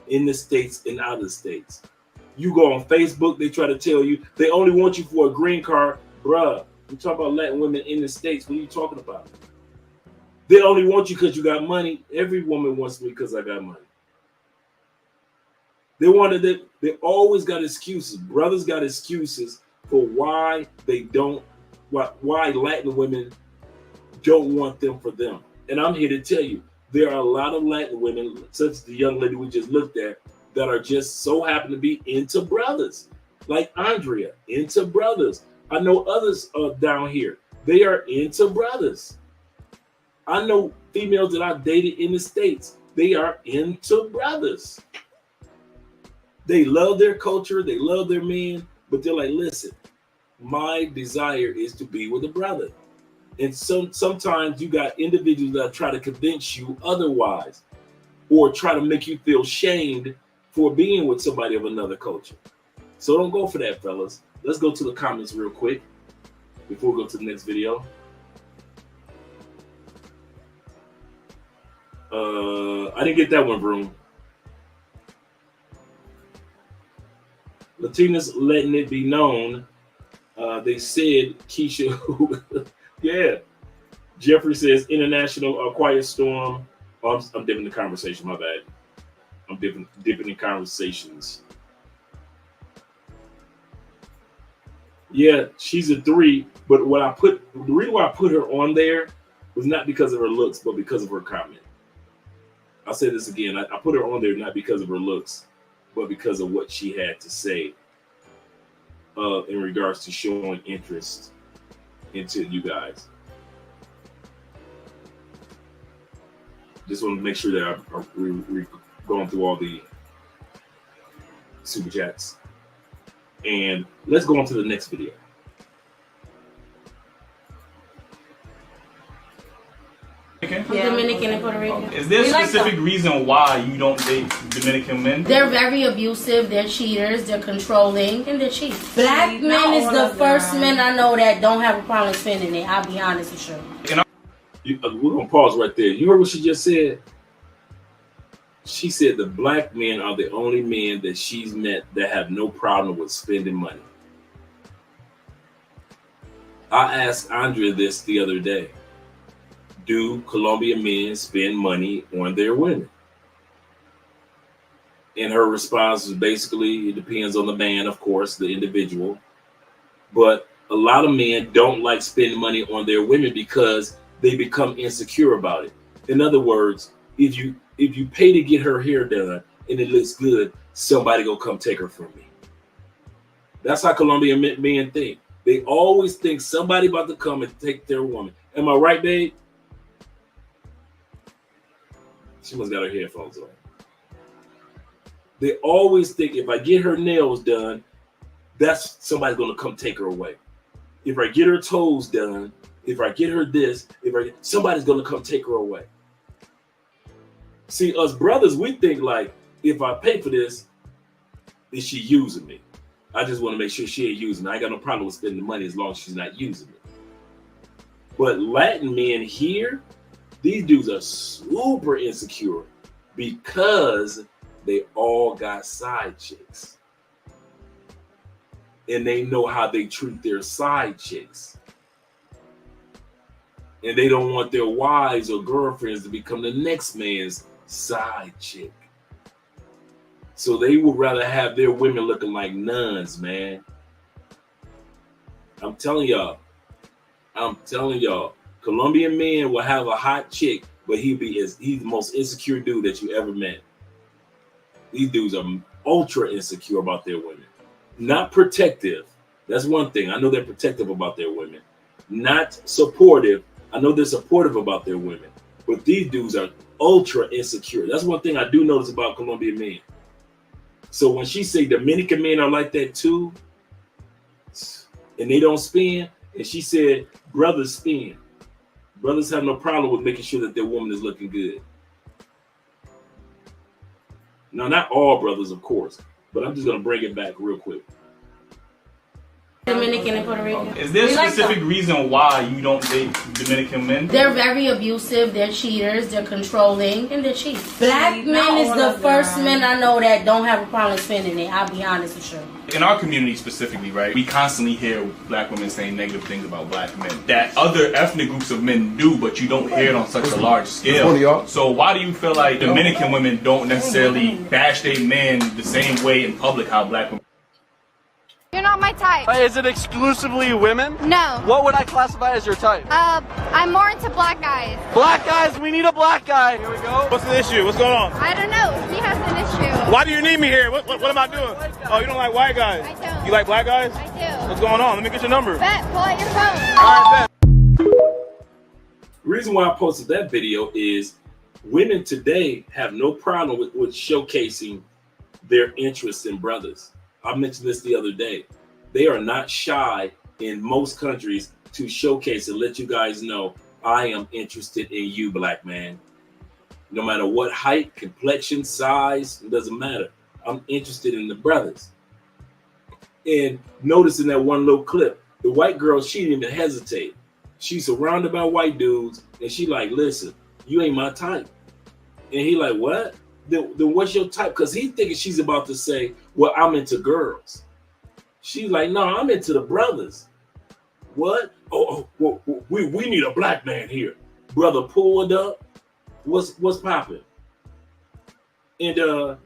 in the States and out of the States. You go on Facebook, they try to tell you they only want you for a green card. Bruh, you talk about Latin women in the States, what are you talking about? They only want you because you got money. Every woman wants me because I got money. They wanted it. They always got excuses. Brothers got excuses for why they don't, why Latin women don't want them for them. And I'm here to tell you, there are a lot of Latin women, such as the young lady we just looked at, that are just so happen to be into brothers. Like Andrea, into brothers. I know others down here. They are into brothers. I know females that I've dated in the States. They are into brothers. They love their culture. They love their men. But they're like, listen, my desire is to be with a brother. And sometimes you got individuals that try to convince you otherwise, or try to make you feel shamed for being with somebody of another culture. So don't go for that, fellas. Let's go to the comments real quick before we go to the next video. I didn't get that one, Broom. Latinas letting it be known. They said Keisha. Yeah. Jeffrey says international quiet storm. Oh, I'm dipping the conversation. My bad. I'm dipping in conversations. Yeah, she's a 3. But the reason why I put her on there was not because of her looks, but because of her comment. I'll say this again. I put her on there not because of her looks, but because of what she had to say in regards to showing interest into you guys. Just want to make sure that we're going through all the super chats. And let's go on to the next video. Yeah. Dominican and Puerto Rican. Is there a specific reason why you don't date Dominican men? They're very abusive, they're cheaters, they're controlling, and they're cheap. Black men is the first men I know that don't have a problem spending it. I'll be honest with you. We're going to pause right there. You heard what she just said? She said the black men are the only men that she's met that have no problem with spending money. I asked Andrea this the other day. Do Colombian men spend money on their women? And her response was basically, it depends on the man, of course, the individual. But a lot of men don't like spending money on their women because they become insecure about it. In other words, if you pay to get her hair done and it looks good, somebody gonna come take her from me. That's how Colombian men think. They always think somebody about to come and take their woman. Am I right, babe? She must got her headphones on. They always think if I get her nails done, that's somebody's gonna come take her away. If I get her toes done, if I get her this, somebody's gonna come take her away. See, us brothers, we think like, if I pay for this, is she using me? I just want to make sure she ain't using me. I ain't got no problem with spending the money as long as she's not using me. But Latin men here, these dudes are super insecure because they all got side chicks. And they know how they treat their side chicks. And they don't want their wives or girlfriends to become the next man's side chick. So they would rather have their women looking like nuns, man. I'm telling y'all, Colombian men will have a hot chick, but he's the most insecure dude that you ever met. These dudes are ultra insecure about their women. Not protective. That's one thing. I know they're protective about their women. Not supportive. I know they're supportive about their women. But these dudes are ultra insecure. That's one thing I do notice about Colombian men. So when she say Dominican men are like that too, and they don't spend, and she said brothers spend. Brothers have no problem with making sure that their woman is looking good. Now, not all brothers, of course, but I'm just going to bring it back real quick. Dominican and Puerto Rican. Is there a We like specific them. reason why you don't date Dominican men? They're very abusive, they're cheaters, they're controlling, and they're cheap. Black See, men not is all the of first them. men I know that don't have a problem spending it. I'll be honest with you. In our community specifically, right, we constantly hear black women saying negative things about black men that other ethnic groups of men do, but you don't hear it on such a large scale. So why do you feel like Dominican women don't necessarily bash their men the same way in public how black women? You're not my type. Is it exclusively women? No. What would I classify as your type? I'm more into black guys. Black guys, we need a black guy. Here we go. What's the issue? What's going on? I don't know. He has an issue. Why do you need me here? What am I doing? Oh, you don't like white guys? I don't. You like black guys? I do. What's going on? Let me get your number. Bet, pull out your phone. All right, bet. The reason why I posted that video is women today have no problem with showcasing their interest in brothers. I mentioned this the other day. They are not shy in most countries to showcase and let you guys know, I am interested in you, black man. No matter what height, complexion, size, it doesn't matter. I'm interested in the brothers. And notice in that one little clip, the white girl, she didn't even hesitate. She's surrounded by white dudes, and she like, listen, you ain't my type. And he like, what? Then what's your type? Because he thinking she's about to say, well, I'm into girls. She's like, no, I'm into the brothers. What? Oh, well, we need a black man here. Brother pulled up. What's popping? And the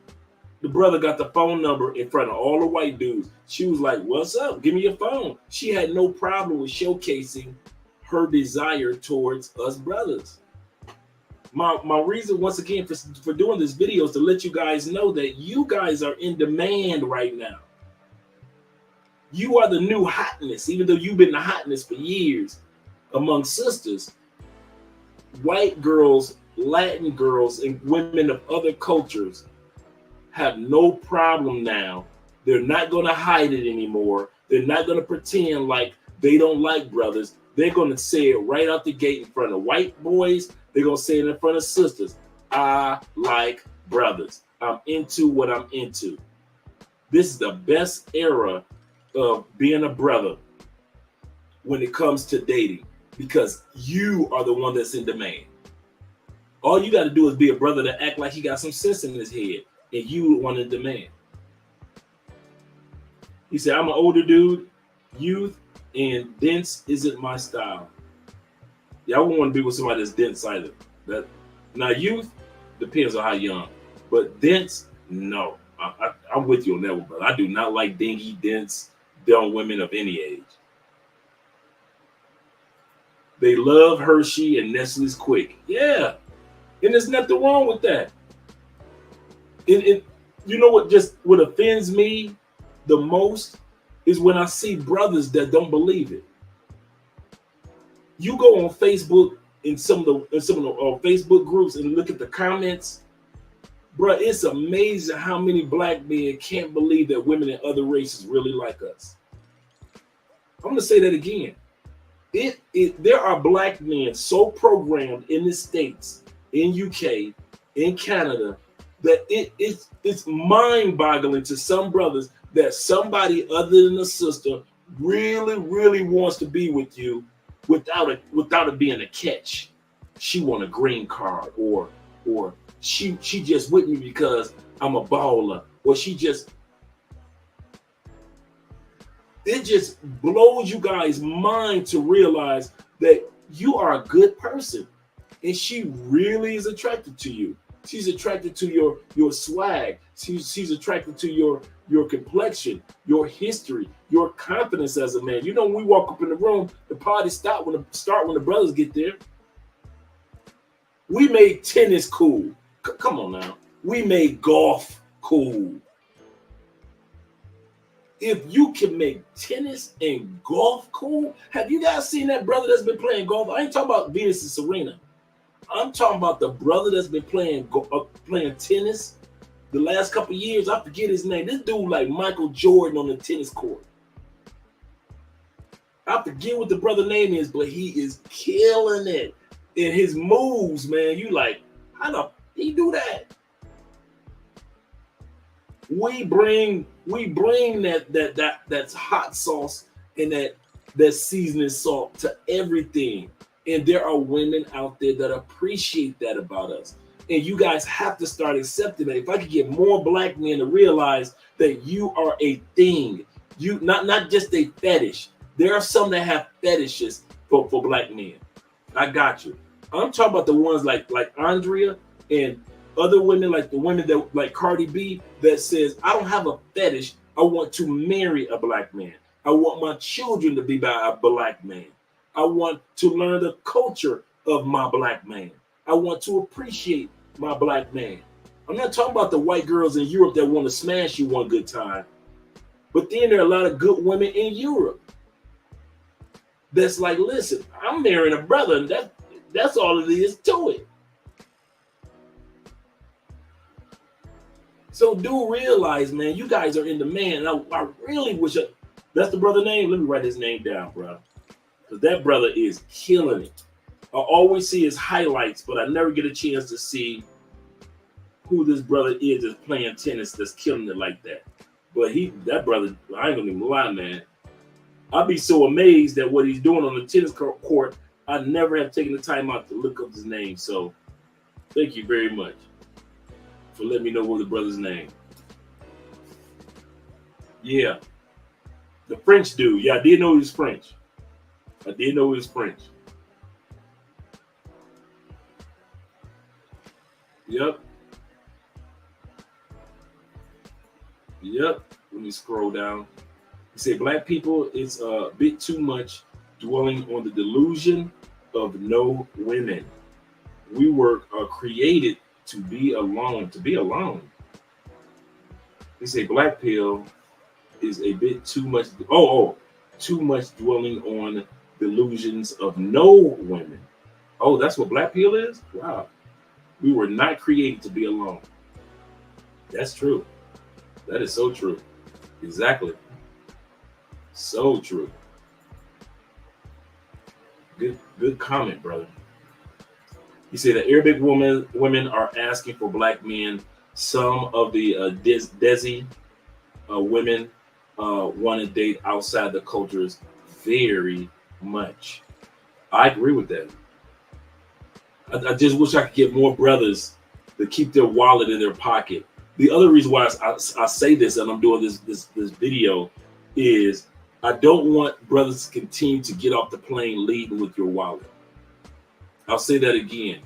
brother got the phone number in front of all the white dudes. She was like, what's up? Give me your phone. She had no problem with showcasing her desire towards us brothers. My reason, once again, for doing this video is to let you guys know that you guys are in demand right now. You are the new hotness, even though you've been the hotness for years among sisters. White girls, Latin girls, and women of other cultures have no problem now. They're not going to hide it anymore. They're not going to pretend like they don't like brothers. They're going to say it right out the gate in front of white boys. They're going to say it in front of sisters. I like brothers. I'm into what I'm into. This is the best era of being a brother when it comes to dating, because you are the one that's in demand. All you got to do is be a brother that act like he got some sense in his head, and you the one in demand. He said, I'm an older dude, youth, and dense isn't my style. Yeah, I wouldn't want to be with somebody that's dense either. Now, youth depends on how young, but dense, no. I'm with you on that one, brother. I do not like dingy, dense, dumb women of any age. They love Hershey and Nestle's Quick. Yeah, and there's nothing wrong with that. You know what offends me the most is when I see brothers that don't believe it. You go on Facebook in some of the Facebook groups and look at the comments, bro. It's amazing how many black men can't believe that women in other races really like us. I'm gonna say that again. There are black men so programmed in the States, in UK, in Canada, that it's mind-boggling to some brothers that somebody other than a sister really, really wants to be with you without it being a catch. She want a green card, or she just with me because I'm a baller, or it just blows you guys' mind to realize that you are a good person and she really is attracted to you. She's attracted to your swag. She's attracted to your complexion, your history, your confidence as a man. You know, when we walk up in the room, the party start when the brothers get there. We made tennis cool. Come on now. We made golf cool. If you can make tennis and golf cool, have you guys seen that brother that's been playing golf? I ain't talking about Venus and Serena. I'm talking about the brother that's been playing tennis the last couple of years. I forget his name. This dude like Michael Jordan on the tennis court. I forget what the brother name is, but he is killing it. And his moves, man, you like, how the he do that? We bring that's hot sauce and that seasoning salt to everything. And there are women out there that appreciate that about us. And you guys have to start accepting that. If I could get more black men to realize that you are a thing, you not just a fetish. There are some that have fetishes for black men. I got you. I'm talking about the ones like Andrea and other women, like the women that like Cardi B, that says, I don't have a fetish. I want to marry a black man. I want my children to be by a black man. I want to learn the culture of my black man. I want to appreciate my black man. I'm not talking about the white girls in Europe that want to smash you one good time. But then there are a lot of good women in Europe that's like, listen, I'm marrying a brother, and that's all it is to it. So do realize, man, you guys are in demand. I really wish that's the brother name. Let me write his name down, bro. Because that brother is killing it. I always see his highlights, but I never get a chance to see who this brother is that's playing tennis that's killing it like that. But that brother, I ain't gonna even lie, man. I'd be so amazed at what he's doing on the tennis court. I never have taken the time out to look up his name. So thank you very much for letting me know what the brother's name. Yeah. The French dude. Yeah, I did know he was French. Yep. Let me scroll down. He said, black people, it's a bit too much dwelling on the delusion of no women. We were created to be alone, He said, black pill is a bit too much. Too much dwelling on delusions of no women. Oh, that's what black pill is? Wow. We were not created to be alone. That's true. That is so true. Exactly. So true. Good comment, brother. He said that Arabic women are asking for black men. Some of the Desi women want to date outside the cultures very much. I agree with that. I just wish I could get more brothers to keep their wallet in their pocket. The other reason why I say this and I'm doing this video is I don't want brothers to continue to get off the plane leading with your wallet. I'll say that again.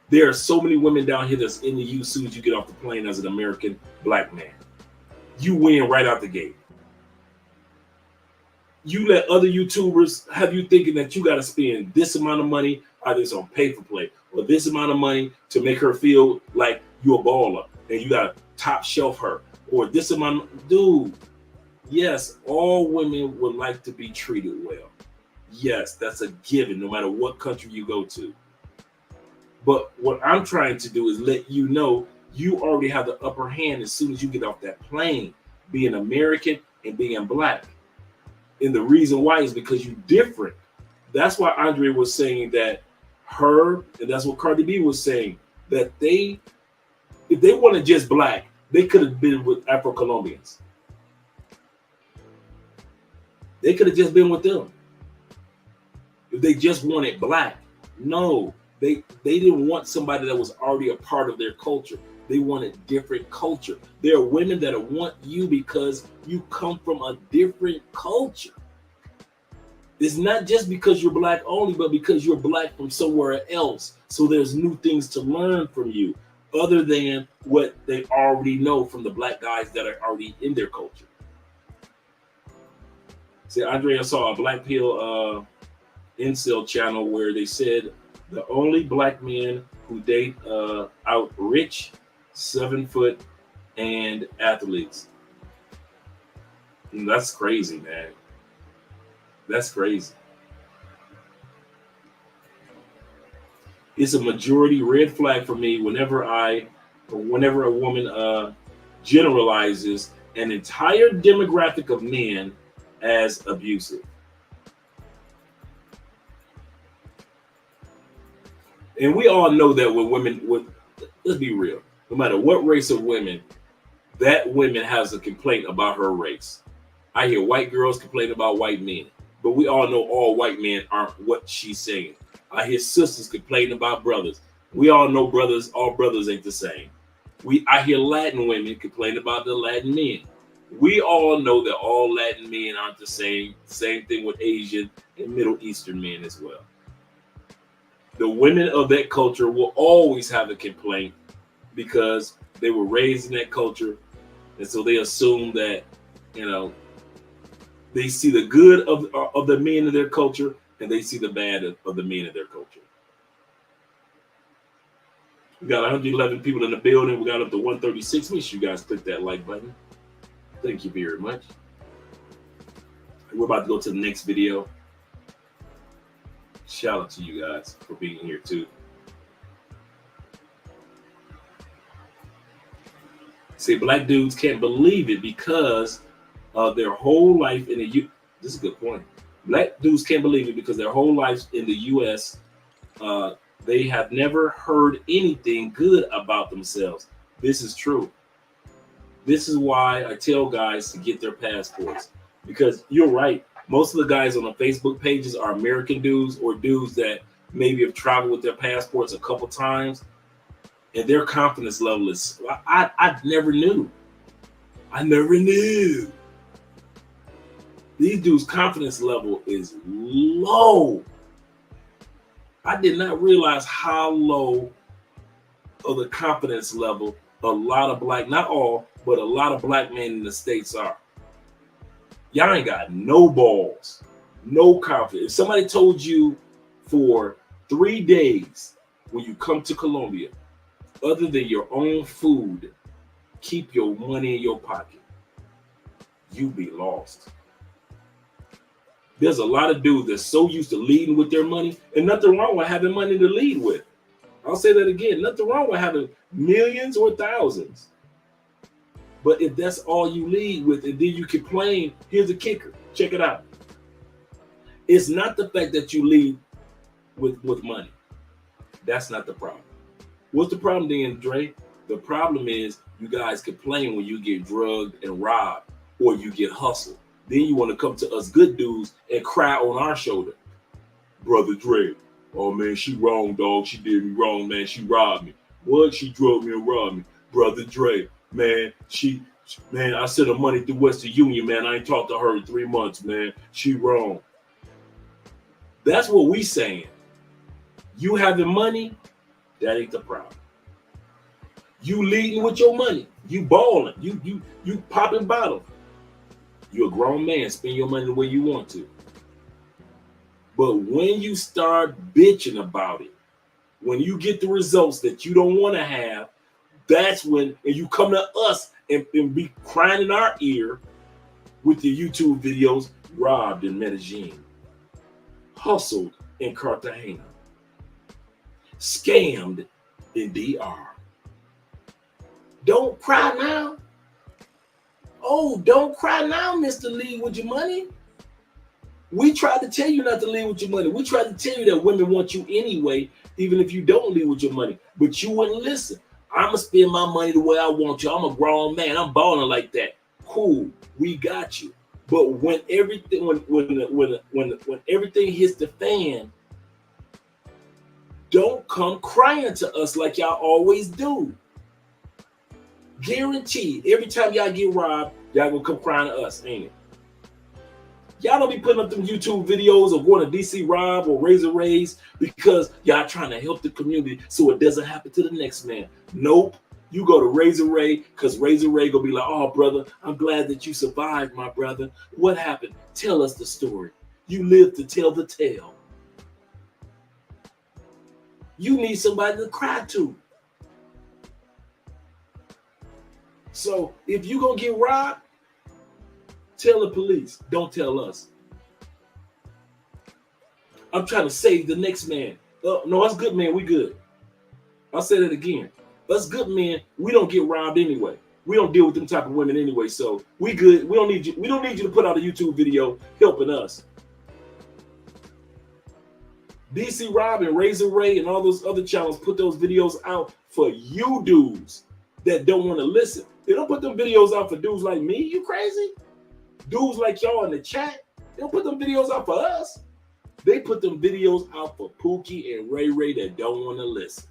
There are so many women down here that's into you as soon as you get off the plane as an American black man. You win right out the gate. You let other YouTubers have you thinking that you got to spend this amount of money, either it's on pay for play, or this amount of money to make her feel like you're a baller and you got to top shelf her, or this amount. Dude, yes, all women would like to be treated well. Yes, that's a given no matter what country you go to. But what I'm trying to do is let you know you already have the upper hand as soon as you get off that plane, being American and being black. And the reason why is because you're different. That's why Andrea was saying that and that's what Cardi B was saying, that if they wanted just black, they could have been with Afro-Colombians. They could have just been with them. If they just wanted black. No, they didn't want somebody that was already a part of their culture. They wanted different culture. There are women that want you because you come from a different culture. It's not just because you're black only, but because you're black from somewhere else. So there's new things to learn from you other than what they already know from the black guys that are already in their culture. See, Andrea saw a Black Pill incel channel where they said the only black men who date out rich, 7 foot, and athletes. And that's crazy, man. That's crazy. It's a majority red flag for me whenever a woman generalizes an entire demographic of men as abusive. And we all know that when women, let's be real, no matter what race of women, that woman has a complaint about her race. I hear white girls complain about white men, but we all know all white men aren't what she's saying. I hear sisters complain about brothers. We all know all brothers ain't the same. I hear Latin women complain about the Latin men. We all know that all Latin men aren't the same. Same thing with Asian and Middle Eastern men as well. The women of that culture will always have a complaint because they were raised in that culture. And so they assume that, they see the good of the men of their culture and they see the bad of the men of their culture. We got 111 people in the building. We got up to 136. Make sure you guys click that like button. Thank you very much. We're about to go to the next video. Shout out to you guys for being here too. See, black dudes can't believe it because their whole life in the this is a good point. Black dudes can't believe it because their whole lives in the U.S. They have never heard anything good about themselves. This is true. This is why I tell guys to get their passports, because you're right. Most of the guys on the Facebook pages are American dudes or dudes that maybe have traveled with their passports a couple times, and their confidence level is, I never knew. I never knew. These dudes' confidence level is low. I did not realize how low of the confidence level a lot of black, not all, but a lot of black men in the States are. Y'all ain't got no balls, no confidence. If somebody told you for 3 days when you come to Colombia, other than your own food, keep your money in your pocket, you be lost. There's a lot of dudes that's so used to leading with their money, and nothing wrong with having money to lead with. I'll say that again. Nothing wrong with having millions or thousands. But if that's all you lead with and then you complain, here's the kicker. Check it out. It's not the fact that you lead with money. That's not the problem. What's the problem then, Dre? The problem is you guys complain when you get drugged and robbed or you get hustled. Then you want to come to us good dudes and cry on our shoulder. Brother Dre, oh man, she wrong, dog. She did me wrong, man. She robbed me. What? She drugged me and robbed me. Brother Dre, man, I sent her money through Western Union, man. I ain't talked to her in 3 months, man. She wrong. That's what we saying. You having money, that ain't the problem. You leading with your money. You balling. You popping bottles. You're a grown man. Spend your money the way you want to. But when you start bitching about it, when you get the results that you don't want to have, that's when, and you come to us and be crying in our ear with your YouTube videos, robbed in Medellin, hustled in Cartagena, scammed in DR. Don't cry now. Oh, don't cry now, Mr. Lead with your money. We tried to tell you not to lead with your money. We tried to tell you that women want you anyway, even if you don't lead with your money. But you wouldn't listen. I'm going to spend my money the way I want you. I'm a grown man. I'm balling like that. Cool. We got you. But when everything when everything hits the fan, don't come crying to us like y'all always do. Guaranteed, every time y'all get robbed, y'all gonna come crying to us, ain't it? Y'all don't be putting up them YouTube videos of going to DC Rob or Razor Rays because y'all trying to help the community so it doesn't happen to the next man. Nope. You go to Razor Ray because Razor Ray gonna be like, oh, brother, I'm glad that you survived, my brother. What happened? Tell us the story. You live to tell the tale. You need somebody to cry to. So if you gonna get robbed, tell the police. Don't tell us. I'm trying to save the next man. No, us good men, we good. I'll say that again. Us good men, we don't get robbed anyway. We don't deal with them type of women anyway. So we good. We don't need you. We don't need you to put out a YouTube video helping us. DC Rob and Razor Ray and all those other channels put those videos out for you dudes that don't want to listen. They don't put them videos out for dudes like me. You crazy? dudes like y'all in the chat, they don't put them videos out for us. They put them videos out for Pookie and Ray Ray that don't want to listen.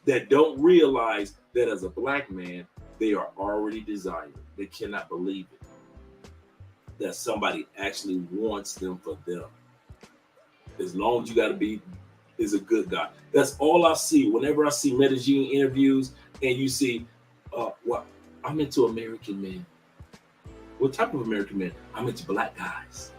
That don't realize that as a black man, they are already desired. They cannot believe it. That somebody actually wants them for them. As long as you got to be is a good guy. That's all I see. Whenever I see Medellin interviews and you see, well, I'm into American men. What type of American men? I'm into black guys.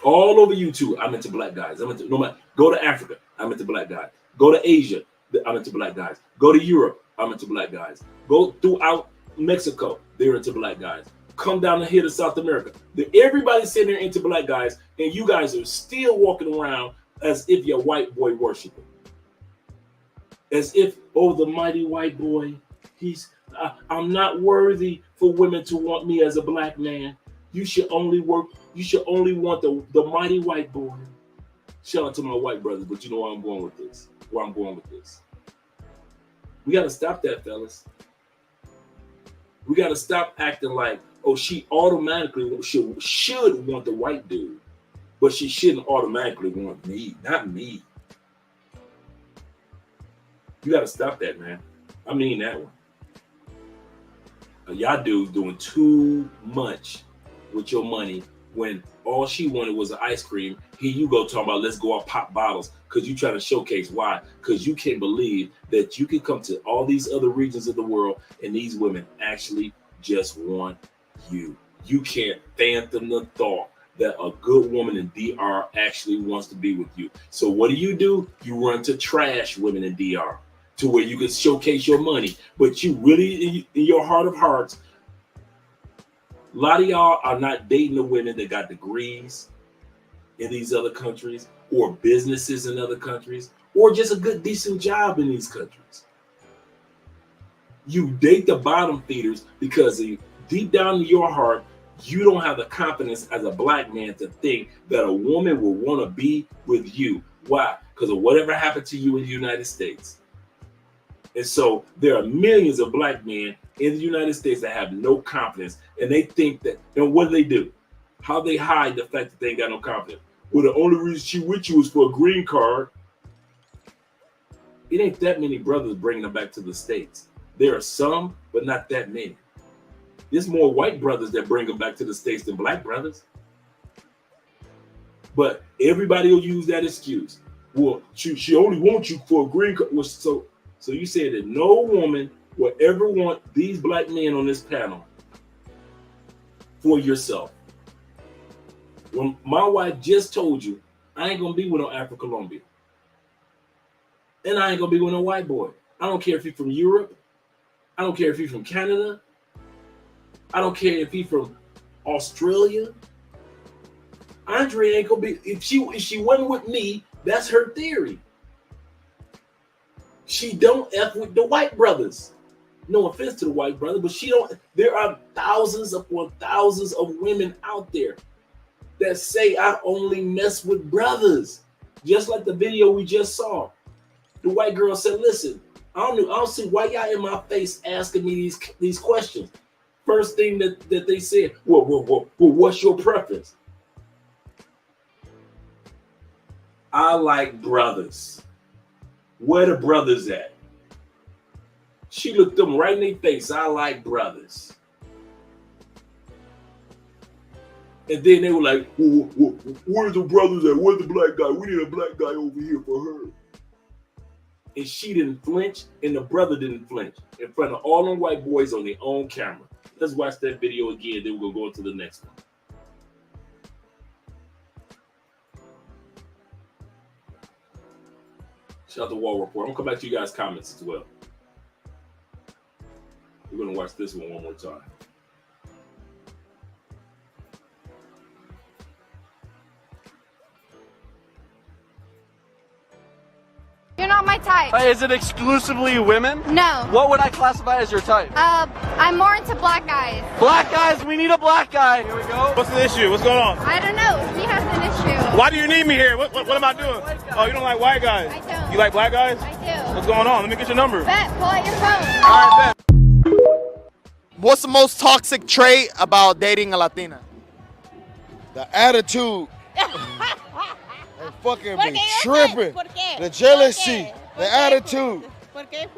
All over YouTube, I'm into black guys. I'm into, no matter, go to Africa, I'm into black guys. Go to Asia, I'm into black guys. Go to Europe, I'm into black guys. Go throughout Mexico, they're into black guys. Come down here to South America. Everybody's sitting there into black guys, and you guys are still walking around as if you're white boy worshiping. As if, oh, the mighty white boy, I'm not worthy for women to want me as a black man. You should only want the mighty white boy. Shout out to my white brothers, but you know where I'm going with this. We got to stop that, fellas. We got to stop acting like, oh, she automatically should want the white dude, but she shouldn't automatically want me, not me. You got to stop that, man. I mean that one. Y'all dudes doing too much with your money when all she wanted was an ice cream. Here you go talking about let's go out pop bottles because you trying to showcase why. Because you can't believe that you can come to all these other regions of the world and these women actually just want you. You can't fathom the thought that a good woman in DR actually wants to be with you. So what do? You run to trash women in DR to where you can showcase your money. But you really, in your heart of hearts, a lot of y'all are not dating the women that got degrees in these other countries or businesses in other countries or just a good, decent job in these countries. You date the bottom feeders because deep down in your heart, you don't have the confidence as a black man to think that a woman will want to be with you. Why? Because of whatever happened to you in the United States. And so there are millions of black men in the United States that have no confidence. And they think that, and what do? How they hide the fact that they ain't got no confidence? Well, the only reason she with you is for a green card. It ain't that many brothers bringing them back to the States. There are some, but not that many. There's more white brothers that bring them back to the States than black brothers. But everybody will use that excuse. Well, she only wants you for a green card. Well, so you said that no woman will ever want these black men on this panel for yourself. When my wife just told you, I ain't gonna be with no Afro-Colombian. And I ain't gonna be with no white boy. I don't care if he's from Europe. I don't care if he's from Canada. I don't care if he's from Australia. Andre ain't gonna be, if she wasn't with me, that's her theory. She don't F with the white brothers. No offense to the white brother, but there are thousands upon thousands of women out there that say I only mess with brothers. Just like the video we just saw. The white girl said, listen, I don't see why y'all in my face asking me these questions. First thing that they said, well, what's your preference? I like brothers. Where the brothers at? She looked them right in their face. I like brothers. And then they were like, where's the brothers at? Where's the black guy? We need a black guy over here for her. And she didn't flinch, and the brother didn't flinch in front of all them white boys on their own camera. Let's watch that video again, then we'll go to the next one. Shout out to Wall Report. I'm gonna come back to you guys' comments as well. We're gonna watch this one more time. You're not my type. Is it exclusively women? No. What would I classify as your type? I'm more into black guys. Black guys, we need a black guy. Here we go. What's the issue? What's going on? I don't know. He has an issue. Why do you need me here? What am I doing? Oh, you don't like white guys? I don't. You like black guys? I do. What's going on? Let me get your number. Bet, pull out your phone. All right, bet. What's the most toxic trait about dating a Latina? The attitude. They fucking be tripping. The jealousy. The attitude.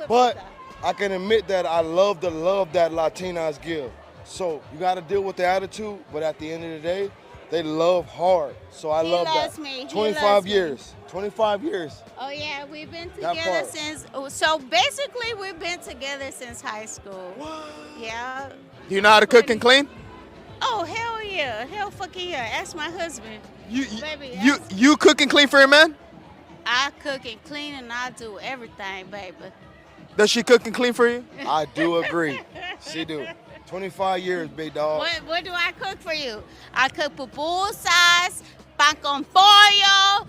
But I can admit that I love the love that Latinas give. So you got to deal with the attitude, but at the end of the day, they love hard. So I love that. Me. 25 years. 25 years. Oh yeah, we've been together since. So basically, we've been together since high school. What? Yeah. Do you know how to cook and clean? Oh hell yeah, hell fucking yeah. Ask my husband. Baby, You cook and clean for your man? I cook and clean and I do everything, baby. Does she cook and clean for you? I do agree. She do. 25 years, big dog. What do I cook for you? I cook pupusas, pan con pollo,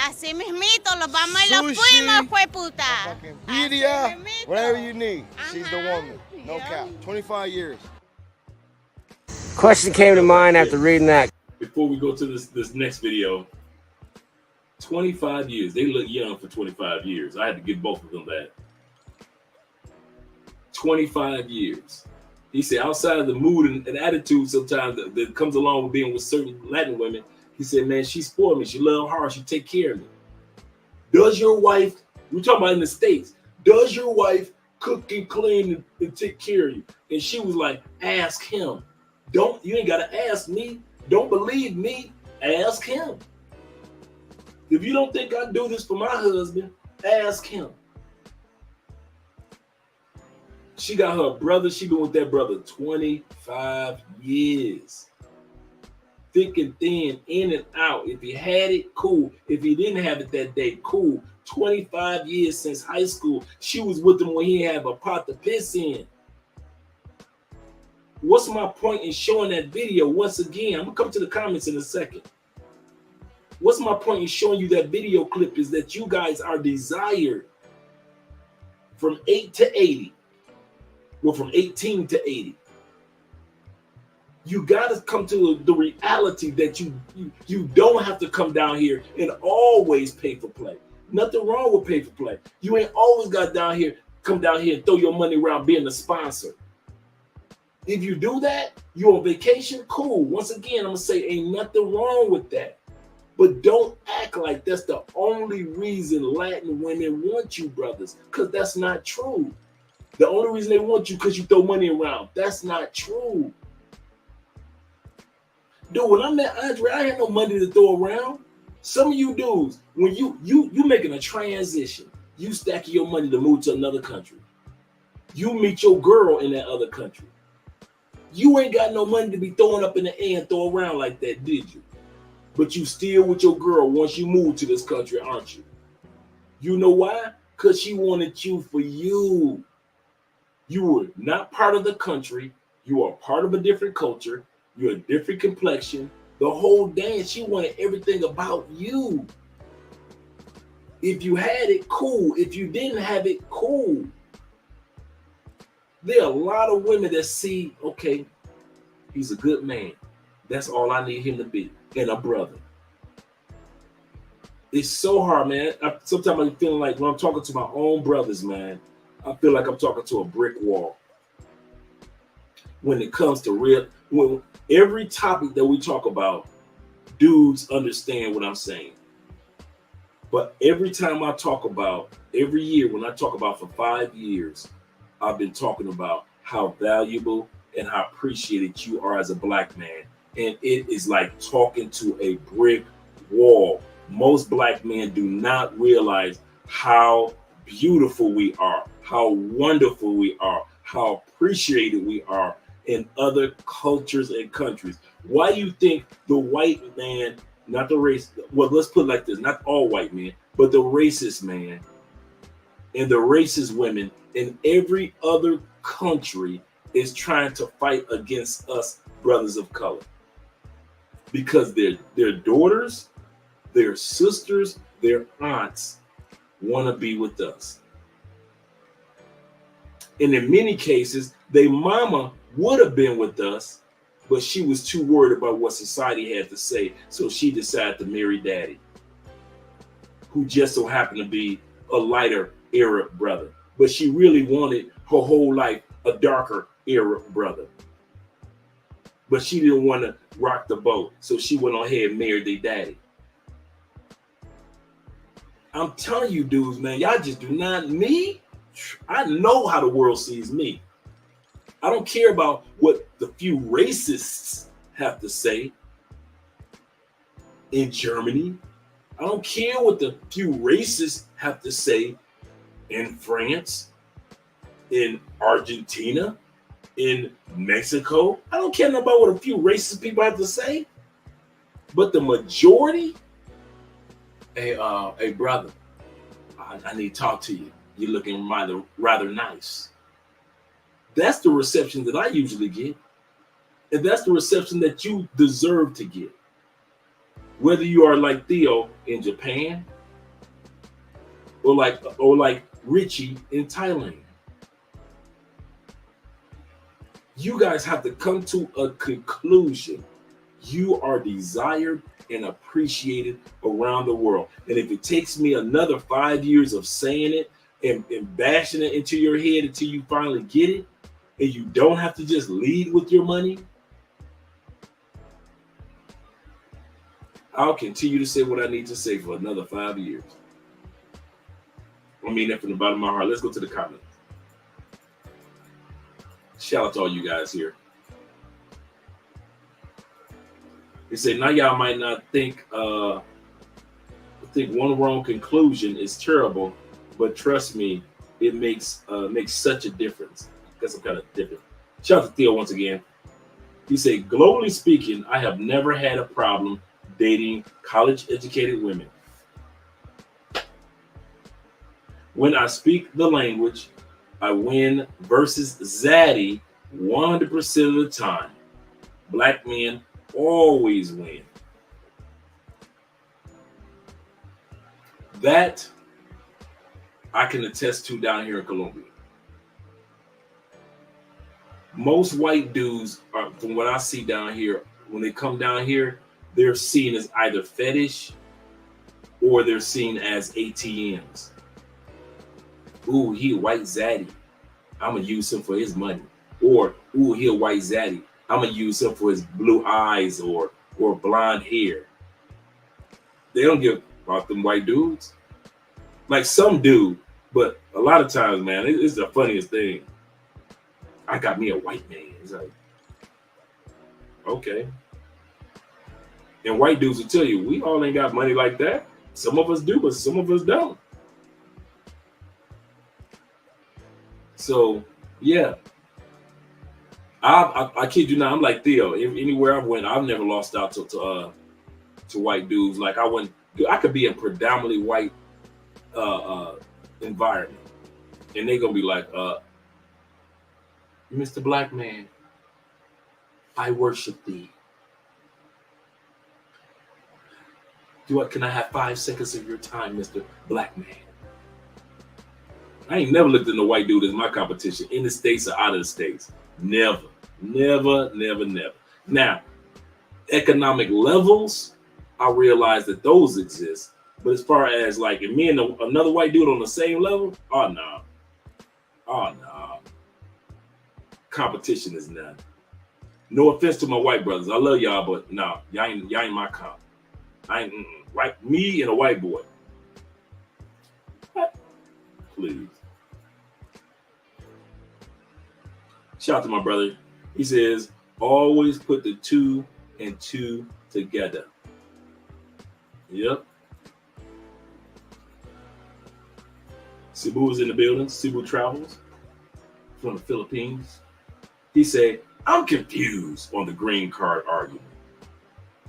así mismito, lo vamos y lo fuimos, pues puta. Birria, whatever you need. She's the woman. No cap. 25 years. Question came to mind after reading that. Before we go to this next video, 25 years. They look young for 25 years. I had to give both of them that. 25 years. He said, outside of the mood and attitude sometimes that comes along with being with certain Latin women, he said, man, she spoiled me. She loved hard. She take care of me. Does your wife, we're talking about in the States, does your wife cook and clean and take care of you? And she was like, ask him. You ain't got to ask me. Don't believe me. Ask him. If you don't think I do this for my husband, ask him. She got her brother. She been with that brother 25 years. Thick and thin, in and out. If he had it, cool. If he didn't have it that day, cool. 25 years since high school. She was with him when he had a pot to piss in. What's my point in showing that video? Once again, I'm going to come to the comments in a second. What's my point in showing you that video clip is that you guys are desired from 8 to 80. Well, from 18 to 80. You got to come to the reality that you don't have to come down here and always pay for play. Nothing wrong with pay for play. You ain't always got come down here and throw your money around being a sponsor. If you do that, you're on vacation, cool. Once again, I'm going to say ain't nothing wrong with that. But don't act like that's the only reason Latin women want you, brothers, because that's not true. The only reason they want you because you throw money around. That's not true. Dude, when I met Andre, I had no money to throw around. Some of you dudes, when you making a transition, you stacking your money to move to another country. You meet your girl in that other country. You ain't got no money to be throwing up in the air and throw around like that, did you? But you still with your girl once you move to this country, aren't you? You know why? Because she wanted you for you. You were not part of the country. You are part of a different culture. You're a different complexion. The whole dance, she wanted everything about you. If you had it, cool. If you didn't have it, cool. There are a lot of women that see, okay, he's a good man. That's all I need him to be. And a brother. It's so hard, man. Sometimes I'm feeling like when I'm talking to my own brothers, man, I feel like I'm talking to a brick wall. When it comes to when every topic that we talk about, dudes understand what I'm saying. But every time I talk about, every year when I talk about for 5 years, I've been talking about how valuable and how appreciated you are as a black man. And it is like talking to a brick wall. Most black men do not realize how beautiful we are, how wonderful we are, how appreciated we are in other cultures and countries. Why do you think the white man, not the race, well, let's put it like this, not all white men, but the racist man and the racist women in every other country is trying to fight against us brothers of color? Because their daughters, their sisters, their aunts want to be with us. And in many cases, their mama would have been with us, but she was too worried about what society had to say. So she decided to marry daddy, who just so happened to be a lighter Arab brother. But she really wanted her whole life a darker era brother. But she didn't want to rock the boat, so she went on ahead and married their daddy. I'm telling you dudes, man, y'all just do not, me, I know how the world sees me. I don't care about what the few racists have to say in Germany. I don't care what the few racists have to say in France, in Argentina, in Mexico. I don't care about what a few racist people have to say. But the majority, hey brother, I need to talk to you. You're looking rather nice. That's the reception that I usually get. And that's the reception that you deserve to get. Whether you are like Theo in Japan or like Richie in Thailand. You guys have to come to a conclusion. You are desired and appreciated around the world. And if it takes me another 5 years of saying it and bashing it into your head until you finally get it, and you don't have to just lead with your money, I'll continue to say what I need to say for another 5 years. I mean that from the bottom of my heart. Let's go to the comments. Shout out to all you guys here. They say, now y'all might not think one wrong conclusion is terrible, but trust me, it makes such a difference. Because I'm kind of different. Shout out to Theo once again. He said, globally speaking, I have never had a problem dating college-educated women. When I speak the language, I win versus Zaddy 100% of the time. Black men always win. That I can attest to down here in Colombia. Most white dudes, from what I see down here, when they come down here, they're seen as either fetish or they're seen as ATMs. Ooh, he a white zaddy. I'm going to use him for his money. Or, ooh, he a white zaddy. I'm going to use him for his blue eyes or blonde hair. They don't give about them white dudes. Like some do, but a lot of times, man, it's the funniest thing. I got me a white man. It's like, okay. And white dudes will tell you, we all ain't got money like that. Some of us do, but some of us don't. So, yeah. I kid you not, I'm like Theo. Anywhere I went, I've never lost out to white dudes. Like I could be in predominantly white environment. And they're going to be like, Mr. Black Man, I worship thee. Can I have 5 seconds of your time, Mr. Black Man? I ain't never looked at no white dude as my competition in the States or out of the States. Never. Now, economic levels, I realize that those exist. But as far as like, if me and another white dude on the same level, oh no. Competition is none. No offense to my white brothers. I love y'all, but no, y'all ain't my comp. I ain't like me and a white boy. What? Please. Shout out to my brother. He says, always put the 2 and 2 together. Yep. Cebu is in the building. Cebu Travels from the Philippines. He said, I'm confused on the green card argument.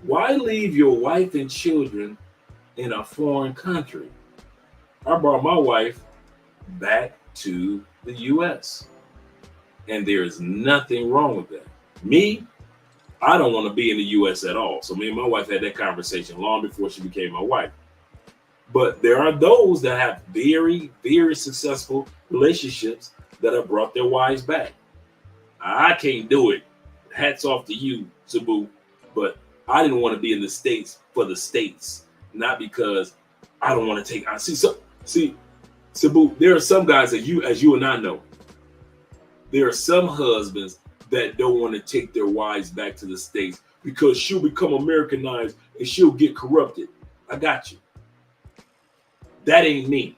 Why leave your wife and children in a foreign country? I brought my wife back to the U.S. and there is nothing wrong with that. Me, I don't want to be in the U.S. at all. So me and my wife had that conversation long before she became my wife. But there are those that have very, very successful relationships that have brought their wives back. I can't do it. Hats off to you, Cebu. But I didn't want to be in the States for the States, not because I don't want to take. See, Cebu, there are some guys that as you and I know, there are some husbands that don't want to take their wives back to the States because she'll become Americanized and she'll get corrupted. I got you. That ain't me.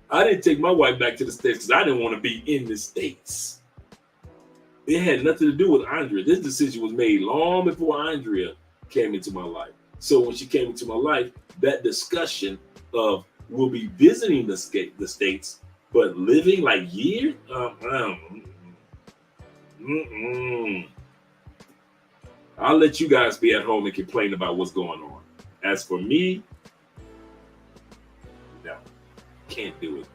I didn't take my wife back to the States because I didn't want to be in the States. It had nothing to do with Andrea. This decision was made long before Andrea came into my life. So when she came into my life, that discussion of we'll be visiting the States, but living like years? I'll let you guys be at home and complain about what's going on. As for me, no, can't do it.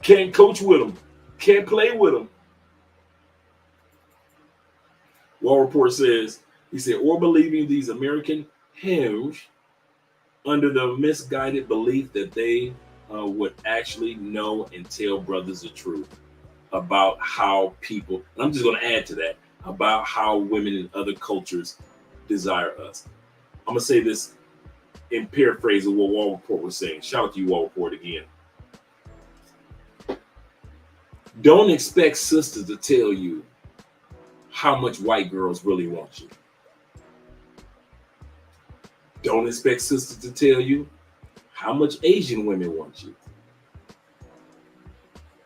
Can't coach with them. Can't play with them. Wall Report says, he said, or believing these American hymns under the misguided belief that they would actually know and tell brothers the truth about how people, and I'm just going to add to that, about how women in other cultures desire us. I'm going to say this in paraphrase of what Wall Report was saying. Shout out to you, Wall Report, again. Don't expect sisters to tell you how much white girls really want you. Don't expect sisters to tell you how much Asian women want you.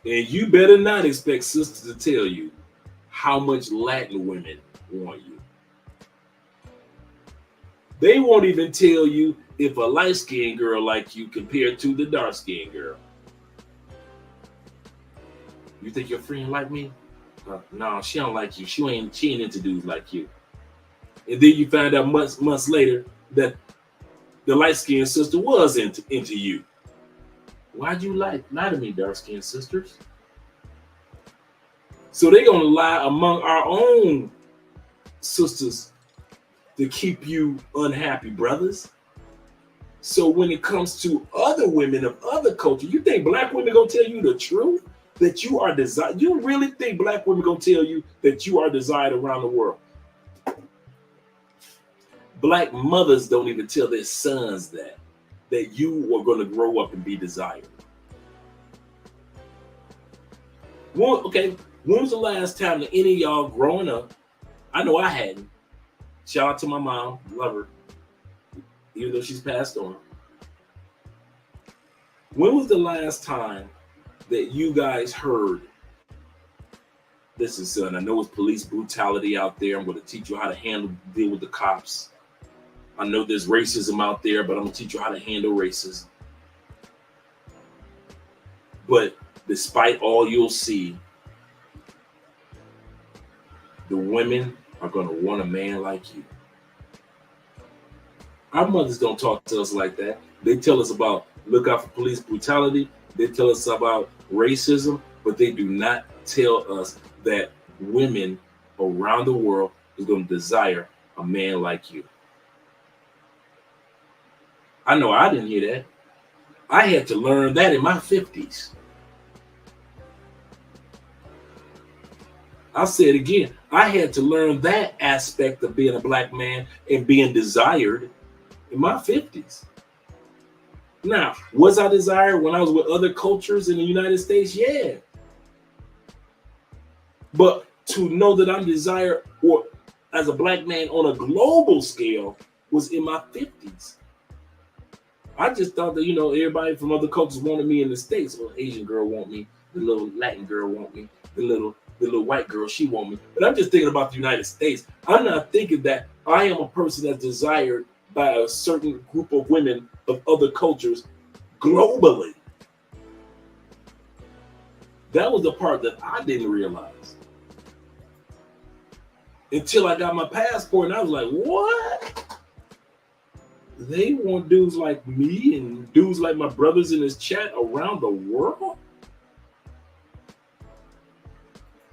And you better not expect sisters to tell you how much Latin women want you. They won't even tell you if a light-skinned girl like you compared to the dark-skinned girl. You think your friend like me? No, she don't like you. She ain't into dudes like you. And then you find out months later that the light-skinned sister was into you. Why'd you lie to me, dark-skinned sisters? So they're gonna lie among our own sisters to keep you unhappy, brothers. So when it comes to other women of other culture, you think black women gonna tell you the truth? That you are desired? You really think black women gonna tell you that you are desired around the world? Black mothers don't even tell their sons that you are gonna grow up and be desired. Okay, when was the last time that any of y'all growing up, I know I hadn't, shout out to my mom, love her, even though she's passed on. When was the last time that you guys heard, listen, son, I know it's police brutality out there. I'm going to teach you how to deal with the cops. I know there's racism out there, but I'm going to teach you how to handle racism. But despite all you'll see, the women are going to want a man like you. Our mothers don't talk to us like that. They tell us about look out for police brutality. They tell us about racism, but they do not tell us that women around the world is going to desire a man like you. I know I didn't hear that. I had to learn that in my 50s. I'll say it again. I had to learn that aspect of being a black man and being desired in my 50s. Now, was I desired when I was with other cultures in the United States? Yeah. But to know that I'm desired or as a black man on a global scale was in my 50s. I just thought that, everybody from other cultures wanted me in the States. Well, Asian girl want me. The little Latin girl want me. The little white girl, she want me. But I'm just thinking about the United States. I'm not thinking that I am a person that's desired by a certain group of women of other cultures globally. That was the part that I didn't realize. Until I got my passport and I was like, what? They want dudes like me and dudes like my brothers in this chat around the world?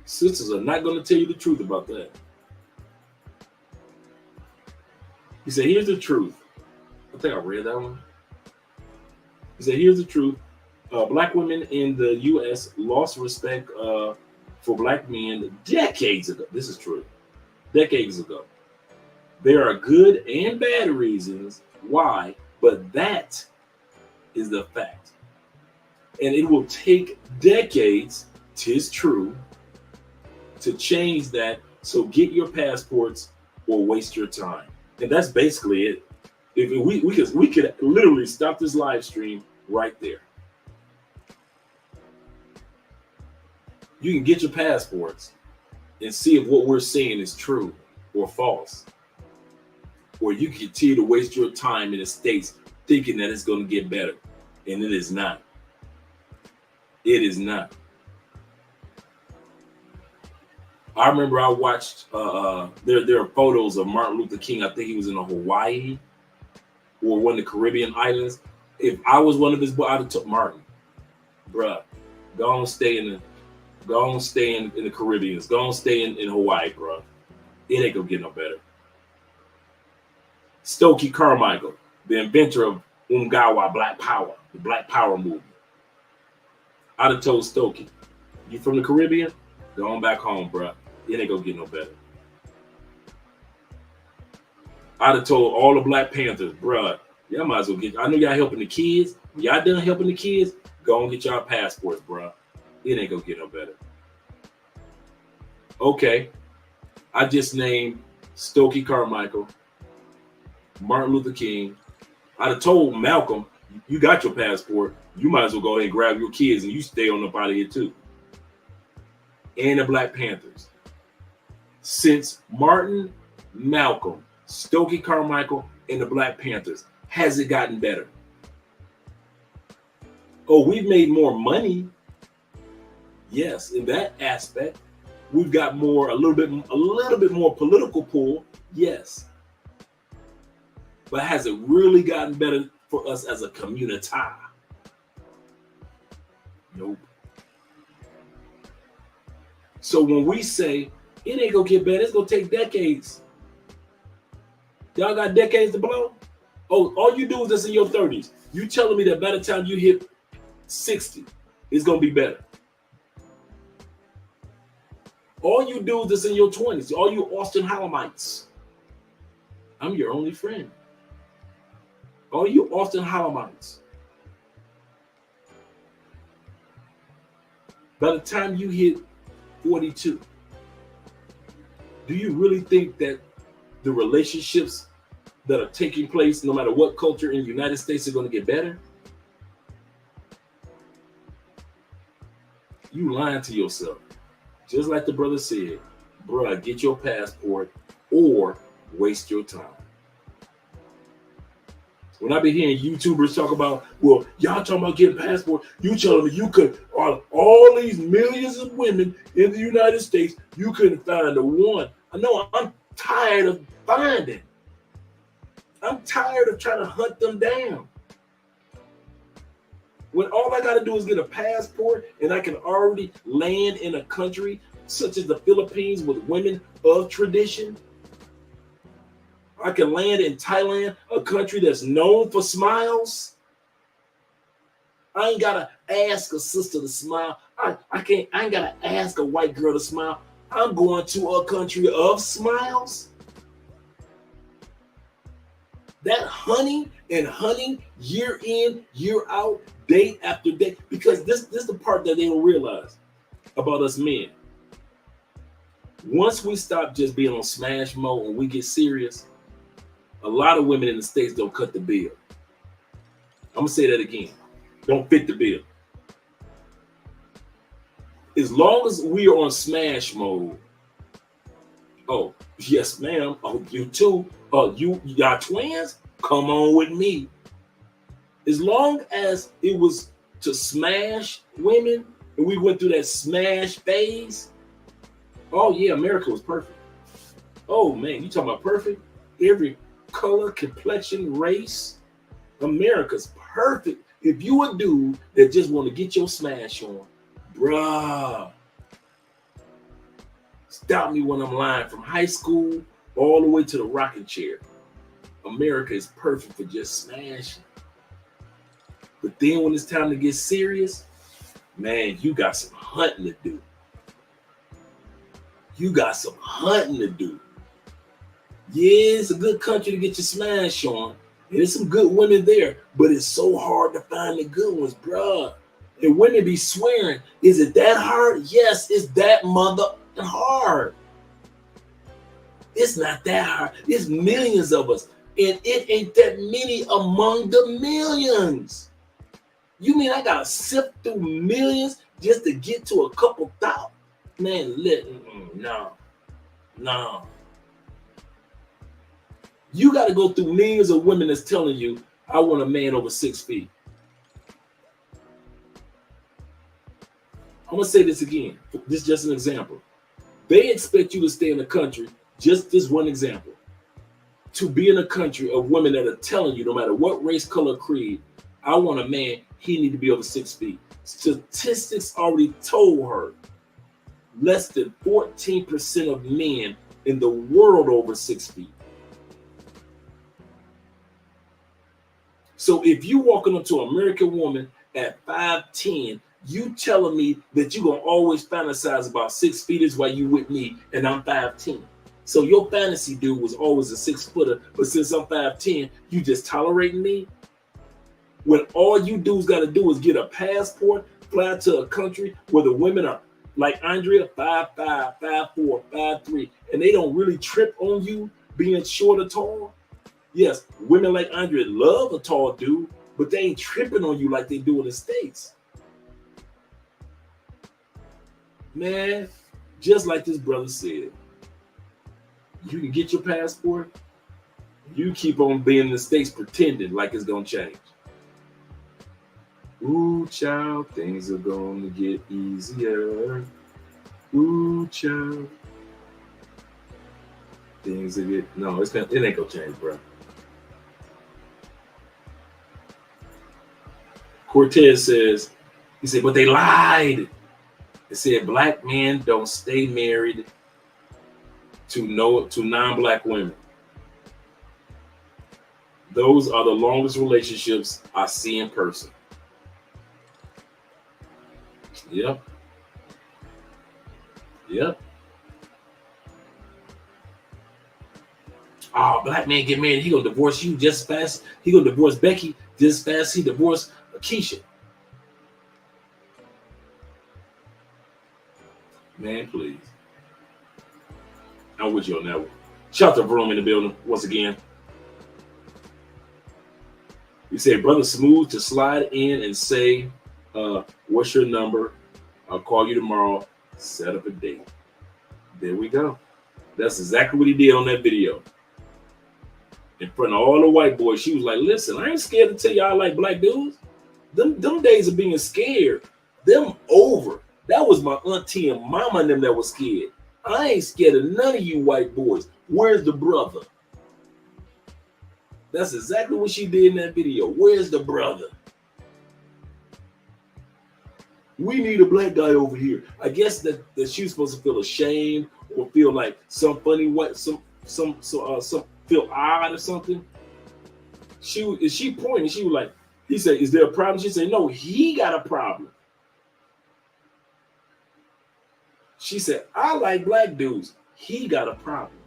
Sisters are not going to tell you the truth about that. He said, here's the truth. I think I read that one. He said, here's the truth. Black women in the U.S. lost respect for black men decades ago. This is true. Decades ago. There are good and bad reasons why, but that is the fact. And it will take decades 'tis true, to change that. So get your passports or waste your time. And that's basically it. If we could literally stop this live stream right there. You can get your passports and see if what we're saying is true or false. Or you continue to waste your time in the States thinking that it's going to get better. And it is not. It is not. I remember I watched, there are photos of Martin Luther King. I think he was in Hawaii or one of the Caribbean islands. If I was one of his boys, I'd have took Martin. Bruh, go on stay in the Caribbean. Go on stay in Hawaii, bruh. It ain't gonna get no better. Stokely Carmichael, the inventor of Umgawa Black Power, the Black Power movement. I'd have told Stokely, you from the Caribbean? Go on back home, bruh. It ain't gonna get no better. I'd have told all the Black Panthers, bruh, y'all might as well I know y'all helping the kids. When y'all done helping the kids, go and get y'all passports, bruh. It ain't gonna get no better. Okay, I just named Stokely Carmichael, Martin Luther King. I'd have told Malcolm, you got your passport. You might as well go ahead and grab your kids and you stay on up out of here too. And the Black Panthers. Since Martin, Malcolm, Stokely Carmichael, and the Black Panthers, has it gotten better? Oh, we've made more money. Yes, in that aspect, we've got a little bit more political pull. Yes. But has it really gotten better for us as a community? Nope. So when we say it ain't gonna get better, it's gonna take decades. Y'all got decades to blow? Oh, all you do is this in your 30s. You telling me that by the time you hit 60, it's gonna be better. All you do is this in your 20s. All you Austin Halamites. I'm your only friend. All you Austin Halamites. By the time you hit 42, do you really think that the relationships that are taking place, no matter what culture in the United States, are going to get better? You lying to yourself. Just like the brother said, bruh, get your passport or waste your time. When I be hearing YouTubers talk about, well, y'all talking about getting passport, you telling me you could, all these millions of women in the United States, you couldn't find the one. I know I'm tired of finding. I'm tired of trying to hunt them down. When all I got to do is get a passport and I can already land in a country such as the Philippines with women of tradition. I can land in Thailand, a country that's known for smiles. I ain't gotta ask a sister to smile. I ain't gotta ask a white girl to smile. I'm going to a country of smiles. That hunting year in, year out, day after day, because this is the part that they don't realize about us men. Once we stop just being on smash mode and we get serious, a lot of women in the States don't cut the bill. I'm gonna say that again. Don't fit the bill. As long as we are on smash mode, oh, yes, ma'am. Oh, you too. Oh, you got twins? Come on with me. As long as it was to smash women and we went through that smash phase, oh yeah, America was perfect. Oh man, you talking about perfect? Every color, complexion, race, America's perfect. If you a dude that just want to get your smash on, bruh, stop me when I'm lying. From high school all the way to the rocking chair, America is perfect for just smashing. But then when it's time to get serious, man, you got some hunting to do. You got some hunting to do. Yeah, it's a good country to get your smash on. There's some good women there, but it's so hard to find the good ones, bruh. And women be swearing, is it that hard? Yes, it's that mother hard. It's not that hard. It's millions of us. And it ain't that many among the millions. You mean I gotta sift through millions just to get to a couple thousand? Man, no. You gotta go through millions of women that's telling you, I want a man over 6 feet. I'm gonna say this again. This is just an example. They expect you to stay in the country, just this one example, to be in a country of women that are telling you, no matter what race, color, creed, I want a man, he need to be over 6 feet. Statistics already told her less than 14% of men in the world over 6 feet. So if you walking up to an American woman at 5'10", you telling me that you're going to always fantasize about 6 feet is why you with me and I'm 5'10". So your fantasy dude was always a 6-footer, but since I'm 5'10", you just tolerating me? When all you dudes got to do is get a passport, fly to a country where the women are like Andrea, 5'5", 5'4", 5'3", and they don't really trip on you being short or tall. Yes, women like Andrea love a tall dude, but they ain't tripping on you like they do in the States. Man, just like this brother said, you can get your passport, you keep on being in the States pretending like it's gonna change. Ooh, child, things are gonna get easier. Ooh, child. Things are get no, it ain't gonna change, bro. Cortez says, he said, but they lied. They said black men don't stay married to non-black women. Those are the longest relationships I see in person. Yep. Oh, black man get married, he gonna divorce you just as fast. He gonna divorce Becky just as fast he divorced Keisha. Man, please. I'm with you on that one. Shout out to Vroom in the building once again. You say, brother Smooth to slide in and say, what's your number? I'll call you tomorrow. Set up a date. There we go. That's exactly what he did on that video. In front of all the white boys, she was like, listen, I ain't scared to tell y'all I like black dudes. Them days of being scared, them over. That was my auntie and mama and them that was scared. I ain't scared of none of you white boys. Where's the brother? That's exactly what she did in that video. Where's the brother? We need a black guy over here. I guess that she was supposed to feel ashamed or feel like some funny what some feel odd or something. She pointed. She was like, he said, "Is there a problem?" She said, "No, he got a problem." She said, "I like black dudes. He got a problem."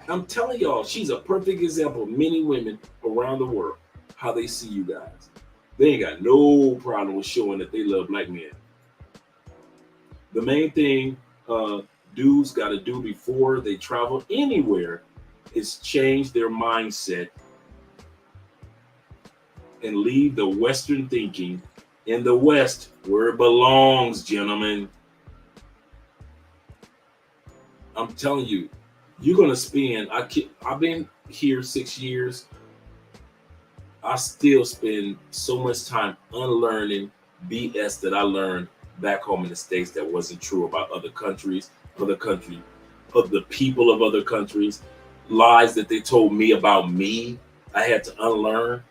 I'm telling y'all, she's a perfect example of many women around the world, how they see you guys. They ain't got no problem with showing that they love black men. The main thing dudes got to do before they travel anywhere is change their mindset and leave the Western thinking in the West where it belongs, gentlemen. I'm telling you, you're going to spend, I've been here 6 years. I still spend so much time unlearning BS that I learned back home in the States that wasn't true about other countries, of the people of other countries, lies that they told me about me, I had to unlearn.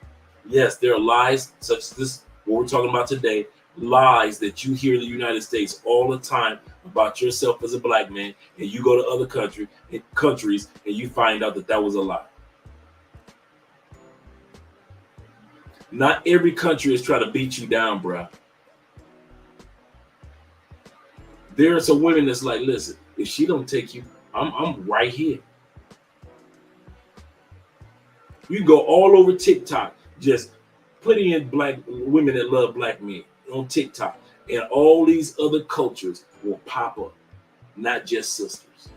Yes, there are lies such as this, what we're talking about today, lies that you hear in the United States all the time about yourself as a black man, and you go to other countries and you find out that that was a lie. Not every country is trying to beat you down, bro. There are some women that's like, listen, if she don't take you, I'm right here. You go all over TikTok, just plenty of black women that love black men on TikTok, and all these other cultures will pop up, not just sisters.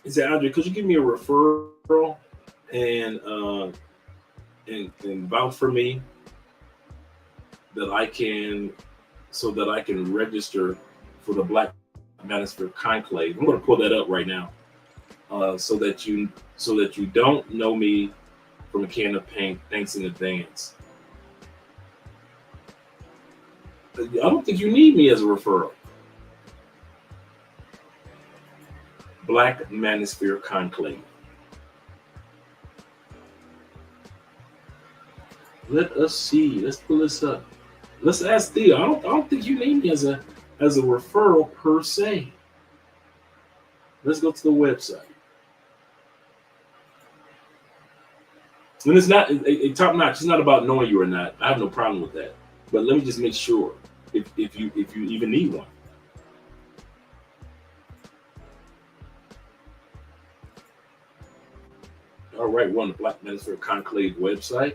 He said, Andre, could you give me a referral and vouch for me that I can register for the Black Manosphere Conclave? I'm going to pull that up right now, so that you don't know me from a can of paint. Thanks in advance. I don't think you need me as a referral. Black Manosphere Conclave. Let us see. Let's pull this up. Let's ask Theo. I don't think you need me as a referral per se. Let's go to the website. And it's not a top notch. It's not about knowing you or not. I have no problem with that. But let me just make sure if you even need one. All right, we're on the Black Manosphere Conclave website.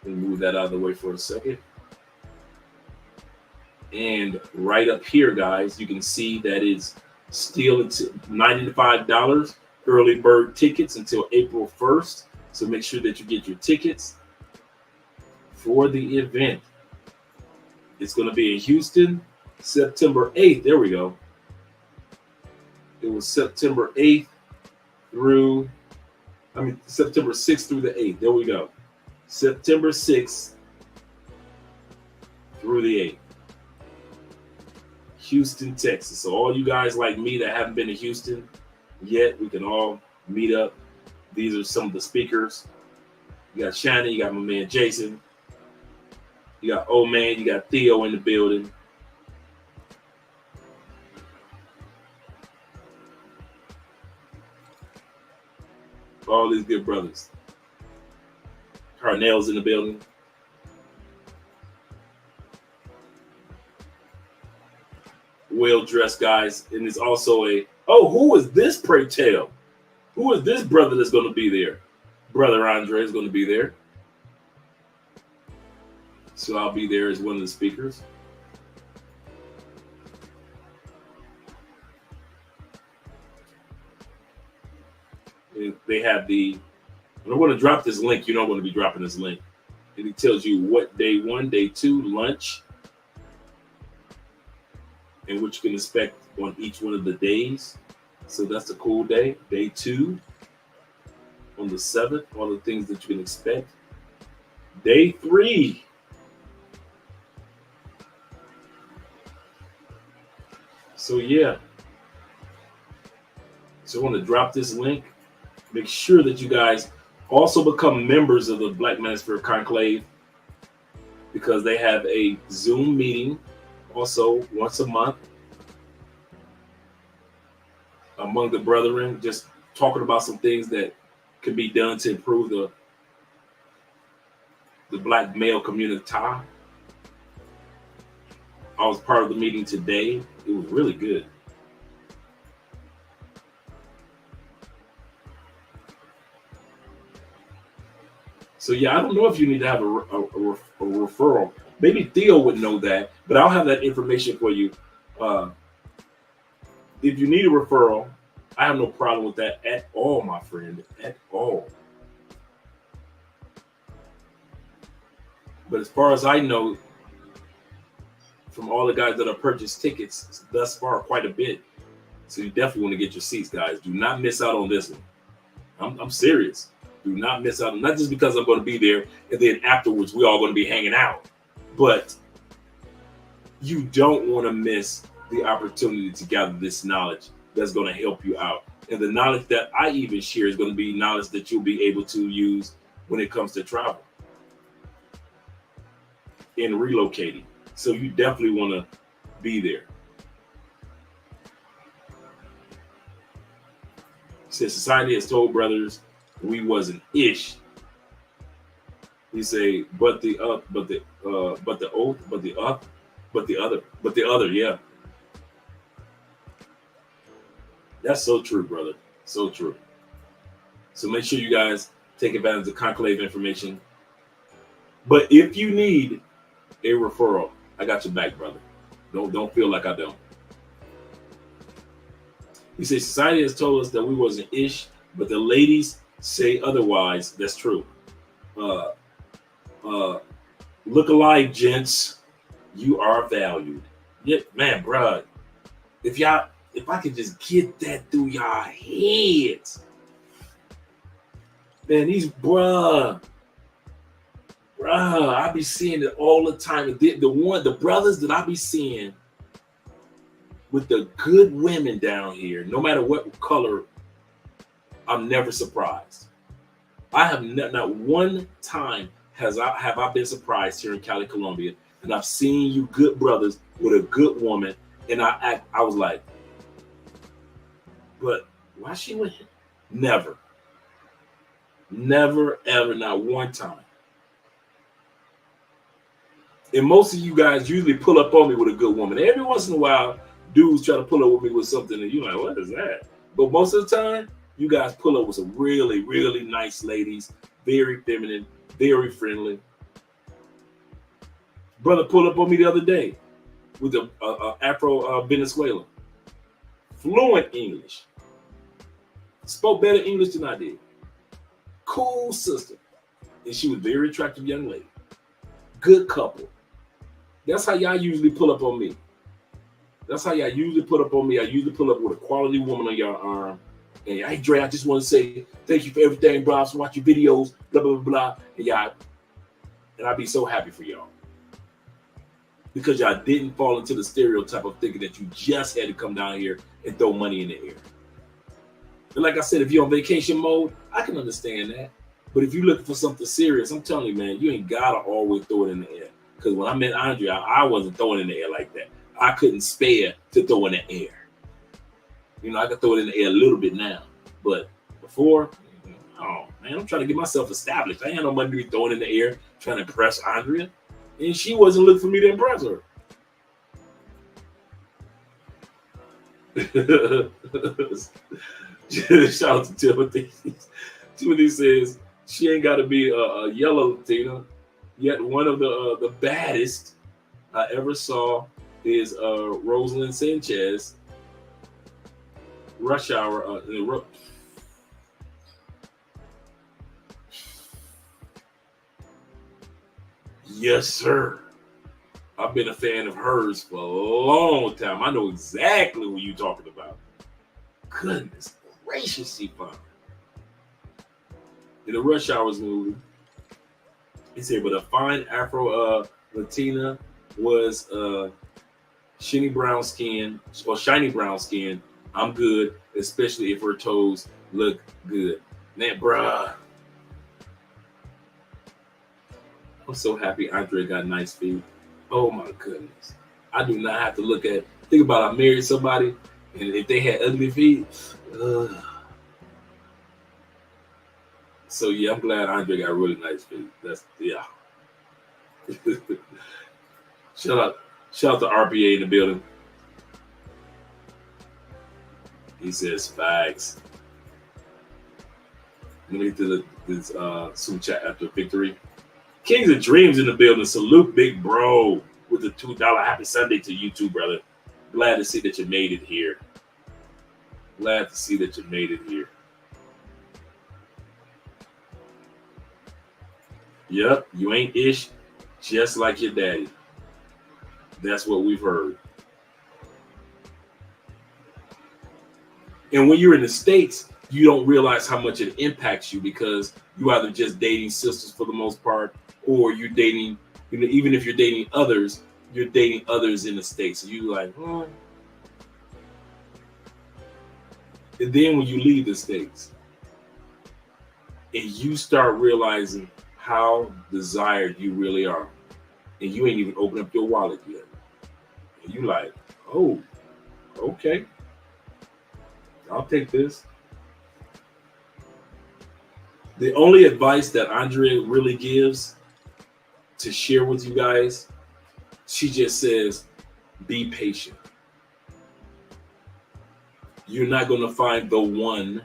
Let me move that out of the way for a second. And right up here, guys, you can see that it's still $95 early bird tickets until April 1st. So make sure that you get your tickets for the event. It's going to be in Houston, September 8th. There we go. It was September 8th September 6th through the 8th. There we go. September 6th through the 8th. Houston, Texas. So all you guys like me that haven't been to Houston yet, we can all meet up. These are some of the speakers. You got Shannon, you got my man Jason. You got Old Man, you got Theo in the building. All these good brothers. Carnell's in the building. Well-dressed guys. And there's also who is this, pray tell? Who is this brother that's going to be there? Brother Andre is going to be there. So I'll be there as one of the speakers. They have I'm going to drop this link. You know I'm going to be dropping this link. And it tells you what day 1, day 2, lunch, and what you can expect on each one of the days. So that's a cool day. Day 2, on the 7th, all the things that you can expect. Day 3. So yeah. So I want to drop this link. Make sure that you guys also become members of the Black Manosphere Conclave, because they have a Zoom meeting also once a month among the brethren, just talking about some things that could be done to improve the black male community. I was part of the meeting today. It was really good. So yeah, I don't know if you need to have a referral. Maybe Theo would know that, but I'll have that information for you. If you need a referral, I have no problem with that at all, my friend, at all. But as far as I know, from all the guys that have purchased tickets thus far, quite a bit. So you definitely want to get your seats, guys. Do not miss out on this one. I'm serious. Do not miss out. Not just because I'm going to be there and then afterwards we're all going to be hanging out, but you don't want to miss the opportunity to gather this knowledge that's going to help you out. And the knowledge that I even share is going to be knowledge that you'll be able to use when it comes to travel and relocating. So you definitely want to be there. Since society has told brothers we wasn't ish. He say, but the other, yeah. That's so true, brother. So true. So make sure you guys take advantage of Conclave information. But if you need a referral, I got your back, brother. Don't feel like I don't. He says society has told us that we wasn't ish, but the ladies say otherwise. That's true. Look alive, gents. You are valued. Yeah, man, bruh. If I could just get that through y'all heads. Man, these bruh, I be seeing it all the time. The brothers that I be seeing with the good women down here, no matter what color, I'm never surprised. I have not one time have I been surprised here in Cali, Colombia, and I've seen you good brothers with a good woman, and I was like, but why she with him? Never, ever, not one time. And most of you guys usually pull up on me with a good woman. Every once in a while, dudes try to pull up with me with something, and you're like, what is that? But most of the time, you guys pull up with some really, really nice ladies, very feminine, very friendly. Brother pulled up on me the other day with a Afro Venezuelan. Fluent English. Spoke better English than I did. Cool sister. And she was a very attractive young lady. Good couple. That's how y'all usually pull up on me. That's how y'all usually put up on me. I usually pull up with a quality woman on your arm. And hey, Dre, I just want to say thank you for everything, bro. I was watching your videos, blah, blah, blah, blah. And y'all, and I'd be so happy for y'all. Because y'all didn't fall into the stereotype of thinking that you just had to come down here and throw money in the air. And like I said, if you're on vacation mode, I can understand that. But if you're looking for something serious, I'm telling you, man, you ain't got to always throw it in the air. Because when I met Andrea, I wasn't throwing it in the air like that. I couldn't spare to throw in the air. You know, I could throw it in the air a little bit now. But before, oh, man, I'm trying to get myself established. I ain't no money to be throwing in the air trying to impress Andrea. And she wasn't looking for me to impress her. Shout out to Timothy. Timothy says she ain't got to be a yellow Latina. Yet one of the baddest I ever saw is Rosalind Sanchez. Rush Hour. Yes, sir. I've been a fan of hers for a long time. I know exactly what you're talking about. Goodness gracious, she fine. In the Rush Hours movie, he said, but a fine Afro Latina was shiny brown skin. I'm good, especially if her toes look good. Man, bruh. I'm so happy Andre got nice feet. Oh my goodness. I do not have to think about I married somebody and if they had ugly feet. So yeah, I'm glad Andre got really nice feet. Yeah. Shout out to RPA in the building. He says facts. Let me get to this super chat after victory. Kings of Dreams in the building. Salute, big bro, with the $2. Happy Sunday to you too, brother. Glad to see that you made it here. Yep, you ain't ish, just like your daddy. That's what we've heard. And when you're in the States, you don't realize how much it impacts you because you either just dating sisters for the most part, or you're dating, even if you're dating others, you're dating others in the States. So you're like, oh. And then when you leave the States and you start realizing how desired you really are, and you ain't even opened up your wallet yet. And you like, oh, okay. I'll take this. The only advice that Andrea really gives to share with you guys, she just says, be patient. you're not going to find the one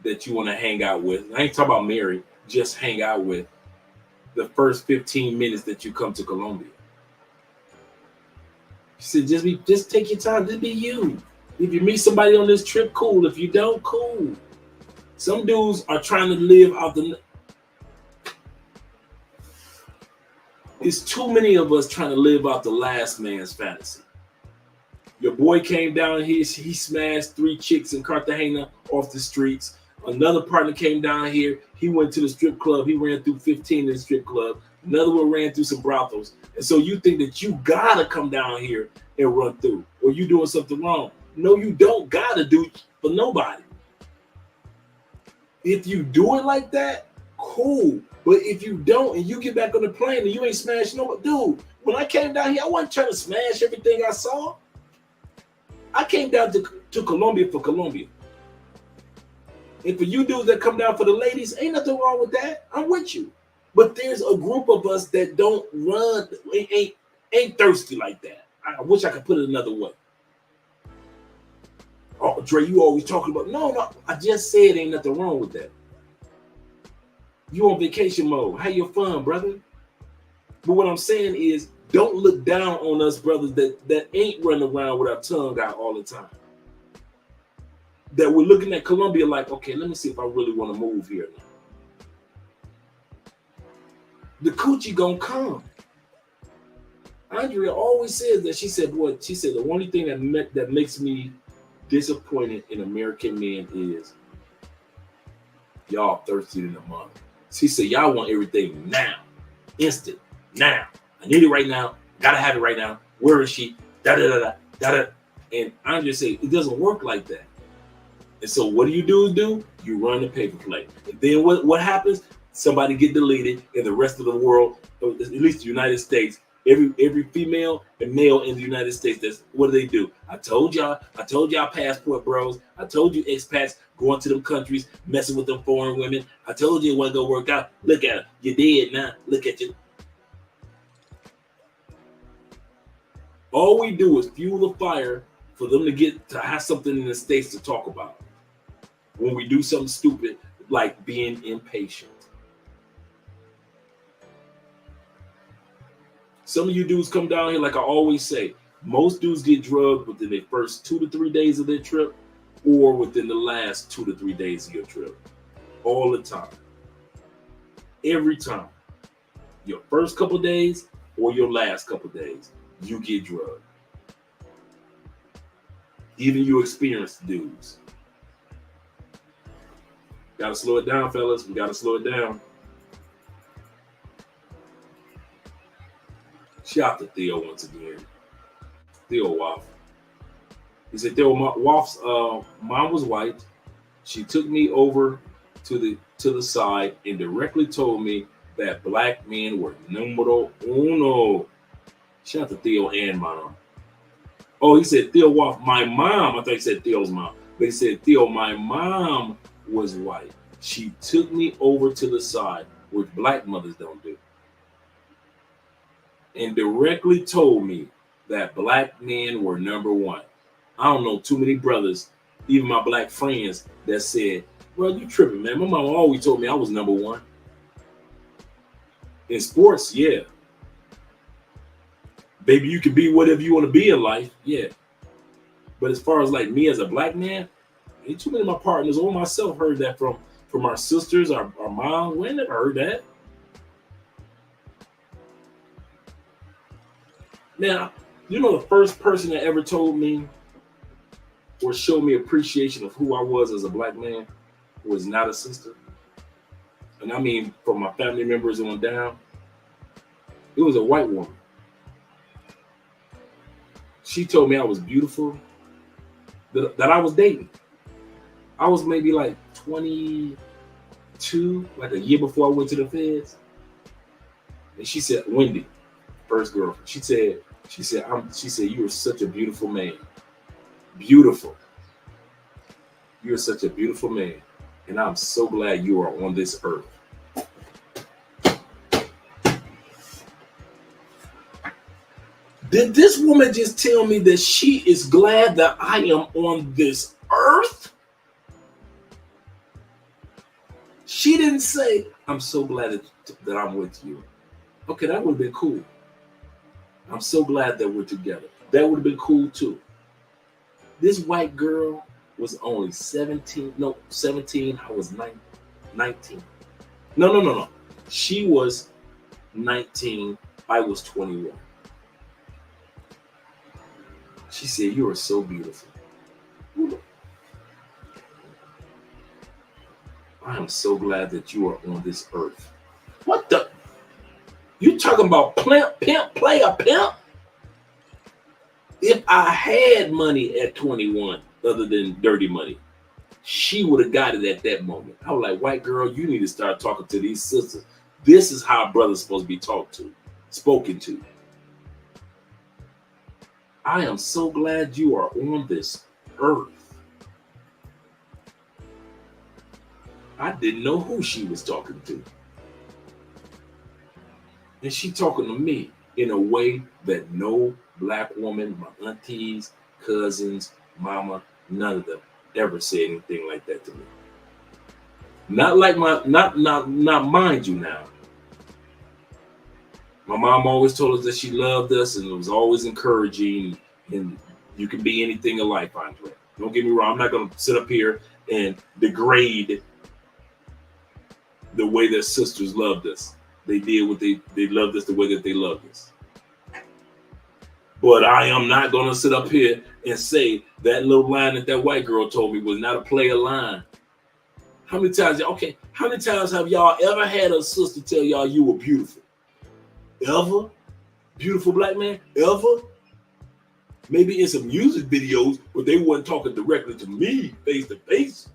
that you want to hang out with. I ain't talking about marry, just hang out with the first 15 minutes that you come to Colombia. She said, just take your time, just be you. If you meet somebody on this trip, cool. If you don't, cool. Some dudes are trying to live out the... It's too many of us trying to live out the last man's fantasy. Your boy came down here, he smashed 3 chicks in Cartagena off the streets. Another partner came down here, he went to the strip club, he ran through 15 in the strip club. Another one ran through some brothels. And so you think that you gotta come down here and run through, or you doing something wrong. No, you don't gotta do it for nobody. If you do it like that, cool. But if you don't and you get back on the plane and you ain't smashing nobody, dude, when I came down here, I wasn't trying to smash everything I saw. I came down to Colombia for Colombia. And for you dudes that come down for the ladies, ain't nothing wrong with that. I'm with you. But there's a group of us that don't run, ain't thirsty like that. I wish I could put it another way. Oh, Dre, you always talking about, no, I just said ain't nothing wrong with that. You on vacation mode. Have your fun, brother. But what I'm saying is, don't look down on us brothers that ain't running around with our tongue out all the time. That we're looking at Colombia like, okay, let me see if I really want to move here now. The coochie gonna come. Andrea always says that. She said, the only thing that makes me disappointed in American men is y'all thirsty in the mother. She said, y'all want everything now, instant, now. I need it right now. Gotta have it right now. Where is she? Da da da da da da. And I'm just saying, it doesn't work like that. And so what do? You run the paper play. And then what happens? Somebody get deleted, and the rest of the world, at least the United States, every female and male in the United States, what do? I told y'all passport bros. I told you expats going to them countries, messing with them foreign women. I told you it wasn't gonna work out. Look at her. You're dead now. Look at you. All we do is fuel the fire for them to have something in the States to talk about. When we do something stupid like being impatient. Some of you dudes come down here, like I always say, most dudes get drugged within the first 2 to 3 days of their trip or within the last 2 to 3 days of your trip. All the time. Every time. Your first couple days or your last couple days, you get drugged. Even you experienced dudes. Gotta slow it down, fellas. We gotta slow it down. Shout out to Theo once again. Theo Waff. He said Theo Waff's mom was white. She took me over to the side and directly told me that black men were numero uno. Shout out to Theo and mom. Oh, he said Theo Waff, my mom. I thought he said Theo's mom. But he said, Theo, my mom was white. She took me over to the side, which black mothers don't do, and directly told me that black men were number one. I don't know too many brothers, even my black friends, that said, well, you tripping, man. My mom always told me I was number one. In sports, yeah. Baby, you can be whatever you want to be in life, yeah. But as far as like me as a black man, ain't too many of my partners or myself heard that from our sisters, our mom. We ain't never heard that. Now, you know the first person that ever told me or showed me appreciation of who I was as a black man was not a sister. And I mean from my family members on down. It was a white woman. She told me I was beautiful, that I was dating. I was maybe like 22, like a year before I went to the feds. And she said, Wendy, first girlfriend, she said, you are such a beautiful man. Beautiful. You're such a beautiful man. And I'm so glad you are on this earth. Did this woman just tell me that she is glad that I am on this say, I'm so glad that I'm with you. Okay, that would have been cool. I'm so glad that we're together. That would have been cool too. This white girl was only 17. No, 17. I was 19. No. She was 19. I was 21. She said, you are so beautiful. I am so glad that you are on this earth. What the? You talking about pimp, player, pimp? If I had money at 21, other than dirty money, she would have got it at that moment. I was like, white girl, you need to start talking to these sisters. This is how a brother's supposed to be spoken to. I am so glad you are on this earth. I didn't know who she was talking to. And she talking to me in a way that no black woman, my aunties, cousins, mama, none of them ever said anything like that to me. Not like not mind you now. My mom always told us that she loved us and it was always encouraging, and you can be anything in life, Andre. Don't get me wrong. I'm not going to sit up here and degrade the way their sisters loved us. They did what they loved us the way that they loved us. But I am not going to sit up here and say that little line that white girl told me was not a player line. How many times have y'all ever had a sister tell y'all you were beautiful? Ever? Beautiful black man? Ever? Maybe in some music videos, but they weren't talking directly to me face to face.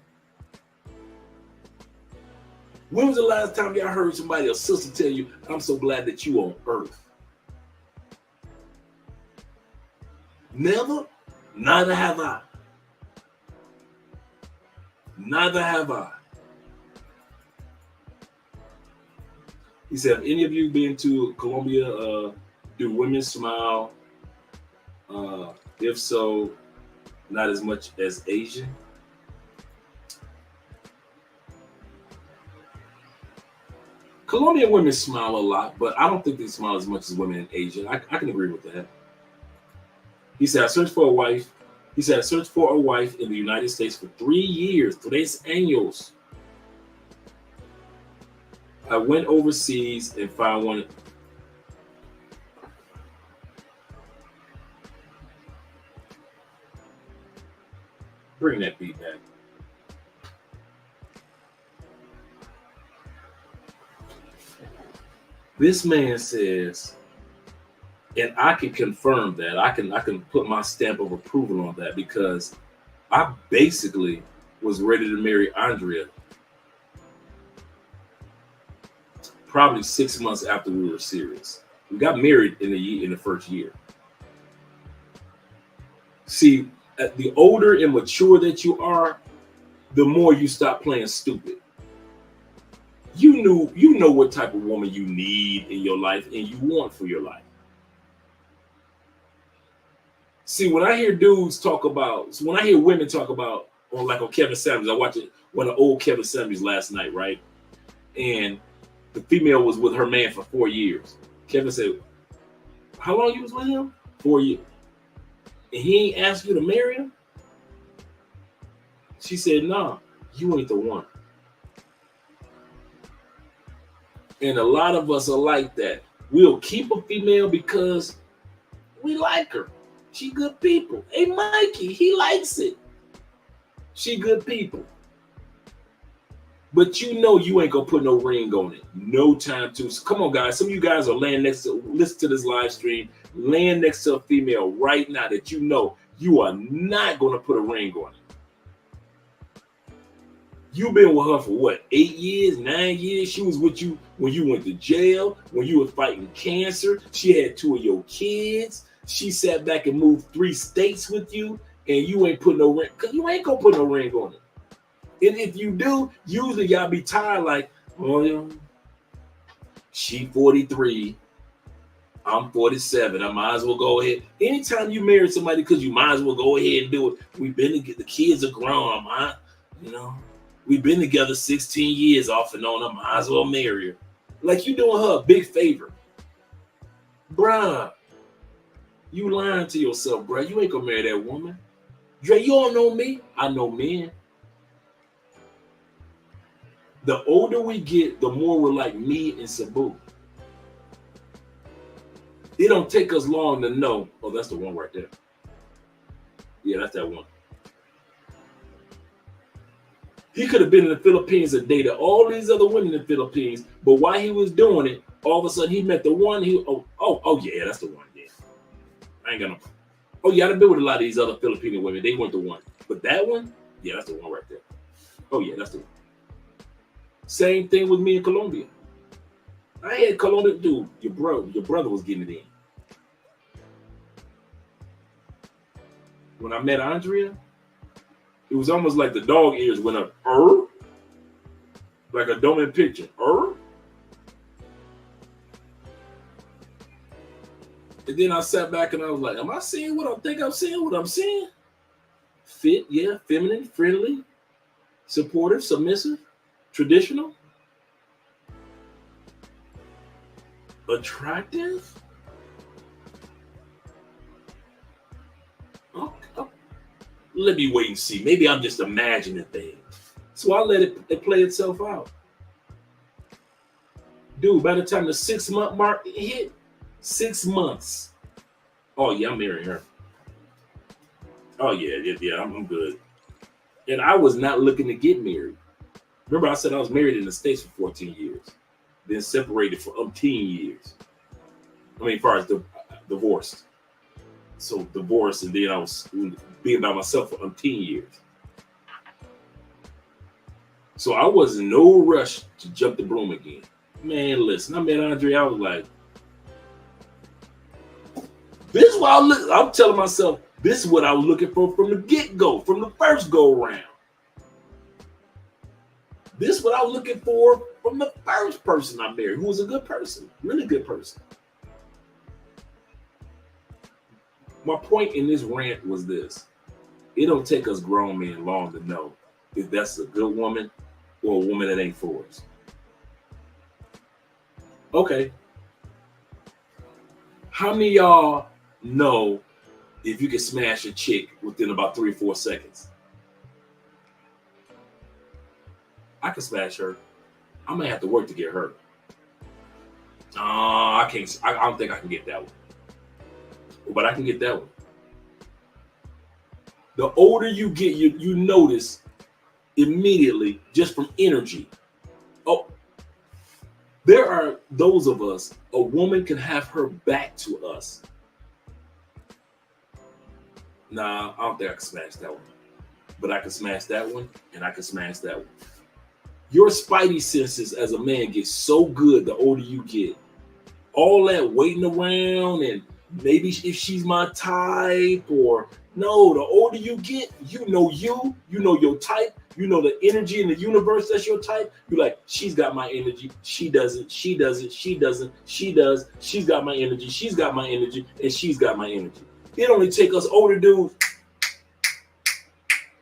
When was the last time y'all heard somebody, a sister, tell you, I'm so glad that you on earth? Never? Neither have I. Neither have I. He said, have any of you been to Colombia? Do women smile? If so, not as much as Asian. Colombian women smile a lot, but I don't think they smile as much as women in Asia. I can agree with that. He said, I searched for a wife. He said, I searched for a wife in the United States for 3 years, 3 años. I went overseas and found one. Bring that beat back. This man says, and I can confirm that. I can put my stamp of approval on that because I basically was ready to marry Andrea probably 6 months after we were serious. We got married in the first year. See, the older and mature that you are, the more you stop playing stupid. You know what type of woman you need in your life and you want for your life. See, when I hear women talk about, on Kevin Samuels, I watched one of old Kevin Samuels last night, right? And the female was with her man for 4 years. Kevin said, how long you was with him? 4 years. And he ain't asked you to marry him? She said, nah, you ain't the one. And a lot of us are like that. We'll keep a female because we like her. She good people. Hey, Mikey, he likes it. She good people. But you know you ain't gonna put no ring on it. No time to. So come on, guys. Some of you guys are laying next to, listen to this live stream, laying next to a female right now that you know you are not gonna put a ring on it. You've been with her for what, 8 years, 9 years? She was with you when you went to jail, when you were fighting cancer. She had 2 of your kids. She sat back and moved 3 states with you, and you ain't put no ring, because you ain't gonna put no ring on it. And if you do, usually y'all be tired like, oh, yeah, she 43, I'm 47, I might as well go ahead. Anytime you marry somebody because you might as well go ahead and do it. We've been together, the kids are grown, We've been together 16 years off and on. I might as well marry her. Like you doing her a big favor. Bruh, you lying to yourself, bruh. You ain't gonna marry that woman. Dre, you don't know me. I know men. The older we get, the more we're like me and Sabu. It don't take us long to know. Oh, that's the one right there. Yeah, that's that one. He could have been in the Philippines and dated all these other women in the Philippines, but while he was doing it, all of a sudden he met the one. Oh yeah, that's the one. Yeah, I ain't got no. Oh yeah, I've been with a lot of these other Filipino women. They weren't the one, but that one, yeah, that's the one right there. Oh yeah, that's the one. Same thing with me in Colombia. I had Colombia, dude. Your brother was getting it in. When I met Andrea, it was almost like the dog ears went up. Like a Doman picture. And then I sat back and I was like, am I seeing what I think I'm seeing? What I'm seeing? Fit, yeah, feminine, friendly, supportive, submissive, traditional, attractive. Let me wait and see. Maybe I'm just imagining things. So I let it play itself out. Dude, by the time the 6-month mark hit, 6 months. Oh yeah, I'm marrying her. Oh yeah, I'm good. And I was not looking to get married. Remember I said I was married in the States for 14 years. Then separated for 18 years. I mean, as far as divorced. So divorced, and then I was being by myself for 18 years. So I was in no rush to jump the broom again. Man, listen, I met Andre. I was like, this is what I'm telling myself, this is what I was looking for from the get-go, from the first go-around. This is what I was looking for from the first person I married, who was a good person, really good person. My point in this rant was this. It don't take us grown men long to know if that's a good woman or a woman that ain't for us. Okay. How many of y'all know if you can smash a chick within about 3 or 4 seconds? I can smash her. I might have to work to get her. I can't. I don't think I can get that one. But I can get that one. The older you get, you notice immediately just from energy. Oh, there are those of us, a woman can have her back to us. Nah, I don't think I can smash that one. But I can smash that one, and I can smash that one. Your spidey senses as a man get so good the older you get. All that waiting around and maybe if she's my type or no, the older you get, you know your type, you know the energy in the universe that's your type. You're like, she's got my energy, she doesn't, she doesn't, she doesn't, she does, she's got my energy, she's got my energy, and she's got my energy. It only take us older dudes.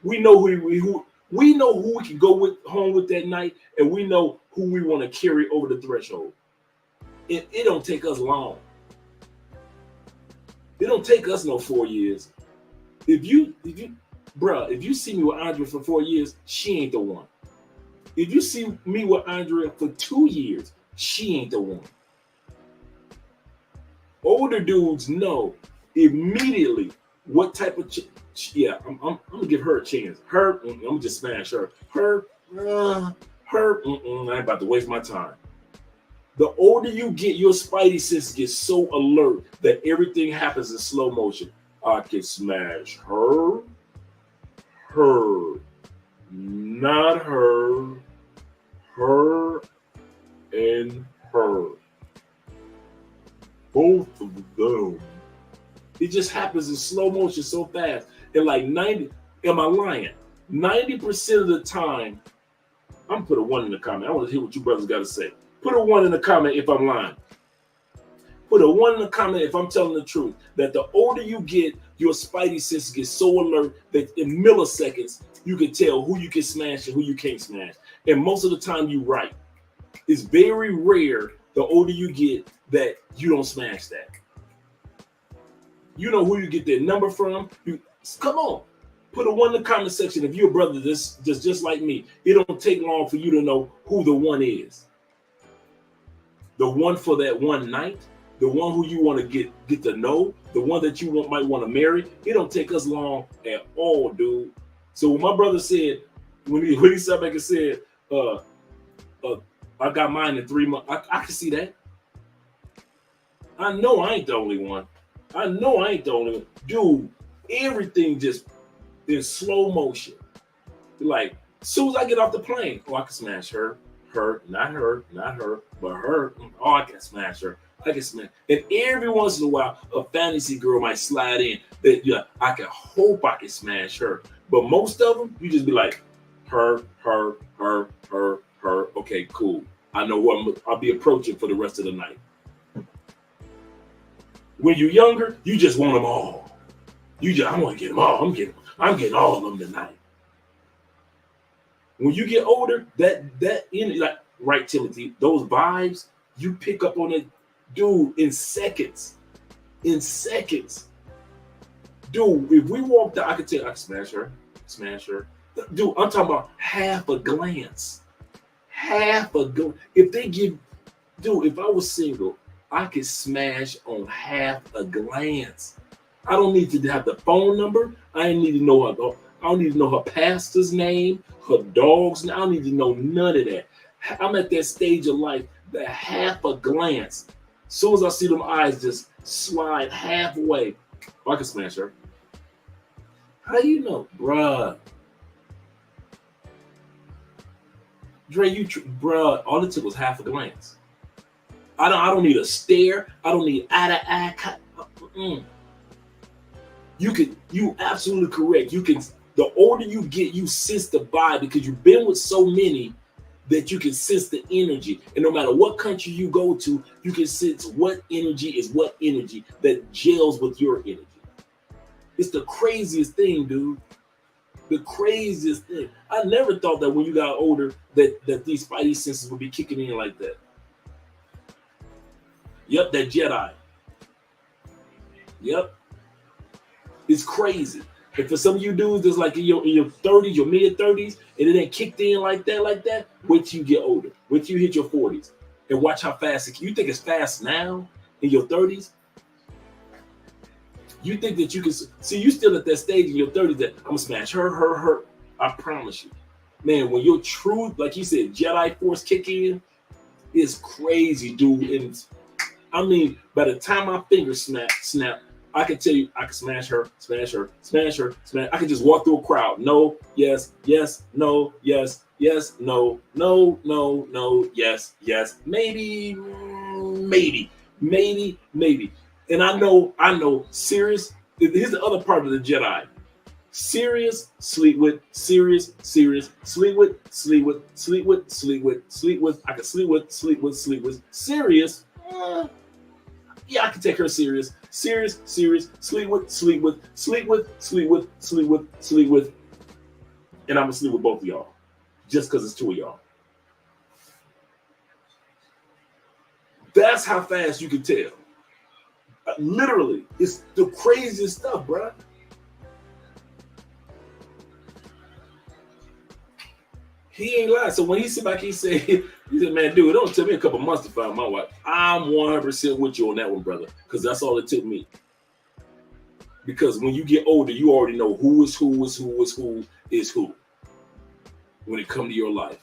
We know who we can go with home with that night, and we know who we want to carry over the threshold. It don't take us long. It don't take us no 4 years. If you see me with Andrea for 4 years, she ain't the one. If you see me with Andrea for 2 years, she ain't the one. Older dudes know immediately what type of I'm gonna give her a chance. I'm gonna just smash her. I ain't about to waste my time. The older you get, your spidey sense gets so alert that everything happens in slow motion. I can smash her, not her, and her. Both of them. It just happens in slow motion so fast. And like 90, am I lying? 90% of the time, I'm gonna put a 1 in the comment. I want to hear what you brothers got to say. Put a 1 in the comment if I'm lying. Put a 1 in the comment if I'm telling the truth. That the older you get, your spidey senses get so alert that in milliseconds you can tell who you can smash and who you can't smash. And most of the time you're right. It's very rare the older you get that you don't smash that. You know who you get their number from. Come on. Put a 1 in the comment section if you're a brother just like me. It don't take long for you to know who the one is. The one for that one night, the one who you want to get to know, the one that you might want to marry. It don't take us long at all, dude. So when my brother said, when he sat back and said, I got mine in 3 months, I can see that. I know I ain't the only one. I know I ain't the only one. Dude, everything just in slow motion. Like, as soon as I get off the plane, I can smash her, not her, but her. Oh, I can smash her. I can smash. And every once in a while, a fantasy girl might slide in that I can hope I can smash her. But most of them, you just be like, her. Okay, cool. I know what I'll be approaching for the rest of the night. When you're younger, you just want them all. I want to get them all. I'm getting all of them tonight. When you get older, like right, Timothy, those vibes, you pick up on it, dude, in seconds. In seconds. Dude, if we walked out, I could tell I could smash her. Dude, I'm talking about half a glance. If they give, dude, if I was single, I could smash on half a glance. I don't need to have the phone number. I don't need to know her pastor's name, her dog's name. I don't need to know none of that. I'm at that stage of life that half a glance, as soon as I see them eyes just slide halfway, I can smash her. How you know, bruh? Dre, bruh, all it took was half a glance. I don't need a stare. I don't need eye to eye. You absolutely correct. The older you get, you sense the vibe because you've been with so many that you can sense the energy. And no matter what country you go to, you can sense what energy is what energy that gels with your energy. It's the craziest thing, dude. The craziest thing. I never thought that when you got older that these spidey senses would be kicking in like that. Yep, that Jedi. Yep. It's crazy. And for some of you dudes that's like in your 30s, your mid 30s, and it ain't kicked in like that, wait till you get older. Wait till you hit your 40s. And watch how fast you think it's fast now in your 30s? You think that you can see you still at that stage in your 30s that I'm gonna smash her. I promise you. Man, when your true, like you said, Jedi Force kick in, it's crazy, dude. And I mean, by the time my fingers snap, I can tell you I can smash her. I can just walk through a crowd. No, yes, no, yes, no, yes, maybe. And I know, serious. Here's the other part of the Jedi. Serious, sleep with, serious, sleep with. I can sleep with, serious. Yeah, I can take her serious, sleep with. And I'm gonna sleep with both of y'all. Just because it's two of y'all. That's how fast you can tell. Literally, it's the craziest stuff, bro. He ain't lying. So when he sit back, he said, man, dude, it don't take me a couple months to find my wife. I'm 100% with you on that one, brother, because that's all it took me. Because when you get older, you already know who is who when it comes to your life.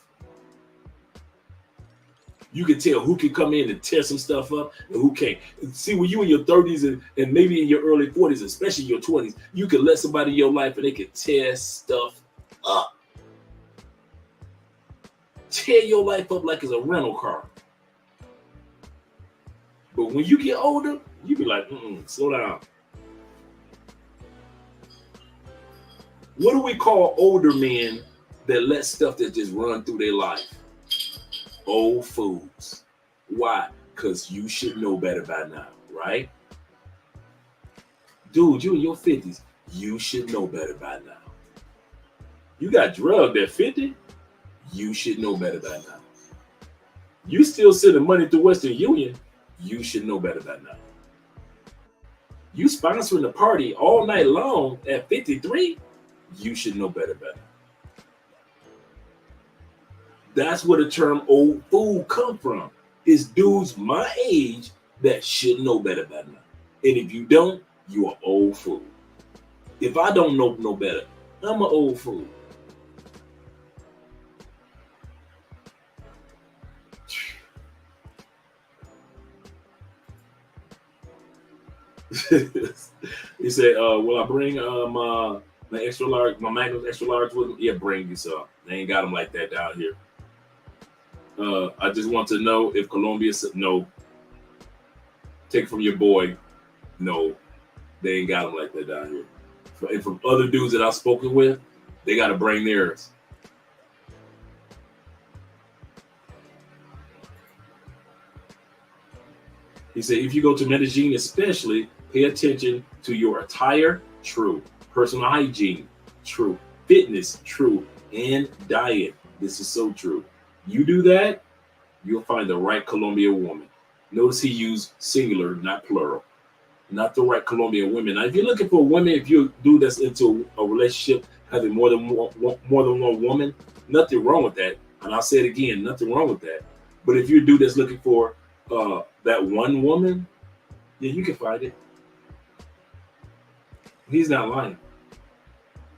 You can tell who can come in and tear some stuff up and who can't. See, when you in your 30s and maybe in your early 40s, especially your 20s, you can let somebody in your life and they can tear stuff up. Tear your life up like it's a rental car. But when you get older, you be like, slow down. What do we call older men that let stuff that just run through their life? Old fools. Why? Because you should know better by now. right? Dude, you in your 50s. You should know better by now. You got drugged at 50. You should know better by now. You still sending money to Western Union. You should know better by now. You sponsoring the party all night long at 53. You should know better by now. That's where the term old fool come from. It's dudes my age that should know better by now. And if you don't, you are old fool. If I don't know no better, I'm an old fool. He said, will I bring my extra large, my Magnum extra large with me? Yeah, bring you some. They ain't got them like that down here. I just want to know if Colombia said no. Take it from your boy. No, they ain't got them like that down here. And from other dudes that I've spoken with, they got to bring theirs. He said, if you go to Medellin especially, pay attention to your attire, true. Personal hygiene, true. Fitness, true. And diet. This is so true. You do that, you'll find the right Colombian woman. Notice he used singular, not plural. Not the right Colombian women. Now, if you're looking for women, if you do this into a relationship, having more than one woman, nothing wrong with that. And I'll say it again, nothing wrong with that. But if you do this looking for that one woman, yeah, you can find it. He's not lying.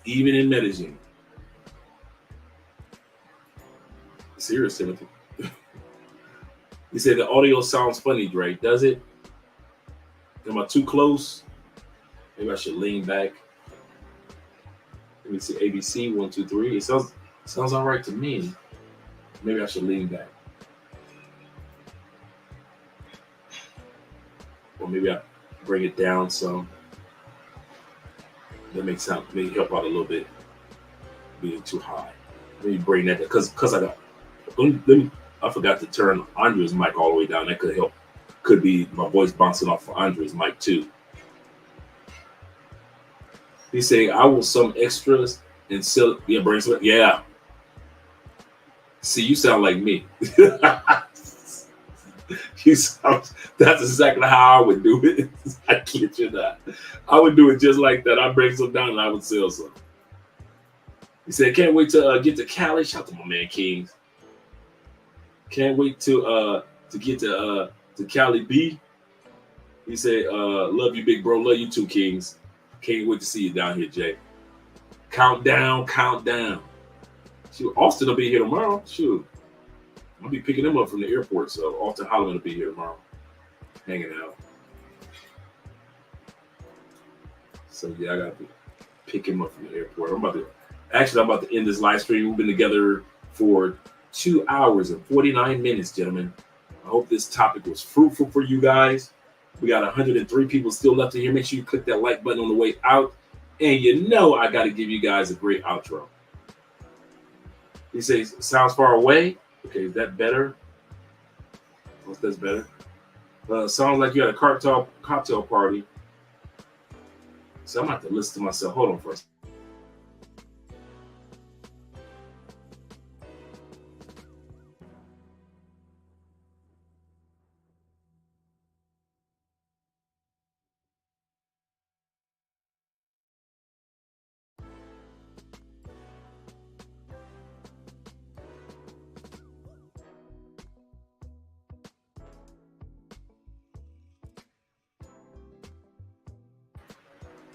Even in Medellin. Serious, Timothy. He said the audio sounds funny, Drake. Does it? Am I too close? Maybe I should lean back. Let me see. ABC 1, 2, 3. It sounds all right to me. Maybe I should lean back. Or maybe I bring it down some. That may help out a little bit. Being too high. Let me bring that because I forgot to turn Andre's mic all the way down. That could help. Could be my voice bouncing off for Andre's mic too. He's saying, I will some extras and sell. Yeah, bring some. Yeah. See, you sound like me. That's exactly how I would do it. I kid you not. I would do it just like that. I'd bring some down and I would sell some. He said, can't wait to get to Cali. Shout out to my man Kings. Can't wait to get to Cali B. He said, love you, big bro. Love you too, Kings. Can't wait to see you down here, Jay. Countdown. Shoot, Austin will be here tomorrow. Shoot. I'll be picking him up from the airport, so Austin Holloman will be here tomorrow. Hanging out. So yeah, I gotta pick him up from the airport. I'm about to end this live stream. We've been together for 2 hours and 49 minutes, gentlemen. I hope this topic was fruitful for you guys. We got 103 people still left in here. Make sure you click that like button on the way out. And you know I got to give you guys a great outro. He says, sounds far away. Okay, is that better? What's that's better? Sounds like you had a cocktail party. So I'm going to have to listen to myself. Hold on for a second.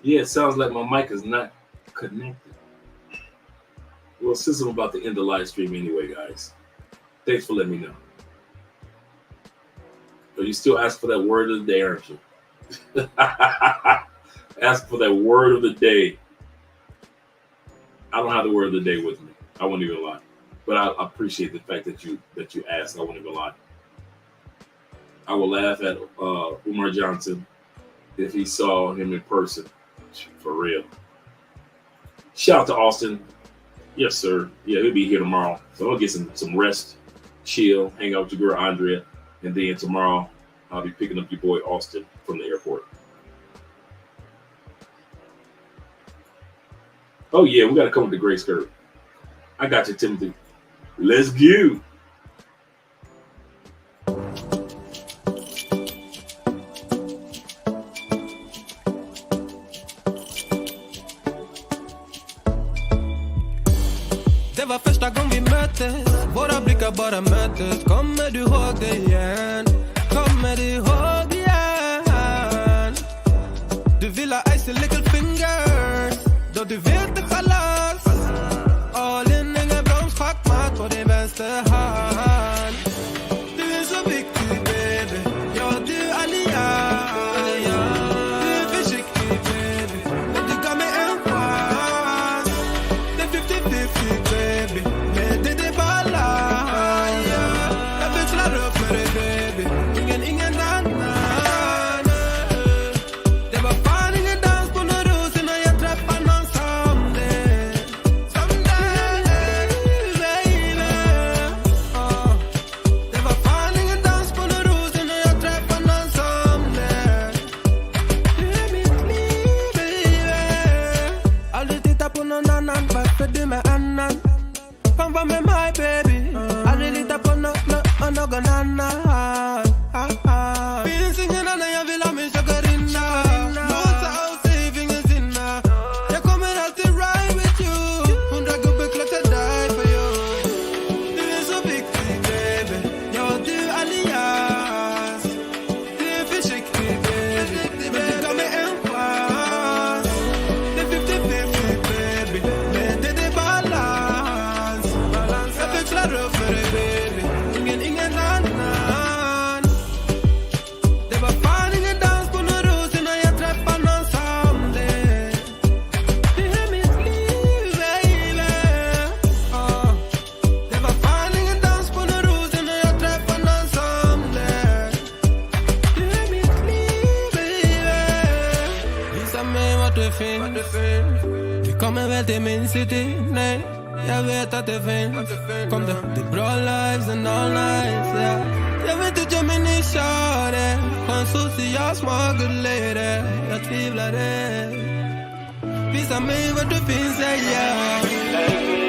Yeah, it sounds like my mic is not connected. Well, since I'm about to end the live stream anyway, guys, thanks for letting me know. But you still ask for that word of the day, aren't you? Ask for that word of the day. I don't have the word of the day with me. I won't even lie. But I appreciate the fact that you asked. I won't even lie. I will laugh at Umar Johnson if he saw him in person. For real. Shout out to Austin. Yes, sir. Yeah, he'll be here tomorrow. So I'll get some rest, chill, hang out with your girl Andrea. And then tomorrow I'll be picking up your boy Austin from the airport. Oh yeah, we gotta come with the gray skirt. I got you, Timothy. Let's go. Det var första gången vi möttes. Våra blickar bara möttes. Kommer du ihåg det igen? Kommer du ihåg igen? Du vill ha ice and little fingers. Då du vet det chalas. All in, ingen broms, schackmatt på din vänster hand. Du är så viktig baby. Ja, du är allians. Du är försiktig baby. Men du gav mig en chans. Det är 50-50 baby. Men det är balans. Jag växlar upp med dig baby. Ingen annan. Det var fan ingen dans på någon ros innan jag träffade någon som det. Som dig baby. Det var fan ingen dans på någon ros innan jag träffade någon som det. Du är mitt liv baby. Aldrig titta på någon annan. Varför du med annan? Fan var med mig baby. Aldrig lita på någon annan. Finns ingen annan jag vill ha min chakarinna. Låsa och säg ingen sinna. Jag kommer alltid ride with you. 100 gubbar klart die for you. Du är så viktig baby. Ja, du är allians. Du är försiktig baby. Men du gav mig en chans. Det är 50-50 baby. Men det är balans. Jag växlar upp för dig baby. Ingen annan. Det var fan ingen dans på någon ros innan jag träffade någon som det. Du är mitt liv baby. Det var fan ingen dans på någon ros innan jag träffade någon som det. Du är mitt liv baby. Visa mig vart du finns. Vi kommer väl till min city. Nej, jag vet att det finns. Kom då, det är bra lives and all nights, yeah. Jag vet inte om jag ni kör det. På en social smuggler. Jag tvivlar det. Visa mig vart du finns, yeah.